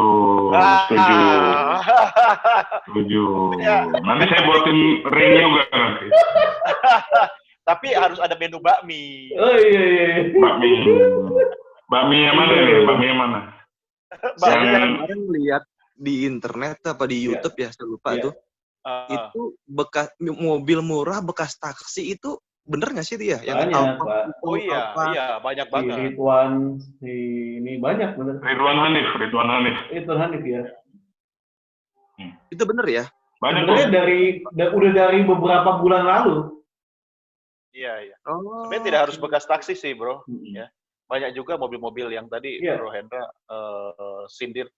Nanti saya buatin ring juga nanti. Tapi harus ada menu bakmi. Oh iya. Bakmi yang mana nih? Bakmi yang mana? Saya kemarin lihat di internet apa di YouTube ya, saya lupa tuh. Itu bekas mobil murah bekas taksi itu bener nggak sih dia? Banyak, Pak. Oh iya, banyak banget. Ridwan, ini banyak bener. Ridwan Hanif ya. Itu bener ya? Banyak. Sebenarnya udah dari beberapa bulan lalu. Iya. Sebenarnya tidak harus bekas taksi sih, bro. Ya. Banyak juga mobil-mobil yang tadi Bro Hendra sindir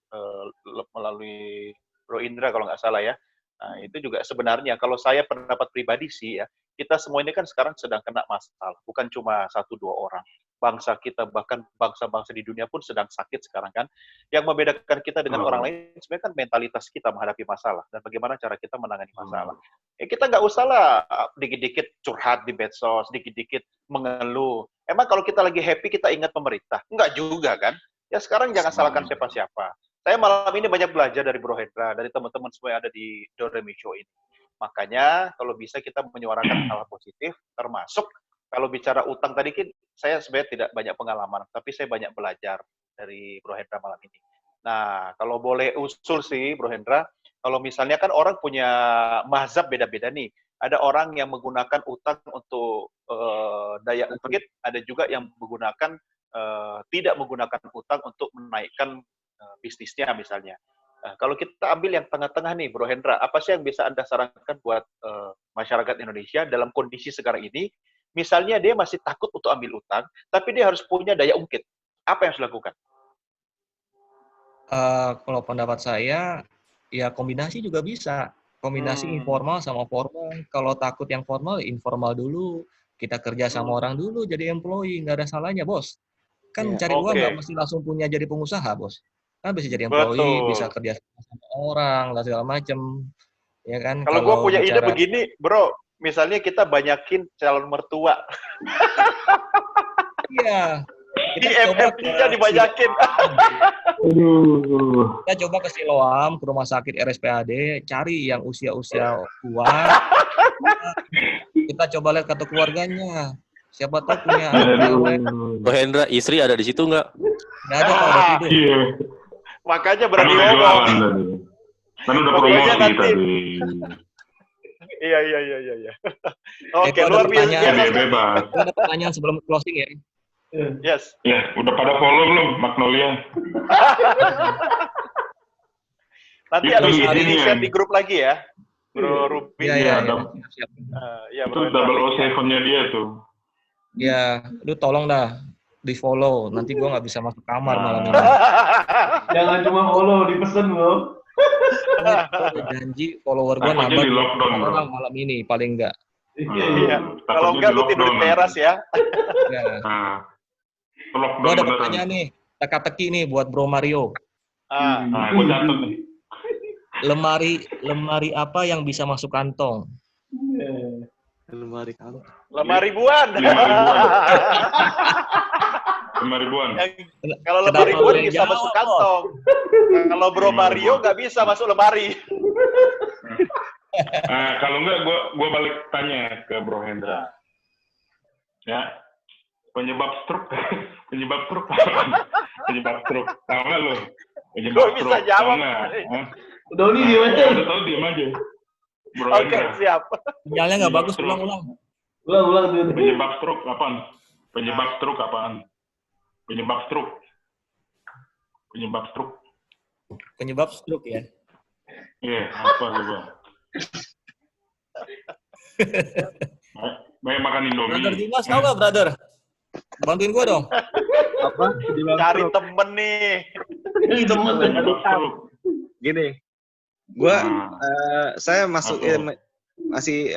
melalui Bro Indra kalau nggak salah ya. Nah, itu juga sebenarnya kalau saya pendapat pribadi sih ya, kita semua ini kan sekarang sedang kena masalah, bukan cuma 1-2 orang. Bangsa kita, bahkan bangsa-bangsa di dunia pun sedang sakit sekarang kan. Yang membedakan kita dengan orang lain sebenarnya kan mentalitas kita menghadapi masalah dan bagaimana cara kita menangani masalah. Ya kita nggak usah lah dikit-dikit curhat di medsos, dikit-dikit mengeluh. Emang kalau kita lagi happy kita ingat pemerintah? Enggak juga kan? Ya sekarang jangan salahkan siapa-siapa. Saya malam ini banyak belajar dari Bro Hendra, dari teman-teman semua yang ada di Doremi Show ini. Makanya kalau bisa kita menyuarakan hal positif, termasuk kalau bicara utang tadi kan saya sebenarnya tidak banyak pengalaman, tapi saya banyak belajar dari Bro Hendra malam ini. Nah, kalau boleh usul sih Bro Hendra, kalau misalnya kan orang punya mazhab beda-beda nih. Ada orang yang menggunakan utang untuk daya ungkit, ada juga yang menggunakan tidak menggunakan utang untuk menaikkan bisnisnya misalnya. Kalau kita ambil yang tengah-tengah nih, Bro Hendra, apa sih yang bisa Anda sarankan buat masyarakat Indonesia dalam kondisi sekarang ini? Misalnya dia masih takut untuk ambil utang, tapi dia harus punya daya ungkit. Apa yang harus dilakukan? Kalau pendapat saya, ya kombinasi juga bisa. Kombinasi informal sama formal. Kalau takut yang formal, informal dulu. Kita kerja sama orang dulu, jadi employee. Nggak ada salahnya, bos. Kan cari uang nggak mesti langsung punya jadi pengusaha, bos. Kan bisa jadi employee, bisa kerja sama orang, dan segala macam. Ya kan? Kalau gue punya ide begini, bro, misalnya kita banyakin calon mertua. Iya. IMF-nya dibanyakin. Kita coba ke Siloam, ke rumah sakit RSPAD, cari yang usia-usia tua. Kita coba lihat kartu keluarganya. Siapa tahu punya Bro Hendra, istri ada di situ nggak? Nggak ada, Pak. Udah tidur. Iya. Makanya berani ngomong. Kan udah promosi tadi. Iya. Oke, luar biasa. Bebas. Ada pertanyaan sebelum closing ya. Yes. Ya, udah pada follow belum Magnolia? Nanti Itu habis ini ini share ya. di grup lagi ya, Bro Ruby. Iya, siap. Ya, Itu Bro. 007-nya dia tuh. Ya, lu tolong dah di follow. Nanti gua nggak bisa masuk kamar malam ini. Jangan cuma follow, dipesen loh. Gua udah janji follower gua Takutnya nambah di lockdown, bro. orang malam ini paling enggak. Iya. Kalau enggak lu tidur di teras ya. Ya. Nah, Gua lockdown ada beneran. pertanyaan nih, teka-teki nih buat Bro Mario. Nah, gue catat nih. Lemari apa yang bisa masuk kantong? Lemari kantong. 5.000-an. 5.000-an. Kalau Kenapa 5.000-an lu yang bisa jawab, masuk kantong. Kalau Bro Mario nggak bisa masuk lemari. Kalau enggak, gue balik tanya ke Bro Hendra. Ya, penyebab stroke apaan? Penyebab stroke, tahu nggak lo? Penyebab Gue bisa stroke, jawab. tahu nggak? Hah? Udah nih dia aja. Udah tahu diam aja. Bro Oke, Hendra, siap. Sinyalnya nggak bagus, ulang-ulang. Ulang tuh. penyebab stroke apaan? Penyebab stroke apaan? Penyebab stroke. Penyebab stroke. Penyebab stroke ya. Iya, apa coba? Banyak makan Indomie. Brother Dimas tahu nggak, brother? Bantuin gua dong. Apa? Cari temen nih. Ini temen. Penyebab stroke. Gini, gua Nah. saya masuk Apa? masih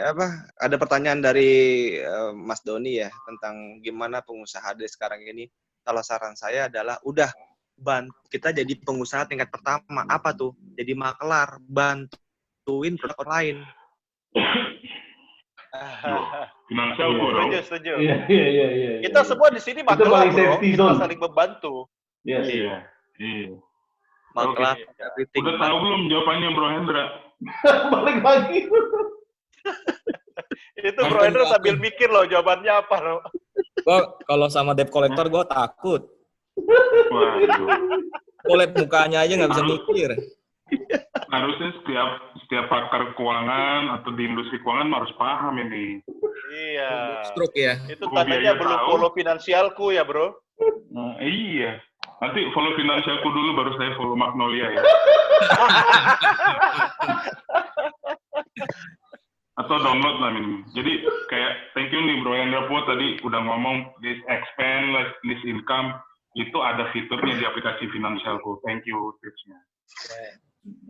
ada pertanyaan dari Mas Doni ya tentang gimana pengusaha di sekarang ini. Kalau saran saya adalah udah kita jadi pengusaha tingkat pertama. Apa tuh? Jadi makelar, bantuin produk lain. Finansial tuh dong. Setuju. Iya. Kita semua di sini Itu makelar, paling bro. safety Kita zone. saling membantu. Iya. Makelar, everything. Udah tahu belum jawabannya Bro Hendra? Balik lagi. Itu Bro Hendra sambil mikir loh jawabannya apa loh. Gua kalau sama debt collector gua takut. Waduh. Gua liat mukanya aja nggak bisa mikir. Harusnya setiap pakar keuangan atau di industri keuangan harus paham ini. Iya. Stroke ya. Itu Gua tandanya biaya belum tahu. follow finansialku ya, bro. Nah, iya. Nanti follow finansialku dulu baru saya follow Magnolia ya. Atau download lah ini. Jadi kayak thank you nih Bro Hendra Puat tadi udah ngomong this expand list income itu ada fiturnya di aplikasi finansialku. Thank you tipsnya.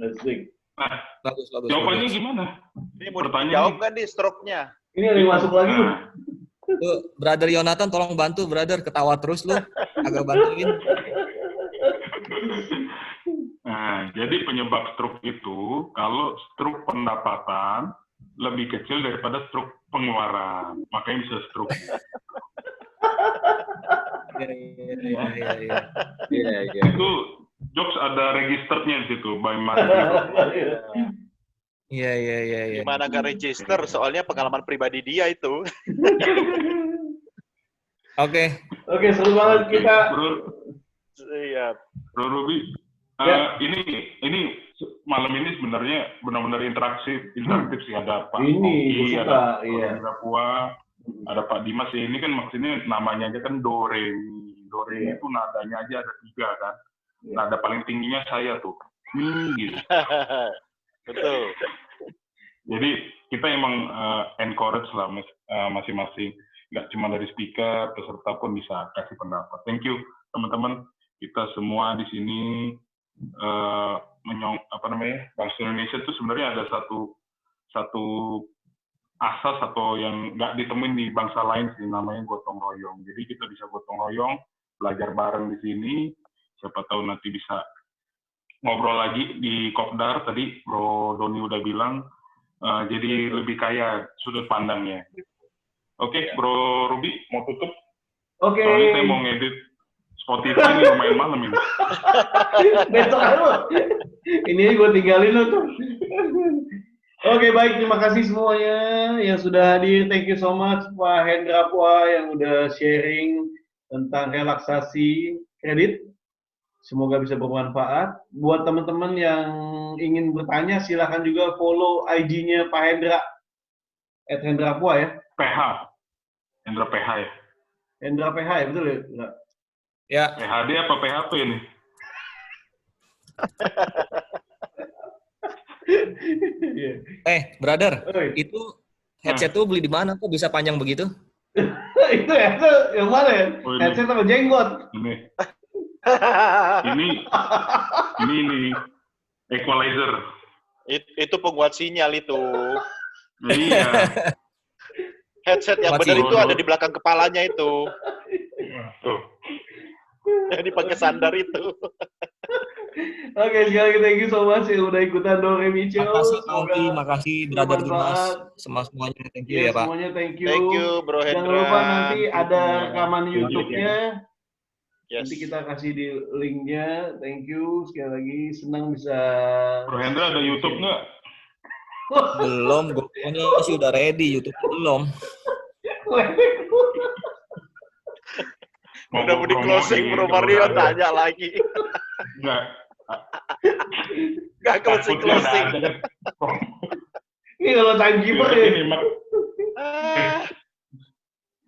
Asik. Nah, Bagus. jawabannya gimana? Ini mau Pertanyaan dijawab nih. kan nih stroke-nya? Ini ada yang masuk lagi loh. Nah, Tuh, brother Yonatan tolong bantu, brother. Ketawa terus lu. Agak bantuin. Nah, jadi penyebab stroke itu kalau stroke pendapatan lebih kecil daripada stroke pengeluaran, makanya bisa stroke. Iya. Itu jokes ada registernya di situ by Mario. Iya. Gimana nggak register? Soalnya pengalaman pribadi dia itu. Oke. Oke, seru banget kita. Iya. Bro Ruby, ini malam ini sebenarnya benar-benar interaktif sih. Ada Pak Ini, Oki, gua suka, ada iya. Hendra Pua, ada Pak Dimas. Ya, ini kan maksudnya namanya aja kan do re mi. Do re mi itu nadanya aja ada 3 kan. Nada paling tingginya saya tuh. Gitu. Betul. Jadi kita emang encourage lah masing-masing. Nggak cuma dari speaker, peserta pun bisa kasih pendapat. Thank you teman-teman. Kita semua di sini bangsa Indonesia itu sebenarnya ada satu asas atau yang nggak ditemuin di bangsa lain sih, namanya gotong royong. Jadi kita bisa gotong royong, belajar bareng di sini. Siapa tahu nanti bisa ngobrol lagi di Kopdar. Tadi Bro Doni udah bilang, jadi lebih kaya sudut pandangnya. Oke, Bro Ruby mau tutup? Oke. Soalnya saya mau ngedit Spotify ini lumayan malam ini. Besok aja. Ini gue tinggalin lo tuh. Oke, baik. Terima kasih semuanya yang sudah hadir. Thank you so much Pak Hendra Pua yang udah sharing tentang relaksasi kredit. Semoga bisa bermanfaat. Buat teman-teman yang ingin bertanya, silahkan juga follow IG-nya Pak Hendra. @Hendra Pua ya. PH. Hendra PH ya. Hendra PH ya, betul ya? Enggak. Ya. PHD apa PHP nih? Brother, Oi. itu headset tuh beli di mana kok bisa panjang begitu? Itu ya, itu yang mana ya? Oh, ini. Headset sama jenggot. Ini equalizer. Itu penguat sinyal itu. Iya. Headset yang benar itu ada di belakang kepalanya itu. Tuh. Yang dipakai sandar itu. Oke, sekali lagi thank you so much yang udah ikutan Doremi Show. Makasih Alfi, makasih Brother Dimas, semuanya thank you ya Pak. Semuanya thank you. Thank you Bro Hendra. Jangan lupa nanti ada rekaman YouTube-nya. Yes. Nanti kita kasih di link-nya. Thank you sekali lagi, senang bisa. Bro Hendra ada YouTube nggak? Belum, GoPro-nya sih udah ready, YouTube belum. Udah mau di closing Bro Mario tanya lagi. Enggak. Enggak closing. Ini kalau timekeeper ya.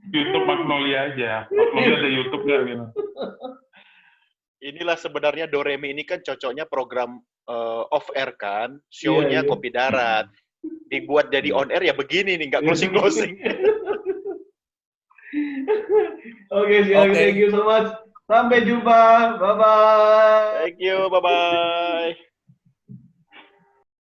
YouTube Magnolia aja. Magnolia ada YouTube nggak gitu. Inilah sebenarnya Doremi ini kan cocoknya program off air kan, show-nya Kopi Darat. Dibuat jadi on air ya begini nih, nggak closing. Oke, thank you so much. Sampai jumpa. Bye-bye. Thank you, bye-bye.